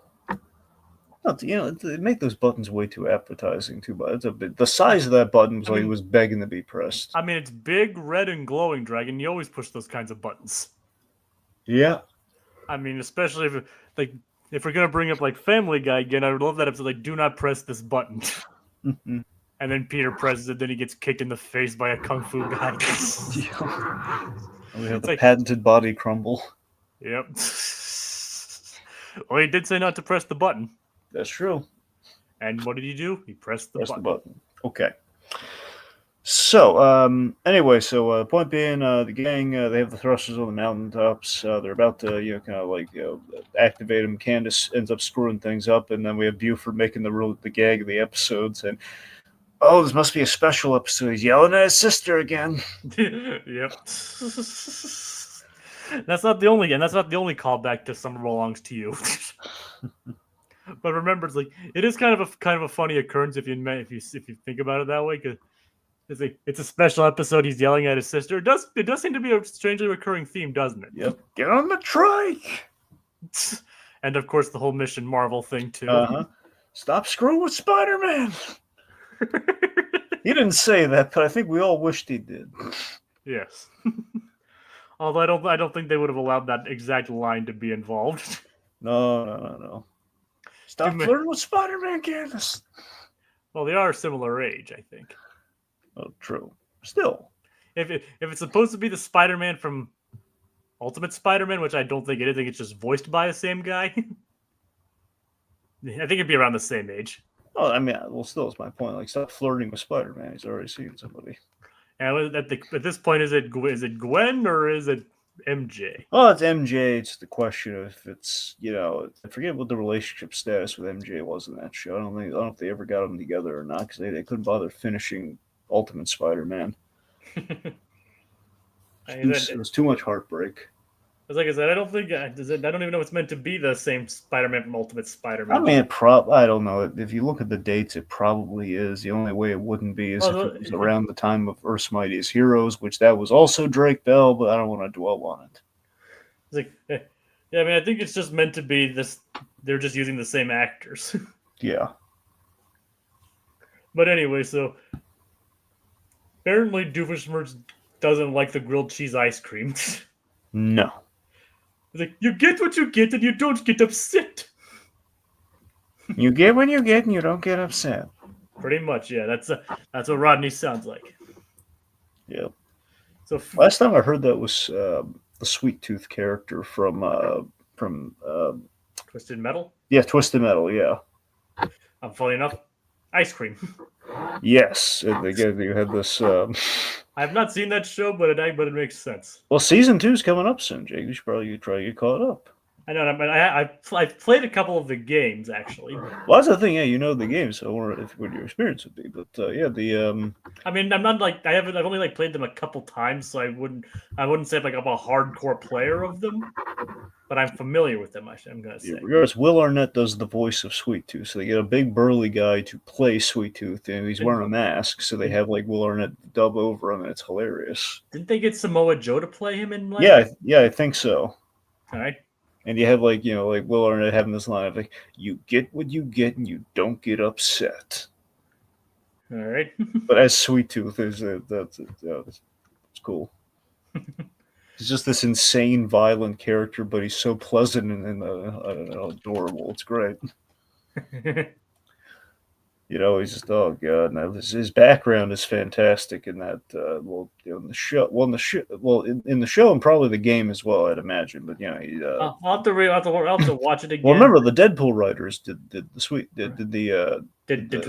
They make those buttons way too appetizing too. But the size of that button was like it was begging to be pressed. I mean, it's big, red, and glowing, Dragon. You always push those kinds of buttons. Yeah. I mean, especially if we're gonna bring up like Family Guy again, I would love that episode. Like, do not press this button. Mm-hmm. And then Peter presses it, then he gets kicked in the face by a kung fu guy. We have the patented body crumble. Yep. Well, he did say not to press the button. That's true. And what did he do? He pressed the button. Okay. So, anyway, point being, the gang, they have the thrusters on the mountaintops. They're about to, activate them. Candace ends up screwing things up, and then we have Buford making the gag of the episodes. And, oh, this must be a special episode. He's yelling at his sister again. Yep. That's not the only callback to Summer Belongs to You. But remember, it's like it is kind of a funny occurrence if you think about it that way, because it's a special episode. He's yelling at his sister. It does seem to be a strangely recurring theme, doesn't it? Yep. Get on the trike. And of course, the whole Mission Marvel thing too. Stop screwing with Spider-Man. He didn't say that, but I think we all wished he did. Yes. Although I don't think they would have allowed that exact line to be involved. No. Stop flirting with Spider-Man, Candace. Well, they are a similar age, I think. Oh, true. Still. If it's supposed to be the Spider-Man from Ultimate Spider-Man, which I don't think it is, I think it's just voiced by the same guy. I think it'd be around the same age. Oh, I mean, well, still, it's my point. Like, stop flirting with Spider-Man. He's already seen somebody. And at this point, is it Gwen or is it MJ? Oh, it's MJ. It's the question of if it's, I forget what the relationship status with MJ was in that show. I don't know if they ever got them together or not, because they couldn't bother finishing Ultimate Spider-Man. It was too much heartbreak. Like I said, I don't think I don't even know it's meant to be the same Spider-Man from Ultimate Spider-Man. I mean, I don't know. If you look at the dates, it probably is. The only way it wouldn't be is if it was around the time of Earth's Mightiest Heroes, which that was also Drake Bell, but I don't want to dwell on it. It's like, yeah, I mean, I think it's just meant to be this. They're just using the same actors. Yeah. But anyway, so apparently Doofenshmirtz doesn't like the grilled cheese ice cream. No. It's like, you get what you get and you don't get upset. You get what you get and you don't get upset. Pretty much, yeah. That's what Rodney sounds like. Yep. So last time I heard that was the Sweet Tooth character from Twisted Metal? Yeah, Twisted Metal, yeah. Funny enough, ice cream. Yes, you had this. I have not seen that show, but it makes sense. Well, season 2 is coming up soon, Jake. You should probably try to get caught up. I know, but I've played a couple of the games actually. Well, that's the thing. Yeah, you know the game, so I wonder what your experience would be. But yeah, the. I mean, I'm not like I've only played them a couple times, so I wouldn't say I'm a hardcore player of them. But I'm familiar with them, I'm going to say. Regardless, Will Arnett does the voice of Sweet Tooth. So they get a big burly guy to play Sweet Tooth, and he's wearing a mask. So they have Will Arnett dub over him, and it's hilarious. Didn't they get Samoa Joe to play him in? Yeah, I think so. All right. And you have Will Arnett having this line of you get what you get, and you don't get upset. All right. But as Sweet Tooth that's cool. He's just this insane, violent character, but he's so pleasant and I don't know, adorable. It's great. He's just god. Now his background is fantastic in that. In the show, and probably the game as well, I'd imagine. But I'll have to watch it again. Well, remember the Deadpool writers did the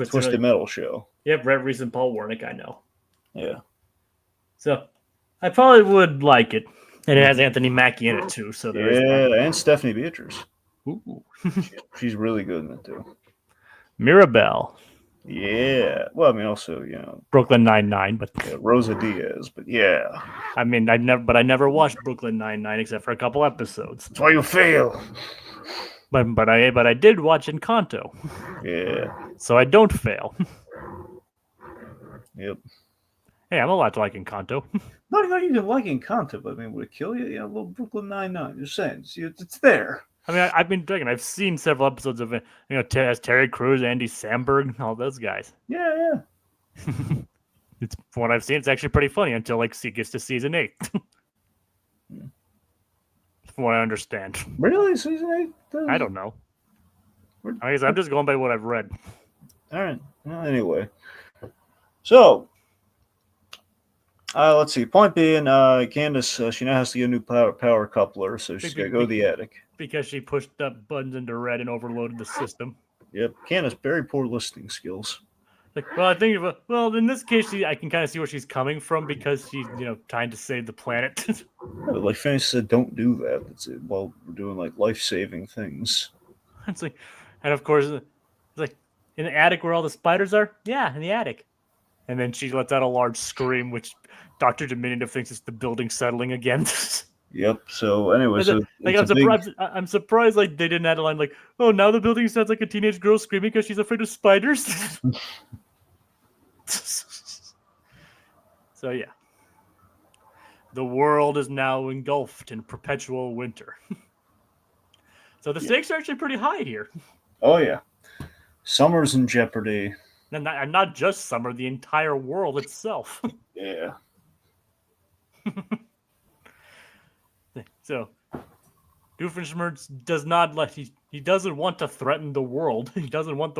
Twisted Metal show. Yeah, Brett Reese and Paul Wernick, I know. Yeah. So I probably would like it. And it has Anthony Mackie in it too. So and Stephanie Beatrice. Ooh. She's really good in it too. Mirabelle. Yeah. Well, I mean, also Brooklyn Nine-Nine, but Rosa Diaz. But yeah. I mean, I never watched Brooklyn Nine-Nine except for a couple episodes. That's why you fail. But I did watch Encanto. Yeah. So I don't fail. Yep. Hey, I'm allowed to like Encanto. Not even liking Encanto, but I mean, would it kill you? A little Brooklyn Nine-Nine. Just saying, it's there. I mean, I've been digging. I've seen several episodes of it. As Terry Crews, Andy Samberg, all those guys. Yeah. It's from what I've seen. It's actually pretty funny until it gets to season 8. From what I understand. Really, season 8? I don't know. I guess I'm just going by what I've read. All right. Well, anyway, so. Let's see. Point being, Candace, she now has to get a new power coupler, so she's got to go to the attic. Because she pushed up buttons into red and overloaded the system. Yep. Candace, very poor listening skills. In this case, I can kind of see where she's coming from because she's, trying to save the planet. Like Phineas said, don't do that. While we're doing, life-saving things. It's and of course, it's in the attic where all the spiders are? Yeah, in the attic. And then she lets out a large scream, which Dr. Diminutive thinks it's the building settling again. Yep. So anyway, I'm surprised they didn't add a line "Oh, now the building sounds like a teenage girl screaming because she's afraid of spiders." So yeah, the world is now engulfed in perpetual winter. So the stakes are actually pretty high here. Oh yeah, summer's in jeopardy. And not just summer, the entire world itself. Yeah. So, Doofenshmirtz does not he doesn't want to threaten the world. He doesn't want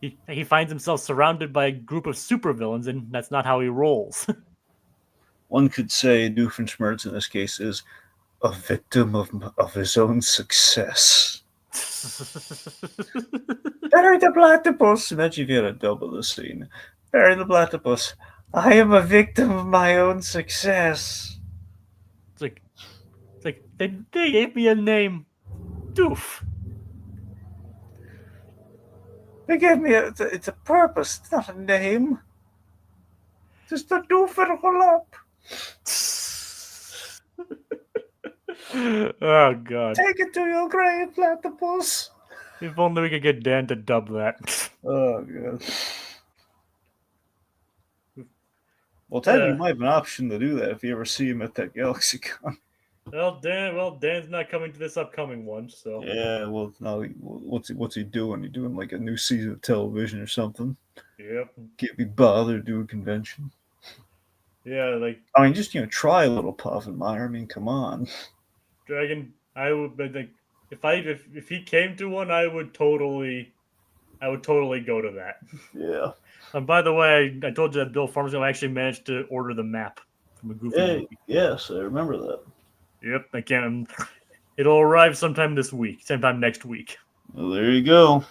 he finds himself surrounded by a group of supervillains, and that's not how he rolls. One could say Doofenshmirtz in this case is a victim of his own success. Bury the platypus. Imagine if you had a double the scene. Bury the platypus. I am a victim of my own success. It's like they gave me a name, Doof. They gave me it's a purpose. It's not a name. Just a doof and roll up. Oh god. Take it to your grave, platypus. If only we could get Dan to dub that. Oh god. Well, Ted, you might have an option to do that if you ever see him at that GalaxyCon. Dan's not coming to this upcoming one, so Yeah, well, now what's he doing? He doing like a new season of television or something? yep. Can't be bothered doing a convention. Yeah, like I mean, just try a little Poffenmeyer. I mean, come on. Dragon, I would like if he came to one, I would totally go to that. Yeah. And by the way, I told you that Bill Farmer's gonna actually manage to order the map from a Goofy movie. Yes, I remember that. Yep, I can't. It'll arrive sometime next week, Well, there you go.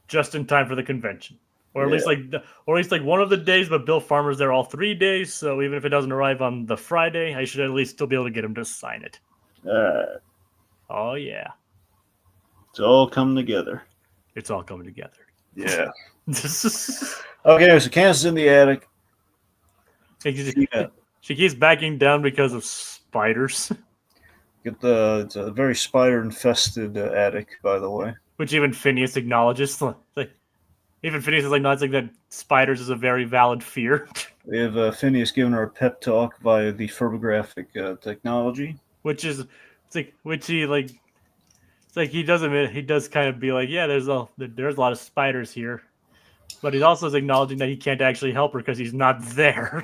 just in time for the convention, or at least like one of the days. But Bill Farmer's there all 3 days, so even if it doesn't arrive on the Friday, I should at least still be able to get him to sign it. All right. Oh yeah, It's all come together. it's all coming together. Yeah. Okay, so Candace is in the attic. She keeps backing down because of spiders. It's a very spider-infested attic, by the way. Which even Phineas acknowledges. Like, even Phineas is like, no, it's like that spiders is a very valid fear. We have Phineas giving her a pep talk via the photographic technology. Which is, it's like, which he like, it's like he does admit, he does kind of be like, yeah, there's a lot of spiders here, but he also is acknowledging that he can't actually help her because he's not there.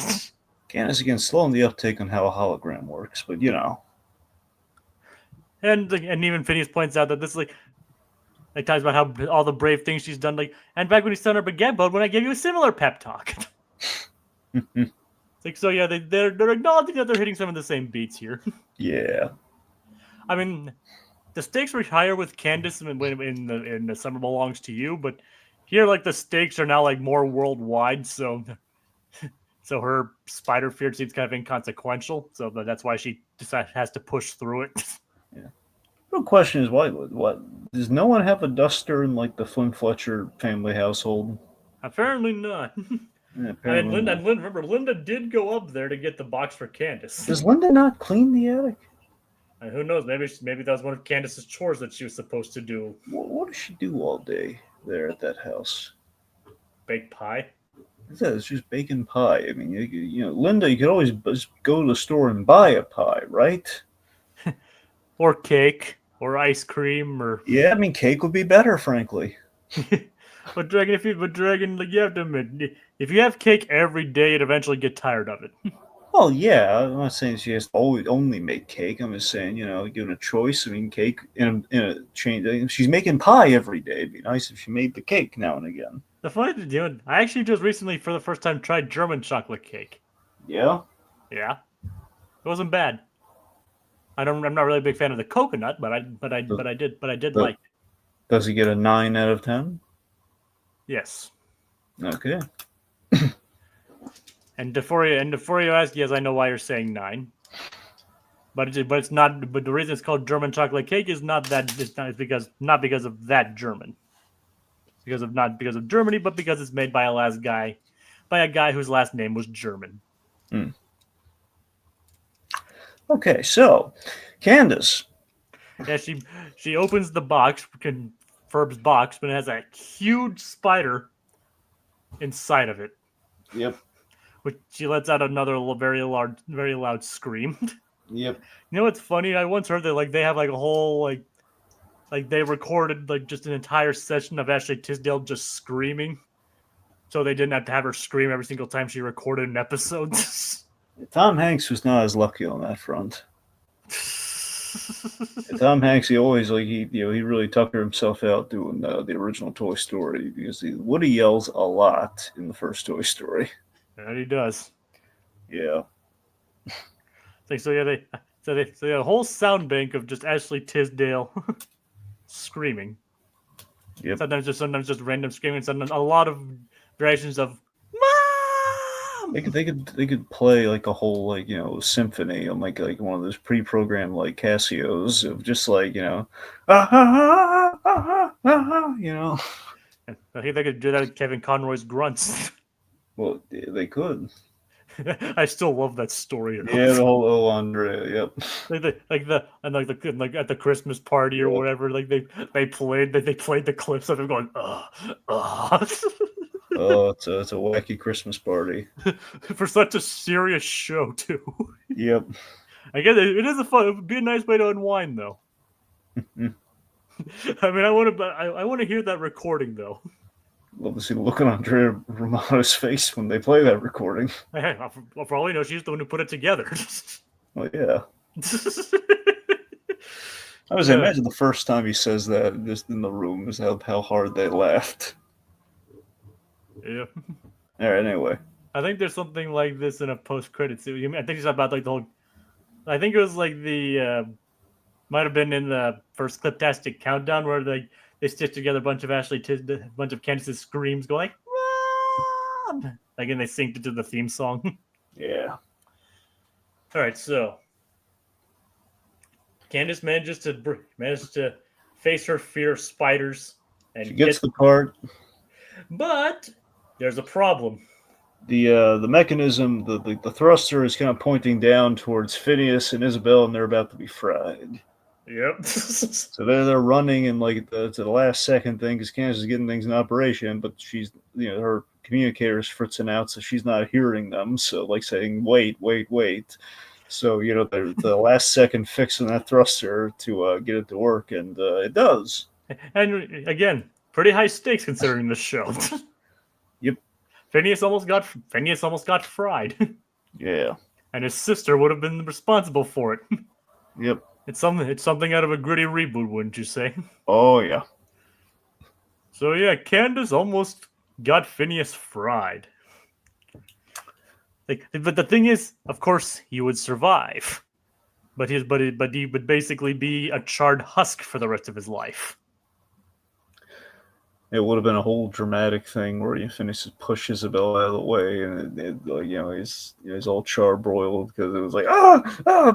Candace again slowing the uptake on how a hologram works, but And even Phineas points out that this is like talks about how all the brave things she's done. Like, and back when he's done her baguette boat, when I gave you a similar pep talk. It's like, so yeah, they're acknowledging that they're hitting some of the same beats here. Yeah. I mean, the stakes were higher with Candace in the Summer Belongs to You, but here, like, the stakes are now like more worldwide. So her spider fear seems kind of inconsequential. So that's why she has to push through it. Yeah. The question is, what does no one have a duster in like the Flynn Fletcher family household? Apparently not. Yeah, apparently Linda did go up there to get the box for Candace. Does Linda not clean the attic? And who knows? Maybe that was one of Candace's chores that she was supposed to do. What does she do all day there at that house? Bake pie. It's just baking pie. I mean, Linda, you could always just go to the store and buy a pie, right? Or cake, or ice cream, or yeah. I mean, cake would be better, frankly. But Dragon, like, you have to admit, if you have cake every day, you'd eventually get tired of it. Well, yeah, I'm not saying she has to always only make cake. I'm just saying, given a choice. I mean, cake in a change. She's making pie every day. It'd be nice if she made the cake now and again. The funny thing, dude, I actually just recently, for the first time, tried German chocolate cake. Yeah. Yeah, it wasn't bad. I'm not really a big fan of the coconut, but I did like it. Does he get a 9 out of 10? Yes. Okay. And before you ask, yes, I know why you're saying 9. But it's not. But the reason it's called German chocolate cake is not because of that German. Not because of Germany, but because it's made by a guy whose last name was German. Hmm. Okay, so Candace. Yeah, she opens the box, Ferb's box, but it has a huge spider inside of it. Yep. Which she lets out another very loud scream. Yep. You know what's funny? I once heard that they have like a whole they recorded just an entire session of Ashley Tisdale just screaming, so they didn't have to have her scream every single time she recorded an episode. Tom Hanks was not as lucky on that front. Tom Hanks, he always he really tuckered himself out doing the original Toy Story because Woody yells a lot in the first Toy Story. And he does. Yeah. So they had a whole sound bank of just Ashley Tisdale screaming. Yep. Sometimes just random screaming. Sometimes a lot of variations of "Mom." They could play like a whole symphony on like one of those pre-programmed Casios of just I think they could do that with Kevin Conroy's grunts. Well, they could. I still love that story. Yeah, the whole little Andrea. Yep. Like at the Christmas party or Yep. whatever. Like they played the clips of him going Oh, it's a wacky Christmas party. for such a serious show too. Yep. I guess it is it would be a nice way to unwind though. I mean, I want to hear that recording though. Love to see the look on Andrea Romano's face when they play that recording. Hey, I'll probably know she's the one who put it together. Well, yeah. I was imagine the first time he says that just in the room is how hard they laughed. Yeah. All right. Anyway. I think there's something like this in a post-credit scene. I think it's about like the whole. I think it was like the might have been in the first Cliptastic Countdown where they stitched together a bunch of a bunch of Candace's screams going like, Mom! Like, and they synced it to the theme song. Yeah. All right, so Candace manages to face her fear of spiders and She gets the part. But there's a problem. The mechanism, the thruster is kind of pointing down towards Phineas and Isabel, and they're about to be fried. Yep. So they're running and like to the last second thing because Candace is getting things in operation, but she's her communicator is fritzing out, so she's not hearing them. So like saying wait. So they're the last second fixing that thruster to get it to work, and it does. And again, pretty high stakes considering this show. Yep. Phineas almost got fried. Yeah. And his sister would have been responsible for it. Yep. It's something out of a gritty reboot, wouldn't you say? Oh yeah. So yeah, Candace almost got Phineas fried. But the thing is, of course, he would survive. But he would basically be a charred husk for the rest of his life. It would have been a whole dramatic thing where Phineas pushed Isabel out of the way, and he's all charbroiled because it was like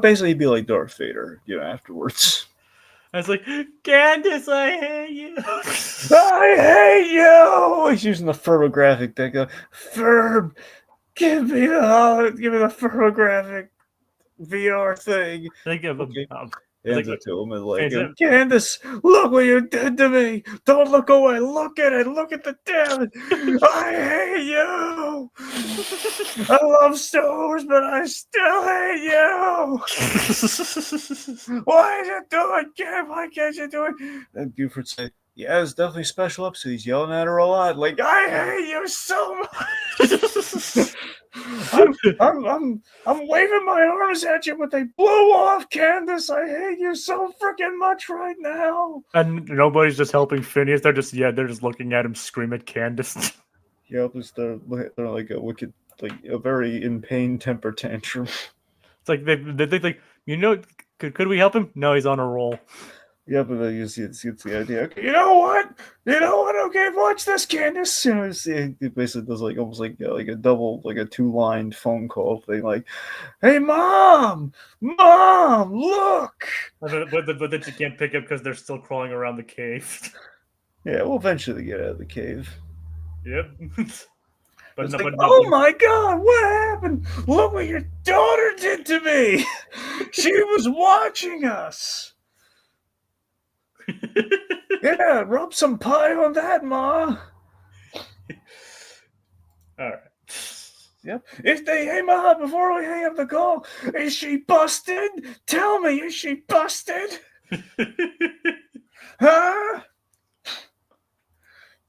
basically he'd be like Darth Vader, afterwards. I was like, Candace, I hate you. I hate you. He's using the firmographic deck. Ferb, give me the firmographic VR thing. Think of okay. Hands it to him and like, Candace, look what you did to me! Don't look away! Look at it! Look at the damage! I hate you! I love Star Wars, but I still hate you! Why is it doing, Kim? Why can't you do it? And Buford said, yeah, it's definitely a special episode. He's yelling at her a lot. Like, I hate you so much! I'm waving my arms at you, but they blew off, Candace. I hate you so freaking much right now. And nobody's just helping Phineas. They're just looking at him scream at Candace. Yeah, they're like a wicked, like a very in pain temper tantrum. It's like they could we help him? No, he's on a roll. Yeah, but it's the idea. Okay, you know what? Okay, watch this, Candace. It basically does like almost like a double, like a 2-line phone call thing. Like, hey, mom, look. But then she can't pick up because they're still crawling around the cave. Yeah, we'll eventually get out of the cave. Yep. Oh my God, what happened? Look what your daughter did to me. She was watching us. Yeah, rub some pie on that, Ma. All right. Yep. Hey, Ma, before we hang up the call, is she busted? Tell me, is she busted? Huh?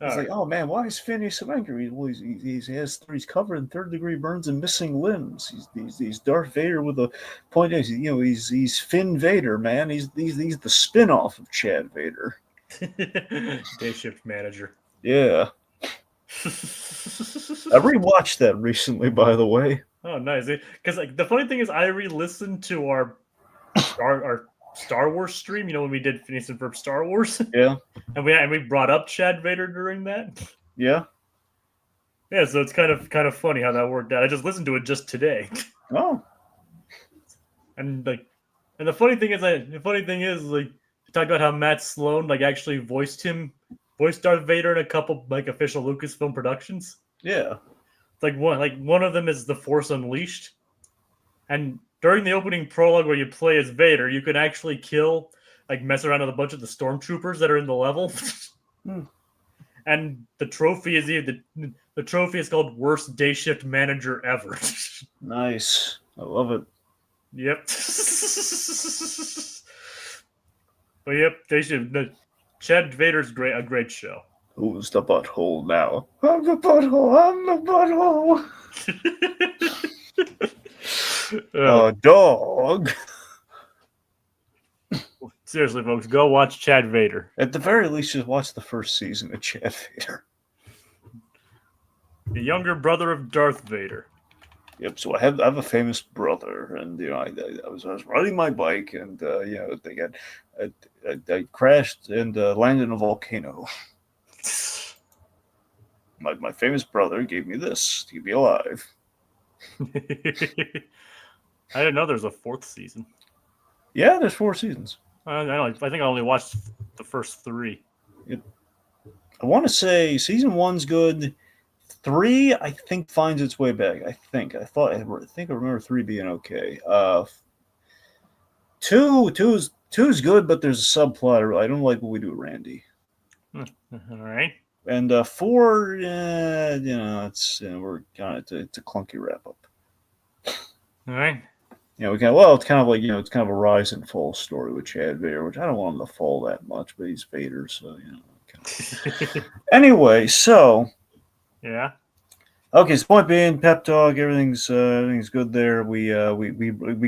He's like, oh man, why is Phineas so angry? Well, he's covered in 3rd-degree burns and missing limbs. He's Darth Vader with a point. He's Finn Vader, man. He's the spin-off of Chad Vader. Day shift manager. Yeah. I rewatched that recently, by the way. Oh, nice. Because the funny thing is, I re-listened to our Star Wars stream, when we did Phineas and Ferb Star Wars. Yeah. And we brought up Chad Vader during that. Yeah. Yeah, so it's kind of funny how that worked out. I just listened to it just today. Oh. And the funny thing is talked about how Matt Sloan actually voiced Darth Vader in a couple official Lucasfilm productions. Yeah. one of them is the Force Unleashed, and during the opening prologue where you play as Vader, you can actually mess around with a bunch of the stormtroopers that are in the level. And the trophy is the trophy is called Worst Day Shift Manager Ever. Nice. I love it. Yep. But yep, Day Shift. Chad Vader's a great show. Who's the butthole now? I'm the butthole. I'm the butthole. Dog. Seriously, folks, go watch Chad Vader. At the very least, just watch the first season of Chad Vader. The younger brother of Darth Vader. Yep. So I have a famous brother, and I was riding my bike, and I crashed and landed in a volcano. My famous brother gave me this to keep me alive. I didn't know there's a 4th season. Yeah, there's 4 seasons. I think I only watched the first 3. I want to say season 1's good. 3, I think, finds its way back. I think I remember 3 being okay. 2's good, but there's a subplot. I don't like what we do with Randy. All right. And 4, it's it's a clunky wrap up. All right. It's kind of like it's kind of a rise and fall story with Chad Vader, which I don't want him to fall that much, but he's Vader, so Anyway, so yeah. Okay, so point being, pep talk, everything's good there. We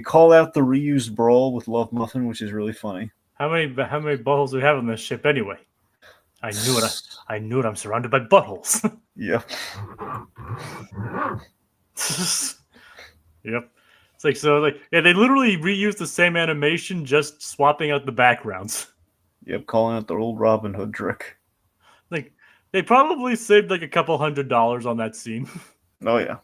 call out the reused brawl with L.O.V.E.M.U.F.F.I.N, which is really funny. How many buttholes do we have on this ship anyway? I knew it. I knew it. I'm surrounded by buttholes. Yeah. Yep. It's they literally reused the same animation, just swapping out the backgrounds. Yep, calling out the old Robin Hood trick. They probably saved a couple $100 on that scene. Oh yeah.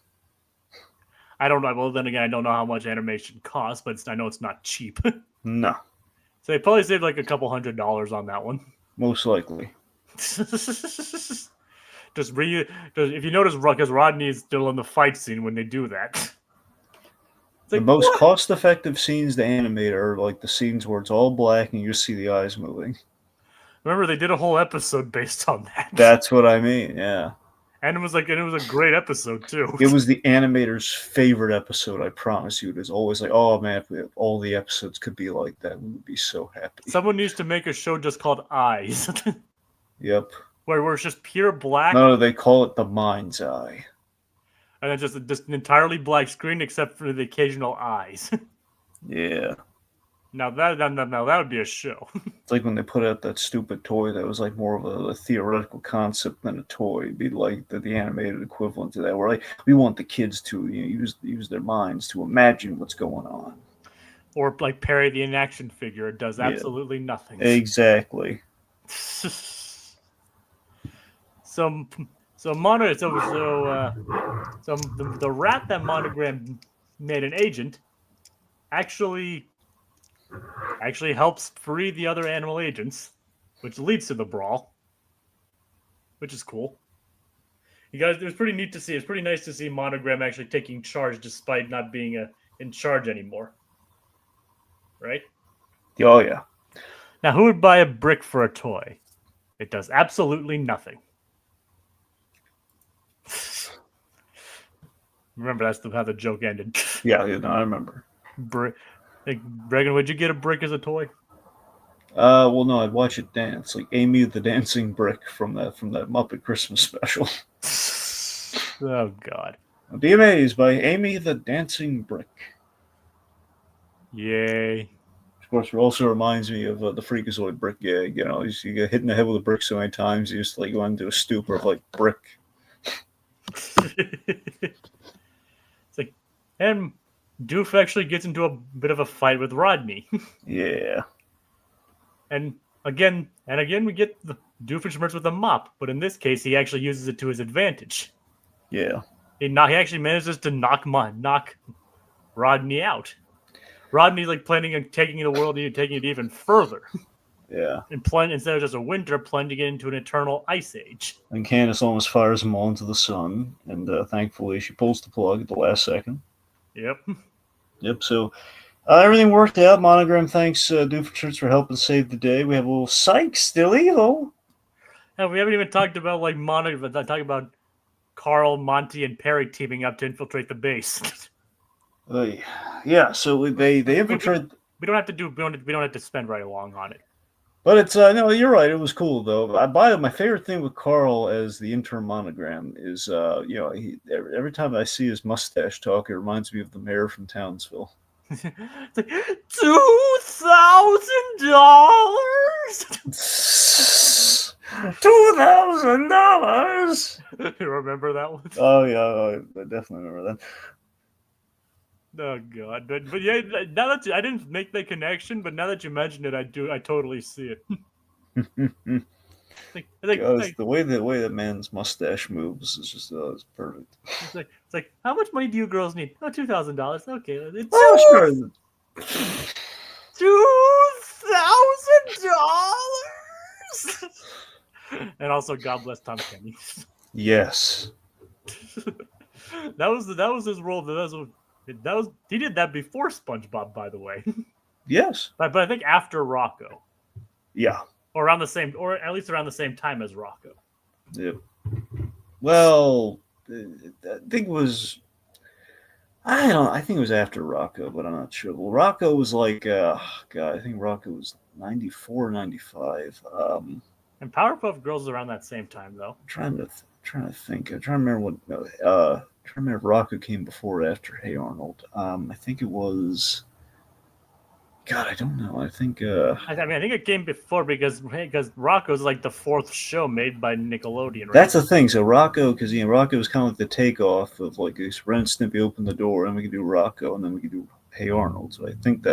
I don't know. Well, then again, I don't know how much animation costs, but I know it's not cheap. No. So they probably saved a couple $100 on that one. Most likely. If you notice, because Rodney is still in the fight scene when they do that. The most cost-effective scenes to animate are the scenes where it's all black and you just see the eyes moving. Remember, they did a whole episode based on that. That's what I mean, yeah. And it was a great episode too. It was the animator's favorite episode, I promise you. It was always oh man, if all the episodes could be like that, we would be so happy. Someone needs to make a show just called Eyes. Yep. Where it's just pure black. No, they call it the mind's eye. And then just an entirely black screen except for the occasional eyes. Yeah. Now that would be a show. It's like when they put out that stupid toy that was more of a theoretical concept than a toy. It'd be like the animated equivalent to that, where we want the kids to use their minds to imagine what's going on. Or Perry the in-action figure. It does absolutely nothing. Exactly. The rat that Monogram made an agent actually helps free the other animal agents, which leads to the brawl, which is cool. You guys, it was pretty neat to see. It's pretty nice to see Monogram actually taking charge despite not being in charge anymore. Right? Oh yeah. Now, who would buy a brick for a toy? It does absolutely nothing. Remember, that's how the joke ended. Yeah, I remember. Bregan, would you get a brick as a toy? Well, no, I'd watch it dance, like Amy the Dancing Brick from that Muppet Christmas special. Oh God! Be amazed by Amy the Dancing Brick. Yay! Of course, it also reminds me of the Freakazoid brick gag. You get hit in the head with a brick so many times, you just go into a stupor of brick. And Doof actually gets into a bit of a fight with Rodney. Yeah. And again, we get the Doofenshmirtz with a mop, but in this case, he actually uses it to his advantage. Yeah. He actually manages to knock Rodney out. Rodney's planning on taking the world and taking it even further. Yeah. And instead of just a winter, plunging it into an eternal ice age. And Candace almost fires them all into the sun, and thankfully she pulls the plug at the last second. Yep. Yep, so everything worked out. Monogram thanks Doofenshmirtz for helping save the day. We have a little psych still evil. And we haven't even talked about like talking about Carl, Monty, and Perry teaming up to infiltrate the base. Yeah, so they infiltrate. We don't have to spend very long on it. But it's no, you're right. It was cool though. My favorite thing with Carl as the interim Monogram is every time I see his mustache talk, it reminds me of the mayor from Townsville. It's like $2,000. $2,000. You remember that one? Oh yeah, I definitely remember that. Oh god, but yeah. Now that I didn't make the connection, but now that you mention it, I do. I totally see it. Because the way that man's mustache moves is just it's perfect. It's like, how much money do you girls need? Oh, $2,000. Okay, it's sure. $2,000. And also, God bless Tom Kenny. Yes. that was his role. He did that before SpongeBob, by the way. Yes. But I think after Rocco. Yeah. Or at least around the same time as Rocco. Yeah. Well, I think it was. I think it was after Rocco, but I'm not sure. Well, Rocco was like, God, I think Rocco was 94, 95. And Powerpuff Girls around that same time, though. I'm trying to think. I'm trying to remember what. Trying to remember if Rocco came before or after Hey Arnold. I think it was. God, I don't know. I think. I think it came before because Rocco's like the fourth show made by Nickelodeon. Right? That's the thing. So Rocco, because Rocco was kind of like the takeoff of like this. Ren and Stimpy opened the door, and we could do Rocco, and then we could do Hey Arnold. So I think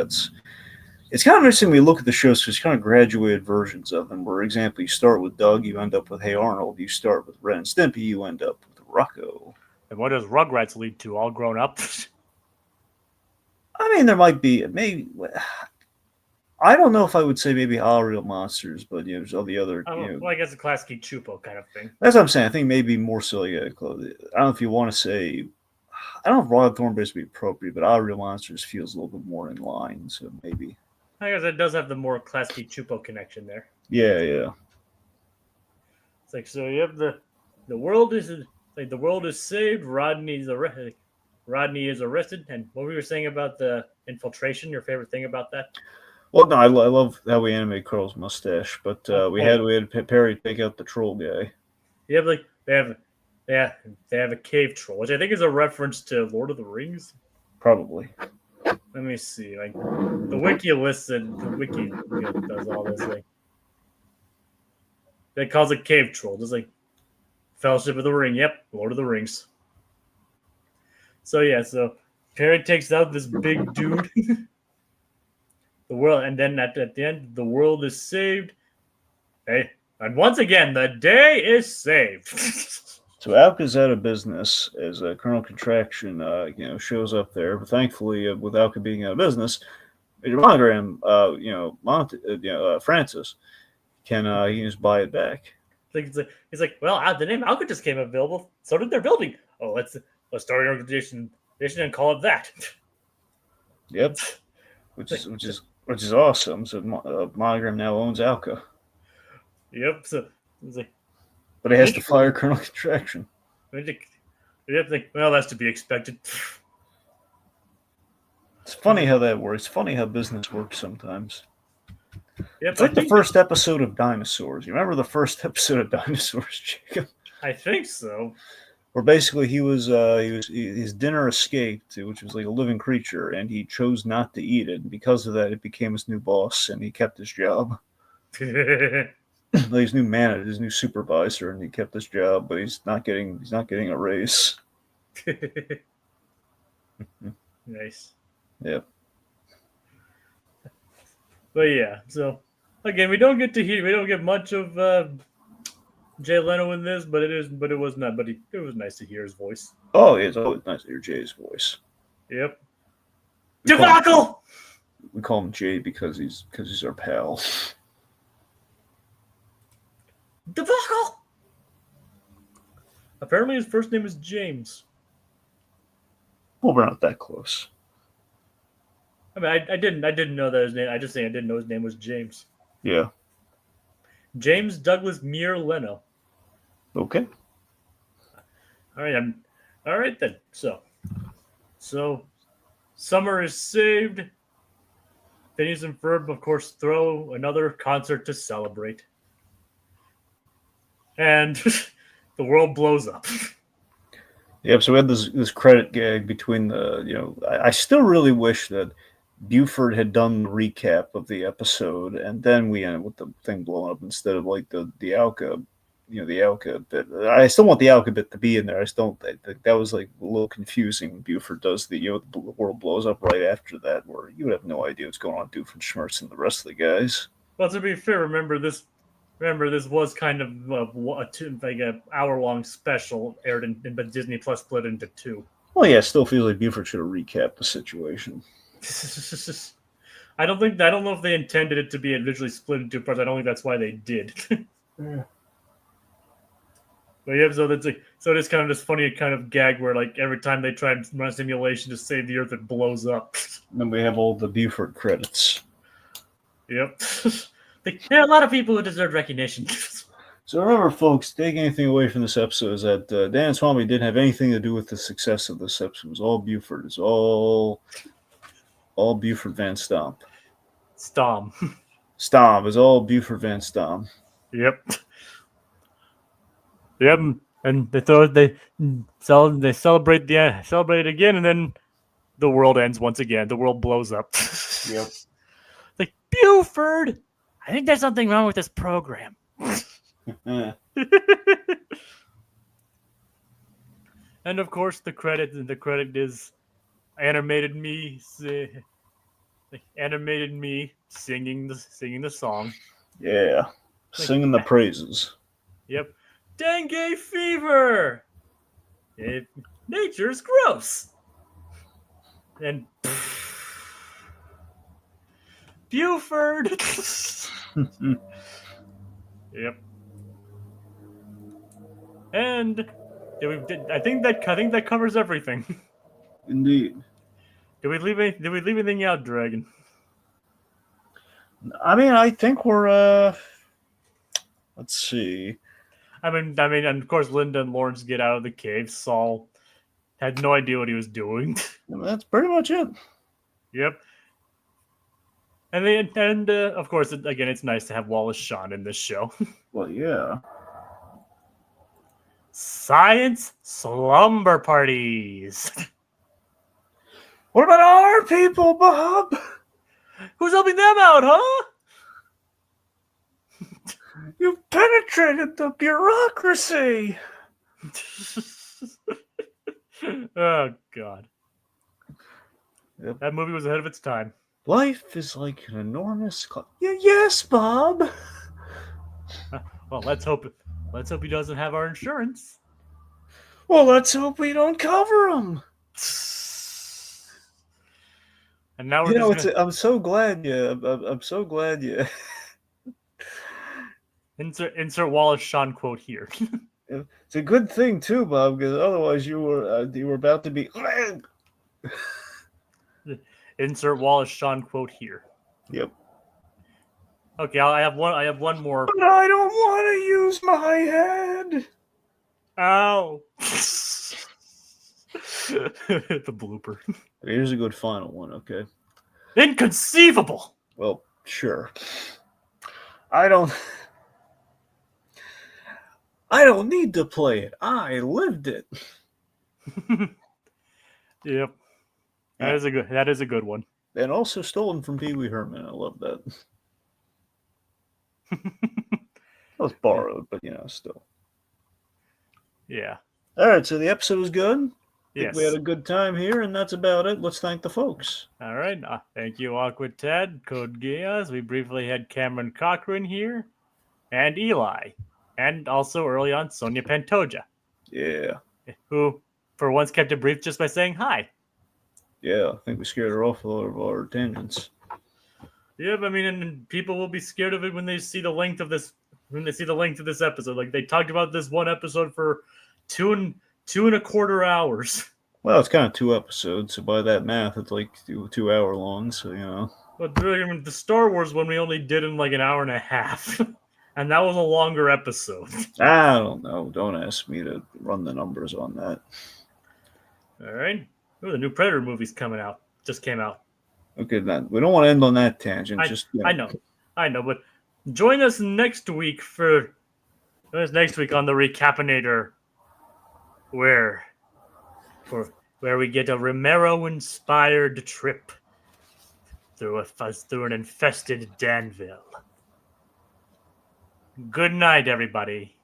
it's kind of interesting when you look at the shows because it's kind of graduated versions of them. For example, you start with Doug, you end up with Hey Arnold. You start with Ren and Stimpy, you end up with Rocco. And what does Rugrats lead to? All grown up. I mean, there might be maybe. I don't know if I would say maybe All Real Monsters, but there's all the other. Well, I guess a Klasky Chupo kind of thing. That's what I'm saying. I think maybe more so. Yeah, I don't know if you want to say. I don't know if Rod Thornberry would be appropriate, but All Real Monsters feels a little bit more in line. So maybe. I guess it does have the more Klasky Chupo connection there. Yeah, yeah. It's like so you have the world is like the world is saved. Rodney is arrested, and what we were saying about the infiltration. Your favorite thing about that? Well, no, I love how we animate Carl's mustache, but we had Perry take out the troll guy. Yeah, like they have a cave troll, which I think is a reference to Lord of the Rings. Probably. Let me see. Like the wiki lists and the wiki does all this. Like they calls it cave troll, just like Fellowship of the Ring. Yep, Lord of the Rings. So yeah, so Perry takes out this big dude. The world, and then at the end, the world is saved. Hey, and once again, the day is saved. So Alka's out of business as Colonel Contraction, shows up there. But thankfully, with Alka being out of business, Major Monogram, Francis can just buy it back. He's like, well, the name Alka just came available. So did their building. Oh, let's start an organization and call it that. Yep, which is awesome. So Monogram now owns Alka. Yep. So it's like, but he has to fire Colonel Contraction. Well, that's to be expected. It's funny how that works. It's funny how business works sometimes. Yep, it's like the first episode of Dinosaurs. You remember the first episode of Dinosaurs, Jacob? I think so. Where basically his dinner escaped, which was like a living creature, and he chose not to eat it. And because of that, it became his new boss, and he kept his job. His new manager, his new supervisor, and he kept his job, but he's not getting a raise. Nice. Yeah. But yeah, so again, we don't get much of Jay Leno in this, but it was nice to hear his voice. Oh, it's always nice to hear Jay's voice. Yep. Debacle. We call him Jay because he's our pal. Debacle! Apparently his first name is James. Well, we're not that close. I mean, I didn't know that his name. I just saying I didn't know his name was James. Yeah. James Douglas Muir Leno. Okay. All right, all right then. So summer is saved. Phineas and Ferb, of course, throw another concert to celebrate, and the world blows up. Yep. So we had this credit gag between I still really wish that Buford had done the recap of the episode, and then we ended with the thing blowing up instead of like the Alka, the Alka bit. I still want the Alka bit to be in there. I still think that was like a little confusing when Buford does the world blows up right after that, where you would have no idea what's going on with Doofenshmirtz and the rest of the guys. Well, to be fair, remember this was kind of like a hour-long special aired but Disney Plus split into two. Well, yeah, still feels like Buford should have recapped the situation. I don't know if they intended it to be individually split into two parts. I don't think that's why they did. Yeah. But yeah, so it's kind of this funny kind of gag where like every time they try and run a simulation to save the Earth, it blows up. And then we have all the Buford credits. Yep. There are a lot of people who deserve recognition. So remember, folks, take anything away from this episode is that Dan and Swami didn't have anything to do with the success of this episode. It was all Buford. It's all Buford Van Stomp. Stomp. Stomp is all Buford Van Stomp. Yep. Yep. And they celebrate again, and then the world ends once again. The world blows up. Yep. Like, Buford, I think there's something wrong with this program. And of course, the credit is animated me singing the song. Yeah, singing the praises. Yep, dengue fever. Nature's gross. And Buford. Yep. And I think that covers everything. Indeed. Did we leave anything out, Dragon? I mean, I think we're let's see. I mean, and of course, Linda and Lawrence get out of the cave. Saul had no idea what he was doing. That's pretty much it. Yep. And of course, again, it's nice to have Wallace Shawn in this show. Well, yeah. Science slumber parties. What about our people, Bob? Who's helping them out, huh? You've penetrated the bureaucracy. Oh, God. Yep. That movie was ahead of its time. Life is like an enormous... Yes, Bob. Well, let's hope he doesn't have our insurance. Well, let's hope we don't cover him. And now we're I'm so glad you... I'm so glad you... Insert Wallace Shawn quote here. It's a good thing too, Bob, because otherwise you were about to be. Insert Wallace Shawn quote here. Yep. Okay, I have one more. But I don't want to use my head. Ow. The blooper. Here's a good final one. Okay. Inconceivable. Well, sure. I don't need to play it. I lived it. Yep. That is a good one. And also stolen from Pee Wee Herman. I love that. It was borrowed, but still. Yeah. All right, so the episode was good. Yes. We had a good time here, and that's about it. Let's thank the folks. All right. Thank you, Awkward Ted, Code Geass. We briefly had Cameron Cochran here, and Eli. And also early on, Sonia Pantoja. Yeah. Who, for once, kept it brief just by saying hi. Yeah, I think we scared her off a lot of our tangents. Yeah, I mean, and people will be scared of it when they see the length of this when they see the length of this episode. Like, they talked about this one episode for two and a quarter hours. Well, it's kind of 2 episodes, so by that math, it's like 2 hour long. So But the Star Wars one we only did in like an hour and a half, and that was a longer episode. I don't know. Don't ask me to run the numbers on that. All right. Ooh, the new Predator movie's coming out. Just came out. Okay, then we don't want to end on that tangent. I know, but join us next week on the Recap-inator, where we get a Romero-inspired trip through an infested Danville. Good night, everybody.